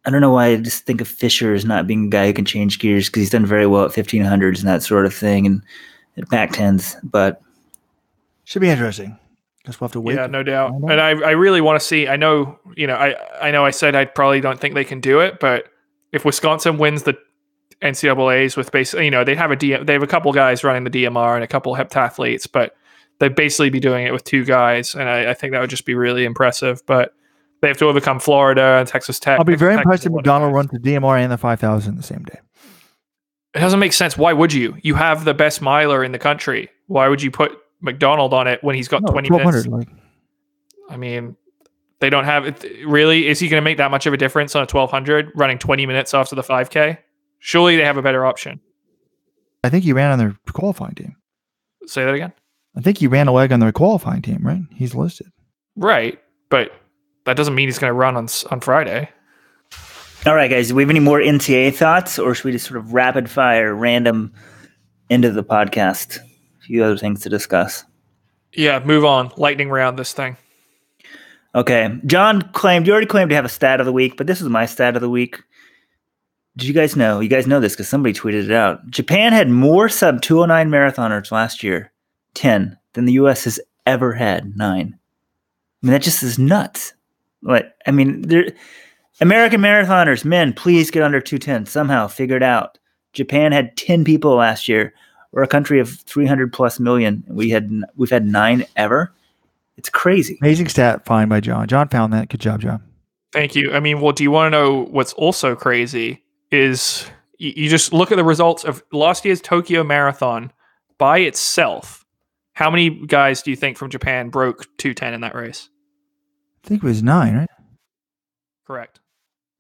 [SPEAKER 1] I don't know why I just think of Fisher as not being a guy who can change gears because he's done very well at 1500s and that sort of thing and at Pac-10s, but
[SPEAKER 4] should be interesting. Guess we'll have to wait.
[SPEAKER 3] Yeah, no doubt. And I really want to see, I know I said I probably don't think they can do it, but if Wisconsin wins the NCAAs with basically, they have a couple guys running the DMR and a couple heptathletes, but they'd basically be doing it with two guys. And I think that would just be really impressive, but they have to overcome Florida and Texas Tech.
[SPEAKER 4] I'll be very impressed if McDonald runs the DMR and the 5,000 the same day.
[SPEAKER 3] It doesn't make sense. Why would you? You have the best miler in the country. Why would you put McDonald on it when he's got 20 minutes? They don't have it. Really? Is he going to make that much of a difference on a 1200 running 20 minutes after the 5K? Surely they have a better option.
[SPEAKER 4] I think he ran on their qualifying team.
[SPEAKER 3] Say that again?
[SPEAKER 4] I think he ran a leg on their qualifying team, right? He's listed.
[SPEAKER 3] Right, but that doesn't mean he's going to run on Friday.
[SPEAKER 1] All right, guys, do we have any more NCAA thoughts, or should we just sort of rapid fire, random into the podcast? A few other things to discuss.
[SPEAKER 3] Yeah, move on. Lightning round this thing.
[SPEAKER 1] Okay. You already claimed to have a stat of the week, but this is my stat of the week. Did you guys know? You guys know this because somebody tweeted it out. Japan had more sub 209 marathoners last year, 10, than the U.S. has ever had, 9. That just is nuts. American marathoners, men, please get under 210. Somehow figure it out. Japan had 10 people last year. We're a country of 300 plus million. We've had 9 ever. It's crazy.
[SPEAKER 4] Amazing stat find by John. John found that. Good job, John.
[SPEAKER 3] Thank you. Do you want to know what's also crazy? Is you just look at the results of last year's Tokyo Marathon by itself. How many guys do you think from Japan broke 210 in that race?
[SPEAKER 4] I think it was 9, right?
[SPEAKER 3] Correct.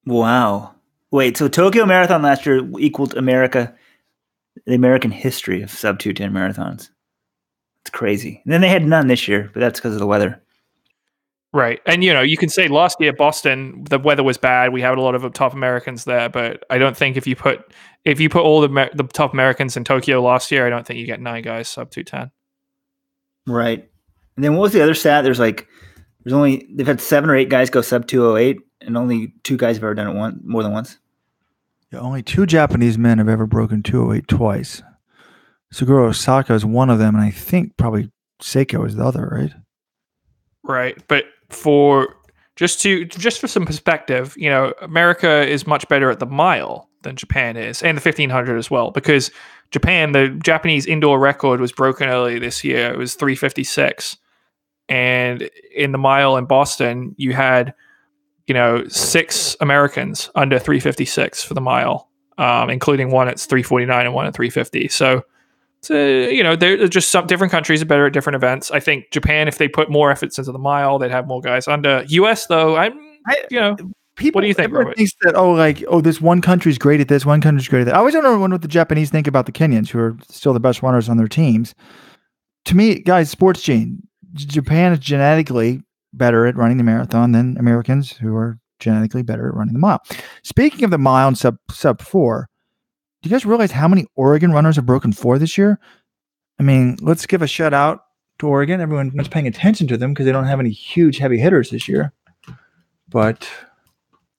[SPEAKER 1] Wow. Wait, so Tokyo Marathon last year equaled the American history of sub 210 marathons. It's crazy. And then they had none this year, but that's because of the weather.
[SPEAKER 3] Right. And, you can say last year, Boston, the weather was bad. We had a lot of top Americans there, but I don't think if you put all the top Americans in Tokyo last year, I don't think you get 9 guys sub 210.
[SPEAKER 1] Right. And then what was the other stat? They've had 7 or 8 guys go sub 208, and only 2 guys have ever done it more than once.
[SPEAKER 4] Yeah, only 2 Japanese men have ever broken 208 twice. Suguro Osaka is one of them, and I think probably Seiko is the other, right?
[SPEAKER 3] Right. But for some perspective, America is much better at the mile than Japan is, and the 1500 as well, because the Japanese indoor record was broken earlier this year. It was 356. And in the mile in Boston, you had, 6 Americans under 356 for the mile, including one at 349 and one at 350. So, they're just some different countries are better at different events. I think Japan, if they put more efforts into the mile, they'd have more guys under. US, though,
[SPEAKER 4] People,
[SPEAKER 3] what do you think,
[SPEAKER 4] everyone
[SPEAKER 3] Robert?
[SPEAKER 4] thinks that, this one country's great at this, one country's great at that. I always wonder what the Japanese think about the Kenyans, who are still the best runners on their teams. To me, guys, sports gene. Japan is genetically better at running the marathon than Americans, who are genetically better at running the mile. Speaking of the mile and sub 4, do you guys realize how many Oregon runners have broken 4 this year? I mean, let's give a shout out to Oregon. Everyone's paying attention to them because they don't have any huge heavy hitters this year. But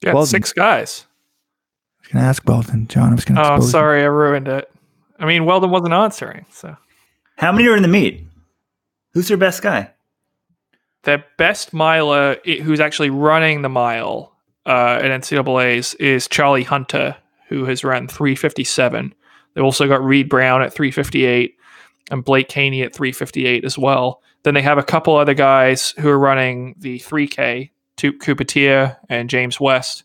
[SPEAKER 3] Weldon, 6 guys.
[SPEAKER 4] I was going to ask Weldon, John. I was going to.
[SPEAKER 3] Oh, sorry, I ruined it. I mean, Weldon wasn't answering. So,
[SPEAKER 1] how many are in the meet? Who's their best guy?
[SPEAKER 3] Their best miler, who's actually running the mile at NCAA's, is Charlie Hunter, who has run 357. They've also got Reed Brown at 358 and Blake Caney at 358 as well. Then they have a couple other guys who are running the 3K, Kupatier and James West.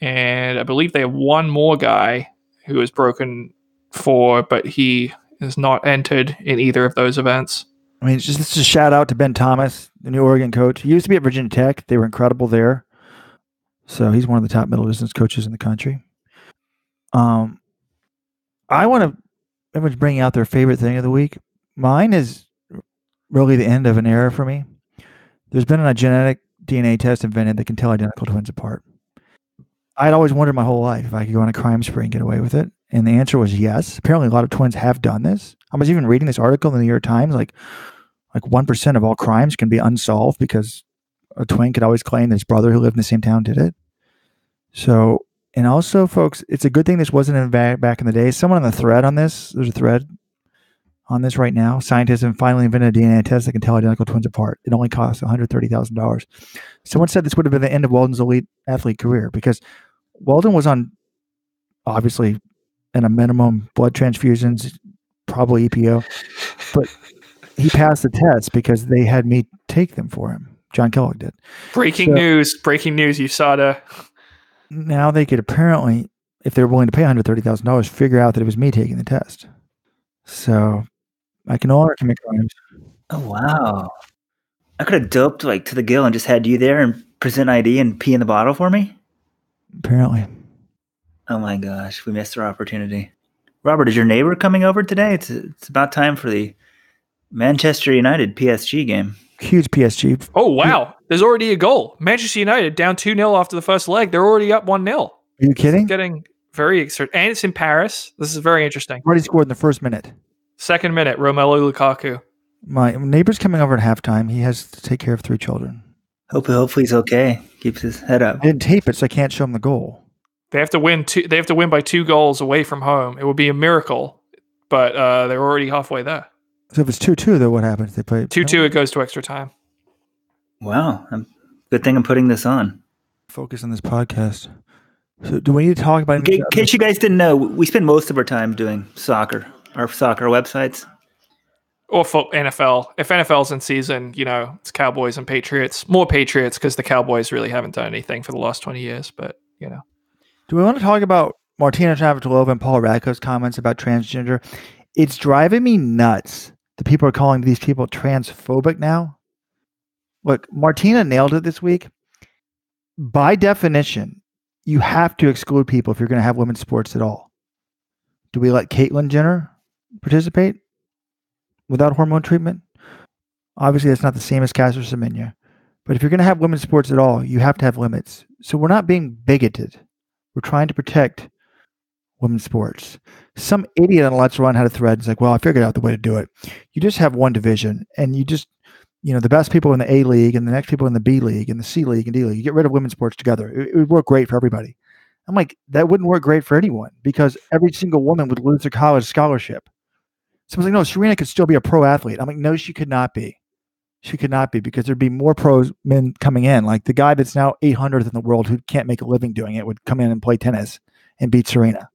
[SPEAKER 3] And I believe they have one more guy who has broken 4, but he is not entered in either of those events.
[SPEAKER 4] I mean, just a shout out to Ben Thomas, the new Oregon coach. He used to be at Virginia Tech. They were incredible there. So he's one of the top middle distance coaches in the country. Everyone's bringing out their favorite thing of the week. Mine is really the end of an era for me. There's been a genetic DNA test invented that can tell identical twins apart. I'd always wondered my whole life if I could go on a crime spree and get away with it. And the answer was yes. Apparently a lot of twins have done this. I was even reading this article in the New York Times, like 1% of all crimes can be unsolved because a twin could always claim that his brother who lived in the same town did it. So, and also, folks, it's a good thing this wasn't in back in the day. Someone on the thread on this, there's a thread on this right now. Scientists have finally invented a DNA test that can tell identical twins apart. It only costs $130,000. Someone said this would have been the end of Weldon's elite athlete career because Weldon was on, obviously, in a minimum blood transfusions, probably EPO, but he passed the test because they had me take them for him. John Kellogg did.
[SPEAKER 3] Breaking news, USADA.
[SPEAKER 4] Now they could apparently, if they're willing to pay $130,000, figure out that it was me taking the test. So I can no longer commit crimes.
[SPEAKER 1] Oh, wow. I could have doped to the gill and just had you there and present ID and pee in the bottle for me?
[SPEAKER 4] Apparently.
[SPEAKER 1] Oh my gosh, we missed our opportunity. Robert, is your neighbor coming over today? It's about time for the Manchester United PSG game.
[SPEAKER 4] Huge PSG.
[SPEAKER 3] Oh, wow. There's already a goal. Manchester United down 2-0 after the first leg. They're already up 1-0.
[SPEAKER 4] Are you kidding?
[SPEAKER 3] It's getting very exciting. And it's in Paris. This is very interesting.
[SPEAKER 4] Already scored in the first minute.
[SPEAKER 3] Second minute, Romelu Lukaku.
[SPEAKER 4] My neighbor's coming over at halftime. He has to take care of 3 children.
[SPEAKER 1] Hopefully he's okay. Keeps his head up.
[SPEAKER 4] I didn't tape it, so I can't show him the goal.
[SPEAKER 3] They have to win. They have to win by 2 goals away from home. It would be a miracle, but they're already halfway there.
[SPEAKER 4] So if it's 2-2, though, what happens? They play
[SPEAKER 3] 2-2. It goes to extra time.
[SPEAKER 1] Wow, good thing I'm putting this on.
[SPEAKER 4] Focus on this podcast. So do we need to talk about?
[SPEAKER 1] In case you guys didn't know, we spend most of our time doing soccer, our soccer websites,
[SPEAKER 3] or for NFL. If NFL's in season, it's Cowboys and Patriots. More Patriots because the Cowboys really haven't done anything for the last 20 years. But
[SPEAKER 4] do we want to talk about Martina Navratilova and Paul Radko's comments about transgender? It's driving me nuts that people are calling these people transphobic now. Look, Martina nailed it this week. By definition, you have to exclude people if you're going to have women's sports at all. Do we let Caitlyn Jenner participate? without hormone treatment. Obviously, that's not the same as Caster Semenya. But if you're going to have women's sports at all, you have to have limits. So we're not being bigoted. We're trying to protect women's sports. Some idiot on Let's Run had a thread. It's like, well, I figured out the way to do it. You just have one division, and you just, the best people in the A League and the next people in the B League and the C League and D League. You get rid of women's sports together. It would work great for everybody. I'm like, that wouldn't work great for anyone because every single woman would lose their college scholarship. Someone's like, no, Serena could still be a pro athlete. I'm like, no, she could not be. She could not be because there'd be more pros men coming in. Like the guy that's now 800th in the world who can't make a living doing it would come in and play tennis and beat Serena.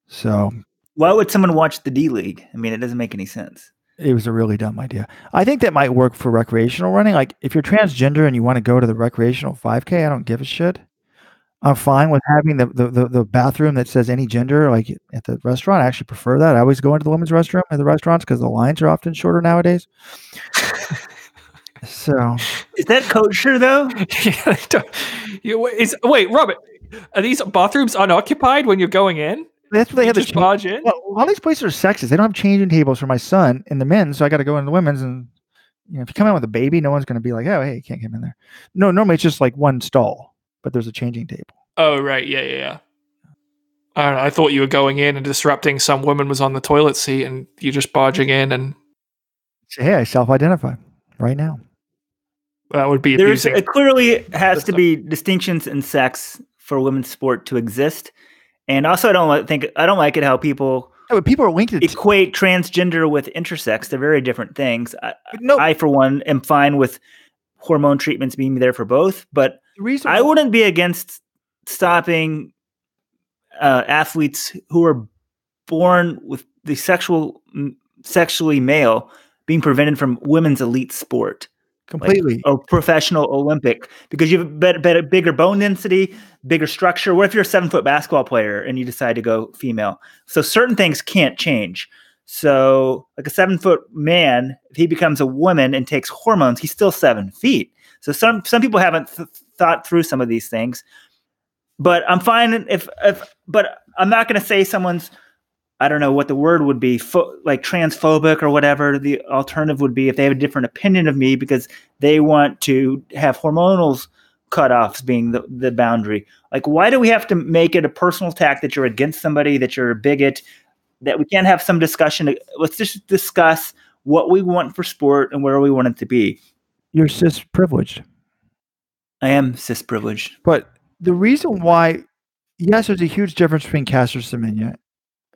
[SPEAKER 4] So
[SPEAKER 1] why would someone watch the D League? I mean, it doesn't make any sense.
[SPEAKER 4] It was a really dumb idea. I think that might work for recreational running. Like if you're transgender and you want to go to the recreational 5K, I don't give a shit. I'm fine with having the bathroom that says any gender, like at the restaurant. I actually prefer that. I always go into the women's restroom at the restaurants because the lines are often shorter nowadays. So
[SPEAKER 1] is that kosher though?
[SPEAKER 3] Wait, Robert, are these bathrooms unoccupied when you're going in?
[SPEAKER 4] That's what they have
[SPEAKER 3] to barge in.
[SPEAKER 4] Well, all these places are sexist. They don't have changing tables for my son in the men's, so I got to go into the women's. And if you come in with a baby, no one's going to be like, "Oh, hey, you can't come in there." No, normally it's just like one stall, but there's a changing table.
[SPEAKER 3] Oh, right, yeah. I don't know. I thought you were going in and disrupting. Some woman was on the toilet seat, and you're just barging in and
[SPEAKER 4] say, "Hey, I self-identify right now."
[SPEAKER 3] That would be abusing.
[SPEAKER 1] It clearly has to be distinctions in sex for women's sport to exist. And also, I don't like it how people
[SPEAKER 4] are linked to
[SPEAKER 1] equate transgender with intersex. They're very different things. I, for one, am fine with hormone treatments being there for both, but I wouldn't be against stopping athletes who are born with the sexually male being prevented from women's elite sport.
[SPEAKER 4] Completely.
[SPEAKER 1] Or professional Olympic, because you have better, bigger bone density, bigger structure. What if you're a 7-foot basketball player and you decide to go female? So certain things can't change. So like a 7-foot man, if he becomes a woman and takes hormones, he's still 7 feet. So some people haven't thought through some of these things, but I'm fine but I'm not going to say someone's, I don't know what the word would be, like transphobic or whatever the alternative would be if they have a different opinion of me because they want to have hormonal cutoffs being the boundary. Like, why do we have to make it a personal attack that you're against somebody, that you're a bigot, that we can't have some discussion? Let's just discuss what we want for sport and where we want it to be.
[SPEAKER 4] You're cis privileged.
[SPEAKER 1] I am cis privileged.
[SPEAKER 4] But the reason why, yes, there's a huge difference between Caster Semenya,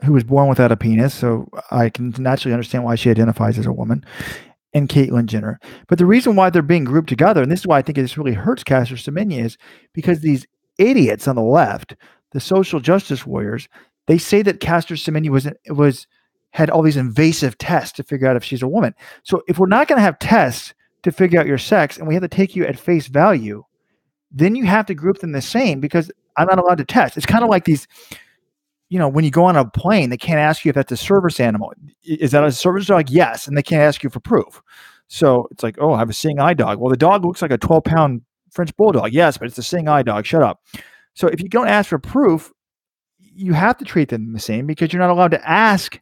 [SPEAKER 4] who was born without a penis, so I can naturally understand why she identifies as a woman, and Caitlyn Jenner. But the reason why they're being grouped together, and this is why I think this really hurts Caster Semenya, is because these idiots on the left, the social justice warriors, they say that Caster Semenya had all these invasive tests to figure out if she's a woman. So if we're not going to have tests to figure out your sex, and we have to take you at face value, then you have to group them the same because I'm not allowed to test. It's kind of like these. When you go on a plane, they can't ask you if that's a service animal. Is that a service dog? Yes. And they can't ask you for proof. So it's like, oh, I have a seeing eye dog. Well, the dog looks like a 12-pound French bulldog. Yes, but it's a seeing eye dog. Shut up. So if you don't ask for proof, you have to treat them the same because you're not allowed to ask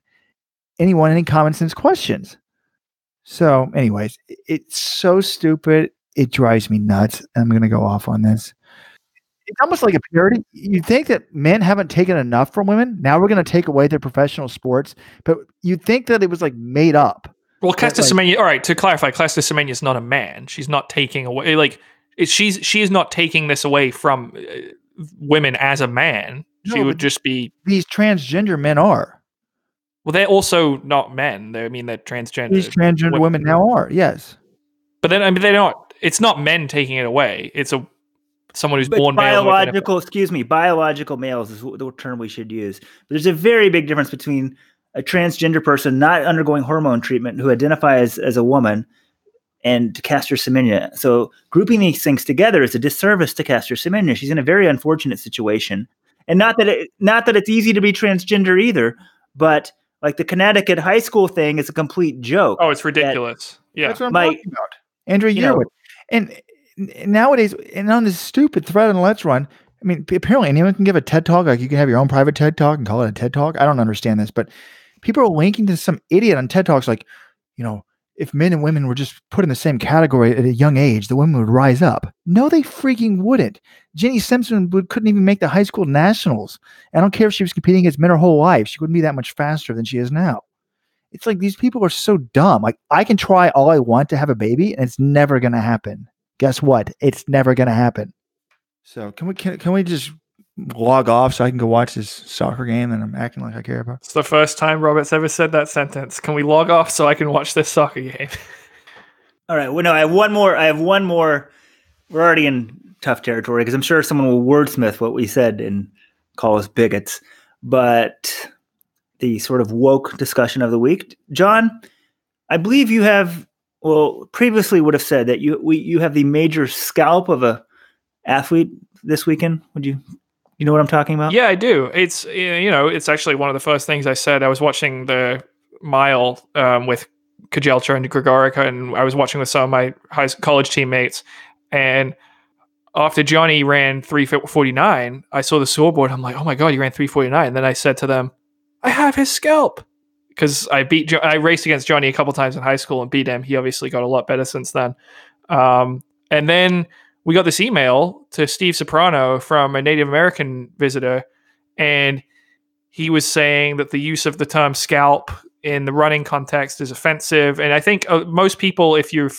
[SPEAKER 4] anyone any common sense questions. So anyways, it's so stupid. It drives me nuts. I'm going to go off on this. It's almost like a parody. You think that men haven't taken enough from women. Now we're going to take away their professional sports, but you think that it was like made up.
[SPEAKER 3] Well, Caster Semenya. All right, to clarify, Caster Semenya is not a man. She's not taking away she is not taking this away from women as a man.
[SPEAKER 4] No,
[SPEAKER 3] she would just be.
[SPEAKER 4] These transgender men are.
[SPEAKER 3] Well, they're also not men. They're transgender.
[SPEAKER 4] These transgender women now are, yes.
[SPEAKER 3] But then they're not. It's not men taking it away. It's someone who's born male.
[SPEAKER 1] Biological males is the term we should use. But there's a very big difference between a transgender person not undergoing hormone treatment who identifies as a woman and Caster Semenya. So grouping these things together is a disservice to Caster Semenya. She's in a very unfortunate situation. And not that it's easy to be transgender either, but like the Connecticut high school thing is a complete joke.
[SPEAKER 3] Oh, it's ridiculous.
[SPEAKER 4] That's what I'm talking about. Andrew Yearwood. And nowadays, and on this stupid thread on Let's Run, I mean, apparently anyone can give a TED Talk. Like you can have your own private TED Talk and call it a TED Talk. I don't understand this, but people are linking to some idiot on TED Talks like, if men and women were just put in the same category at a young age, the women would rise up. No, they freaking wouldn't. Jenny Simpson couldn't even make the high school nationals. I don't care if she was competing against men her whole life. She wouldn't be that much faster than she is now. It's like these people are so dumb. Like, I can try all I want to have a baby, and it's never going to happen. Guess what? It's never going to happen. So can we just log off so I can go watch this soccer game that I'm acting like I care about?
[SPEAKER 3] It's the first time Robert's ever said that sentence. Can we log off so I can watch this soccer game?
[SPEAKER 1] All right. Well, no, I have one more. We're already in tough territory because I'm sure someone will wordsmith what we said and call us bigots. But the sort of woke discussion of the week, John, I believe you have, previously would have said that you have the major scalp of a athlete this weekend. Would you know what I'm talking about?
[SPEAKER 3] Yeah, I do. It's it's actually one of the first things I said. I was watching the mile with Kejelcha and Grigorica, and I was watching with some of my college teammates. And after Johnny ran 3:49, I saw the scoreboard. I'm like, oh my god, he ran 3:49. And then I said to them, I have his scalp because I raced against Johnny a couple times in high school and beat him. He obviously got a lot better since then. And then we got this email to Steve Soprano from a Native American visitor, and he was saying that the use of the term scalp in the running context is offensive. And I think most people, if you're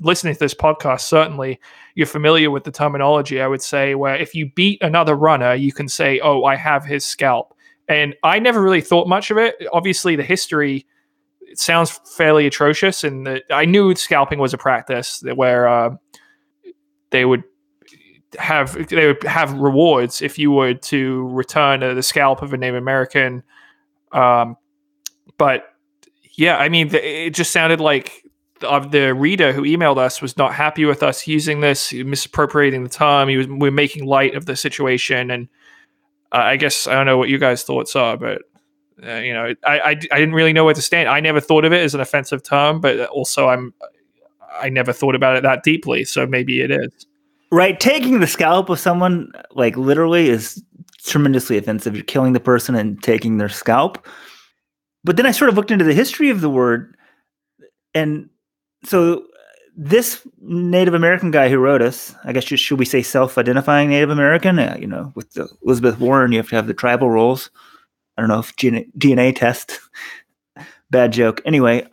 [SPEAKER 3] listening to this podcast, certainly you're familiar with the terminology, I would say, where if you beat another runner, you can say, oh, I have his scalp. And I never really thought much of it. Obviously, the history, it sounds fairly atrocious, and I knew scalping was a practice where they would have rewards if you were to return the scalp of a Native American. But yeah, I mean, it just sounded like the reader who emailed us was not happy with us using this, misappropriating the term. We're making light of the situation, and I guess I don't know what you guys' thoughts are, but I didn't really know where to stand. I never thought of it as an offensive term, but also I never thought about it that deeply, so maybe it is.
[SPEAKER 1] Right. Taking the scalp of someone, like, literally is tremendously offensive. You're killing the person and taking their scalp. But then I sort of looked into the history of the word. And so this Native American guy who wrote us, I guess, should we say self-identifying Native American? With the Elizabeth Warren, you have to have the tribal roles. I don't know if DNA test. Bad joke. Anyway,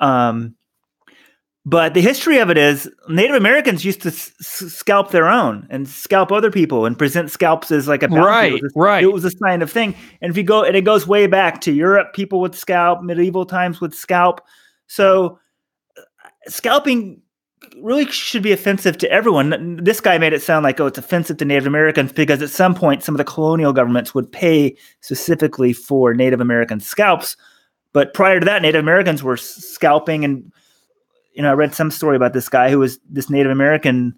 [SPEAKER 1] but the history of it is Native Americans used to scalp their own and scalp other people and present scalps as like a bounty.
[SPEAKER 3] Right.
[SPEAKER 1] It was a sign of thing. And it goes way back to Europe. People would scalp. Medieval times would scalp. So scalping really should be offensive to everyone. This guy made it sound like, it's offensive to Native Americans because at some point some of the colonial governments would pay specifically for Native American scalps. But prior to that, Native Americans were scalping. And I read some story about this guy who was this Native American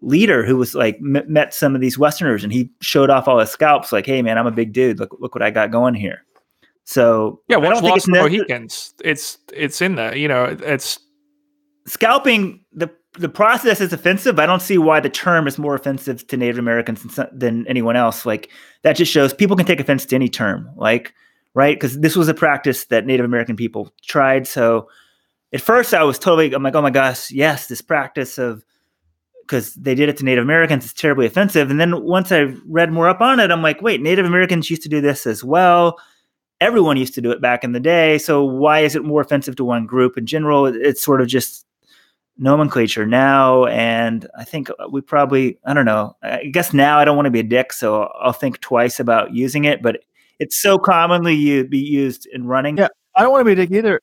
[SPEAKER 1] leader who was like met some of these Westerners, and he showed off all his scalps. Like, hey man, I'm a big dude. Look what I got going here. So
[SPEAKER 3] yeah, watch Lost Mohicans. It's in there. It's
[SPEAKER 1] scalping. The process is offensive. I don't see why the term is more offensive to Native Americans than anyone else. Like, that just shows people can take offense to any term. Like, right? Because this was a practice that Native American people tried. So at first I'm like, oh my gosh, yes, this practice because they did it to Native Americans is terribly offensive. And then once I read more up on it, I'm like, wait, Native Americans used to do this as well. Everyone used to do it back in the day. So why is it more offensive to one group in general? It's sort of just nomenclature now. And I think we probably, I don't know, I guess now I don't want to be a dick, so I'll think twice about using it, but it's so commonly be used in running.
[SPEAKER 4] Yeah, I don't want to be a dick either.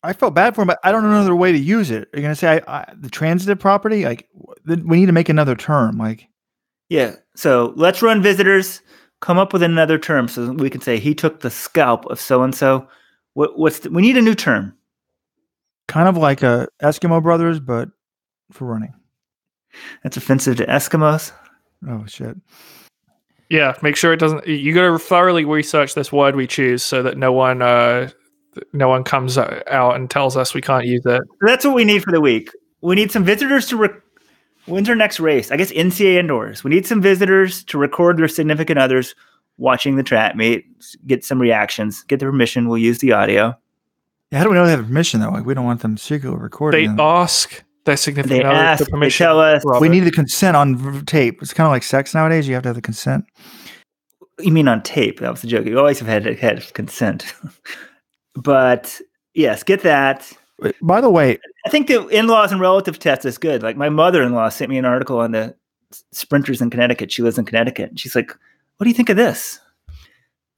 [SPEAKER 4] I felt bad for him, but I don't know another way to use it. Are you going to say the transitive property? Like, we need to make another term. Like,
[SPEAKER 1] yeah. So let's run visitors. Come up with another term so we can say he took the scalp of so and so. We need a new term.
[SPEAKER 4] Kind of like a Eskimo Brothers, but for running.
[SPEAKER 3] That's offensive to Eskimos.
[SPEAKER 4] Oh shit.
[SPEAKER 3] Yeah, make sure it doesn't. You got to thoroughly research this word we choose so that no one comes out and tells us we can't use it.
[SPEAKER 1] That's what we need for the week. We need some visitors to when's our next race? I guess NCAA indoors. We need some visitors to record their significant others watching the track meet, get some reactions, get the permission. We'll use the audio.
[SPEAKER 4] How do we know they have permission though? Like, we don't want them secretly recording.
[SPEAKER 3] They ask their significant
[SPEAKER 1] They
[SPEAKER 3] other
[SPEAKER 1] ask,
[SPEAKER 3] for
[SPEAKER 1] they
[SPEAKER 3] permission.
[SPEAKER 1] tell us.
[SPEAKER 3] Robert.
[SPEAKER 4] We need the consent on tape. It's kind of like sex nowadays. You have to have the consent.
[SPEAKER 1] You mean on tape? That was the joke. You always have had consent. But yes, get that.
[SPEAKER 4] By the way,
[SPEAKER 1] I think the in-laws and relative test is good. Like my mother-in-law sent me an article on the sprinters in Connecticut. She lives in Connecticut. And she's like, what do you think of this?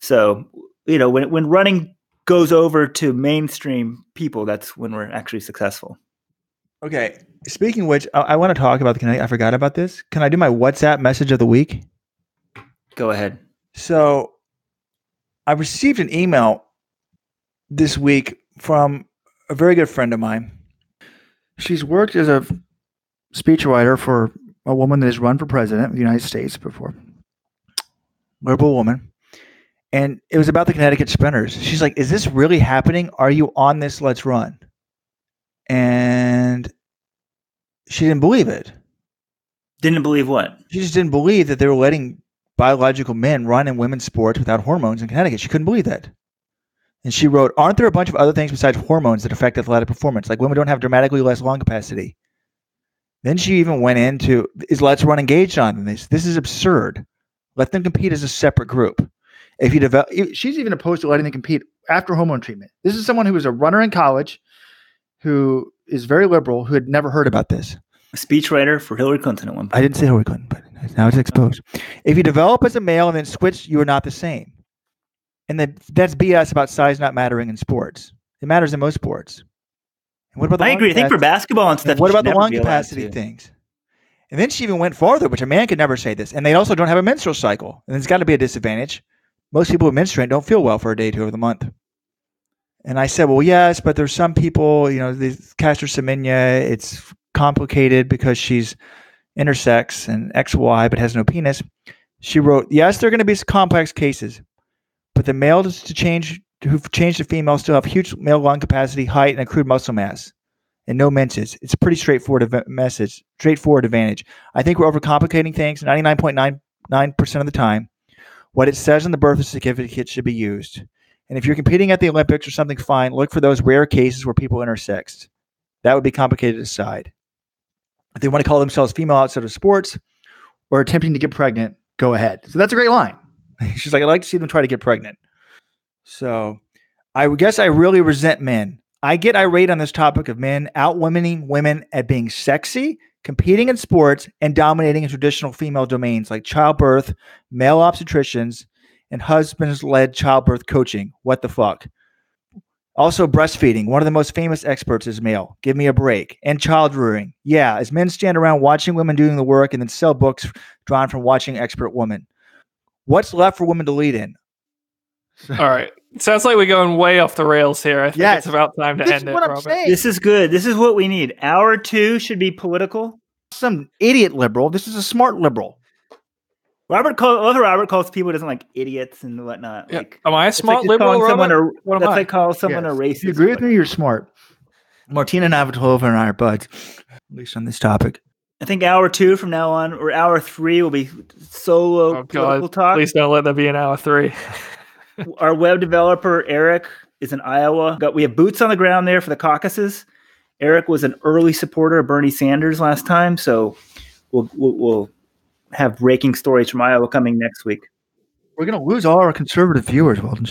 [SPEAKER 1] So, when running goes over to mainstream people, that's when we're actually successful.
[SPEAKER 4] okay. Speaking of which, I want to talk about the Connecticut. I forgot about this. Can I do my WhatsApp message of the week?
[SPEAKER 1] Go ahead.
[SPEAKER 4] So I received an email this week from a very good friend of mine. She's worked as a speechwriter for a woman that has run for president of the United States before. Liberal woman. And it was about the Connecticut Sprinters. She's like, is this really happening? Are you on this? Let's run. And she didn't believe it.
[SPEAKER 1] Didn't believe what?
[SPEAKER 4] She just didn't believe that they were letting biological men run in women's sports without hormones in Connecticut. She couldn't believe that. And she wrote, aren't there a bunch of other things besides hormones that affect athletic performance? Like women don't have dramatically less lung capacity. Then she even went into, is Let's Run engaged on this? This is absurd. Let them compete as a separate group. If you develop, she's even opposed to letting them compete after hormone treatment. This is someone who was a runner in college, who is very liberal, who had never heard about this.
[SPEAKER 1] A speechwriter for Hillary Clinton at one point.
[SPEAKER 4] I didn't say Hillary Clinton, but now it's exposed. If you develop as a male and then switch, you are not the same. And that's BS about size not mattering in sports. It matters in most sports. And what about the
[SPEAKER 1] I agree. I think for basketball and stuff.
[SPEAKER 4] And what about the lung capacity things? And then she even went farther, which a man could never say this. And they also don't have a menstrual cycle. And it's got to be a disadvantage. Most people who menstruate don't feel well for a day or two of the month. And I said, well, yes, but there's some people, the Castor Semenya, it's complicated because she's intersex and XY but has no penis. She wrote, yes, there are going to be complex cases, but the males who've changed to female still have huge male lung capacity, height, and accrued muscle mass, and no menses. It's a pretty straightforward advantage. I think we're overcomplicating things 99.99% of the time. What it says on the birth certificate should be used. And if you're competing at the Olympics or something, fine, look for those rare cases where people intersexed. That would be complicated to decide. If they want to call themselves female outside of sports or attempting to get pregnant, go ahead. So that's a great line. She's like, I'd like to see them try to get pregnant. So I guess I really resent men. I get irate on this topic of men outwomening women at being sexy, competing in sports, and dominating in traditional female domains like childbirth, male obstetricians, and husbands-led childbirth coaching. What the fuck? Also, breastfeeding. One of the most famous experts is male. Give me a break. And child rearing. Yeah, as men stand around watching women doing the work and then sell books drawn from watching expert women. What's left for women to lead in?
[SPEAKER 3] All right. Sounds like we're going way off the rails here. I think it's about time to end it, Robert.
[SPEAKER 1] This is good. This is what we need. Hour 2 should be political.
[SPEAKER 4] Some idiot liberal. This is a smart liberal.
[SPEAKER 1] Robert calls people who doesn't like idiots and whatnot.
[SPEAKER 3] Yeah.
[SPEAKER 1] Like,
[SPEAKER 3] am I a smart liberal, Robert?
[SPEAKER 1] That's like calling someone a racist.
[SPEAKER 4] If you agree with me, you're smart. Martina Navratilova and I are buds, at least on this topic.
[SPEAKER 1] I think hour 2 from now on, or hour 3 will be solo political talk.
[SPEAKER 3] Please don't let there be an hour 3.
[SPEAKER 1] Our web developer, Eric, is in Iowa. We have boots on the ground there for the caucuses. Eric was an early supporter of Bernie Sanders last time, so we'll have breaking stories from Iowa coming next week.
[SPEAKER 4] We're going to lose all our conservative viewers, Weldon.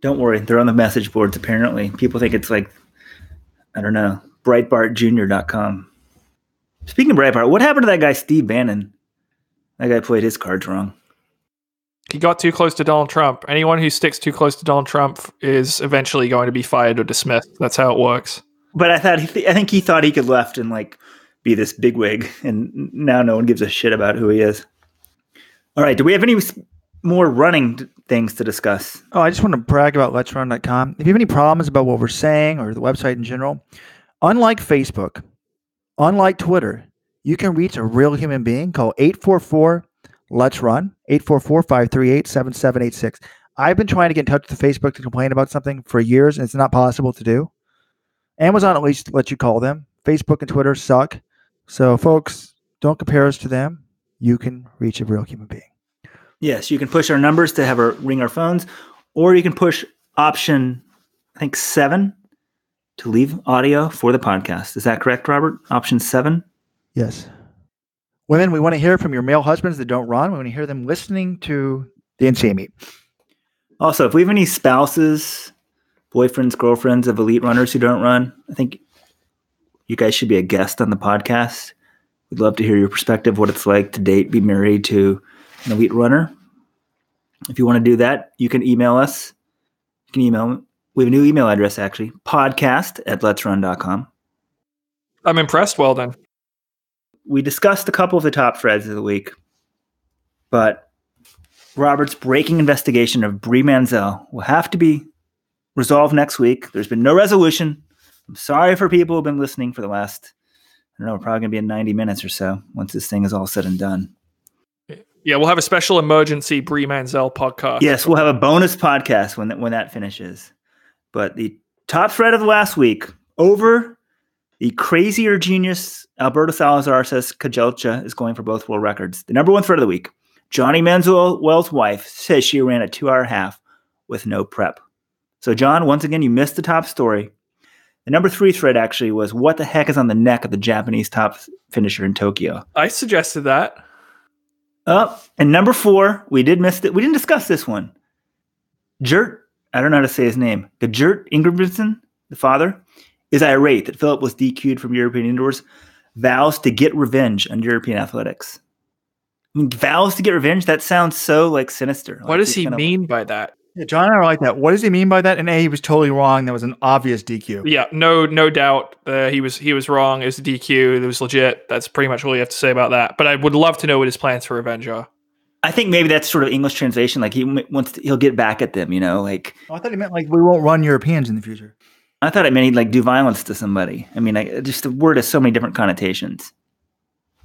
[SPEAKER 1] Don't worry. They're on the message boards, apparently. People think it's like, I don't know, BreitbartJr.com. Speaking of Breitbart, what happened to that guy, Steve Bannon? That guy played his cards wrong.
[SPEAKER 3] He got too close to Donald Trump. Anyone who sticks too close to Donald Trump is eventually going to be fired or dismissed. That's how it works.
[SPEAKER 1] But I think he thought he could left and like be this bigwig, and now no one gives a shit about who he is. All right, do we have any more running things to discuss?
[SPEAKER 4] Oh, I just want to brag about Let'sRun.com. If you have any problems about what we're saying or the website in general, unlike Facebook, unlike Twitter, you can reach a real human being. Call 844-LET'S-RUN, 844-538-7786. I've been trying to get in touch with Facebook to complain about something for years, and it's not possible to do. Amazon at least lets you call them. Facebook and Twitter suck. So, folks, don't compare us to them. You can reach a real human being.
[SPEAKER 1] Yes, you can push our numbers to have ring our phones, or you can push option I think 7 to leave audio for the podcast. Is that correct, Robert? Option 7?
[SPEAKER 4] Yes. Women, we want to hear from your male husbands that don't run. We want to hear them listening to the NCAA meet.
[SPEAKER 1] Also, if we have any spouses, boyfriends, girlfriends of elite runners who don't run, I think you guys should be a guest on the podcast. We'd love to hear your perspective, what it's like to date, be married to an elite runner. If you want to do that, you can email us. You can email. We have a new email address, actually, podcast@letsrun.com.
[SPEAKER 3] I'm impressed. Well done.
[SPEAKER 1] We discussed a couple of the top threads of the week, but Robert's breaking investigation of Brie Manziel will have to be resolved next week. There's been no resolution. I'm sorry for people who've been listening for the last, I don't know, probably going to be in 90 minutes or so once this thing is all said and done.
[SPEAKER 3] Yeah, we'll have a special emergency Brie Manziel podcast.
[SPEAKER 1] Yes, we'll have a bonus podcast when that finishes. But the top thread of the last week, over the crazier genius, Alberto Salazar says Kejelcha is going for both world records. The number one thread of the week, Johnny Manziel's wife says she ran a 2-hour half with no prep. So, John, once again, you missed the top story. The number 3 thread actually was what the heck is on the neck of the Japanese top finisher in Tokyo.
[SPEAKER 3] I suggested that.
[SPEAKER 1] And number 4, we did miss it. We didn't discuss this one. Gert, I don't know how to say his name. Gert Ingebrigtsen, the father, is irate that Philip was DQ'd from European indoors, vows to get revenge on European athletics. I mean, vows to get revenge? That sounds so sinister.
[SPEAKER 3] What does he mean by that?
[SPEAKER 4] Yeah, John and I are like that. What does he mean by that? And A, he was totally wrong. That was an obvious DQ.
[SPEAKER 3] Yeah, no doubt. He was wrong. It was a DQ. It was legit. That's pretty much all you have to say about that. But I would love to know what his plans for revenge are.
[SPEAKER 1] I think maybe that's sort of English translation. He'll get back at them.
[SPEAKER 4] I thought he meant we won't run Europeans in the future.
[SPEAKER 1] I thought it meant he'd do violence to somebody. I mean, just the word has so many different connotations.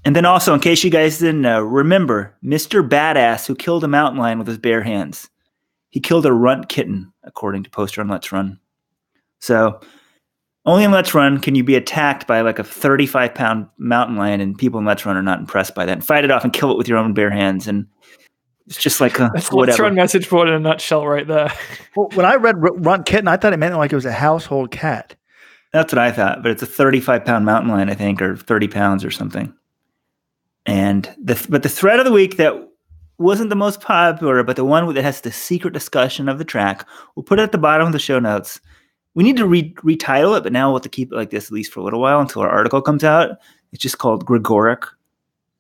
[SPEAKER 1] And then also, in case you guys didn't know, remember Mr. Badass who killed a mountain lion with his bare hands. He killed a runt kitten, according to poster on Let's Run. So, only in Let's Run can you be attacked by a 35-pound mountain lion, and people in Let's Run are not impressed by that. And fight it off and kill it with your own bare hands. And it's just
[SPEAKER 3] that's
[SPEAKER 1] whatever.
[SPEAKER 3] Let's Run message board in a nutshell right there.
[SPEAKER 4] Well, when I read runt kitten, I thought it meant it was a household cat.
[SPEAKER 1] That's what I thought, but it's a 35-pound mountain lion, I think, or 30 pounds or something. And the thread of the week that wasn't the most popular, but the one that has the secret discussion of the track, we'll put it at the bottom of the show notes. We need to retitle it, but now we'll have to keep it like this at least for a little while until our article comes out. It's just called Gregoric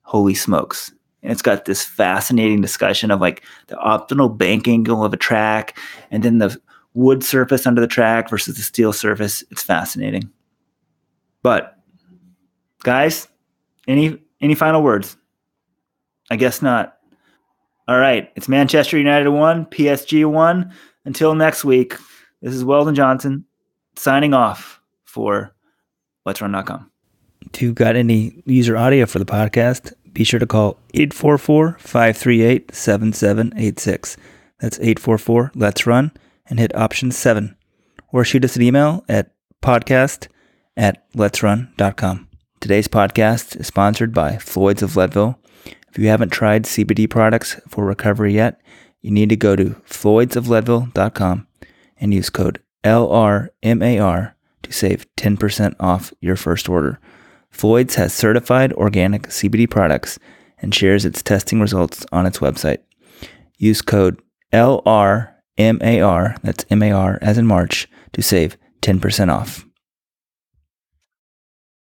[SPEAKER 1] Holy Smokes. And it's got this fascinating discussion of the optimal bank angle of a track and then the wood surface under the track versus the steel surface. It's fascinating. But guys, any final words? I guess not. All right. It's Manchester United 1, PSG 1. Until next week, this is Weldon Johnson signing off for Let'sRun.com. If you got any user audio for the podcast, be sure to call 844-538-7786. That's 844-LET'S-RUN and hit option 7. Or shoot us an email at podcast@letsrun.com. Today's podcast is sponsored by Floyd's of Leadville. If you haven't tried CBD products for recovery yet, you need to go to floydsofleadville.com and use code LRMAR to save 10% off your first order. Floyd's has certified organic CBD products and shares its testing results on its website. Use code LRMAR, that's MAR as in March, to save 10% off.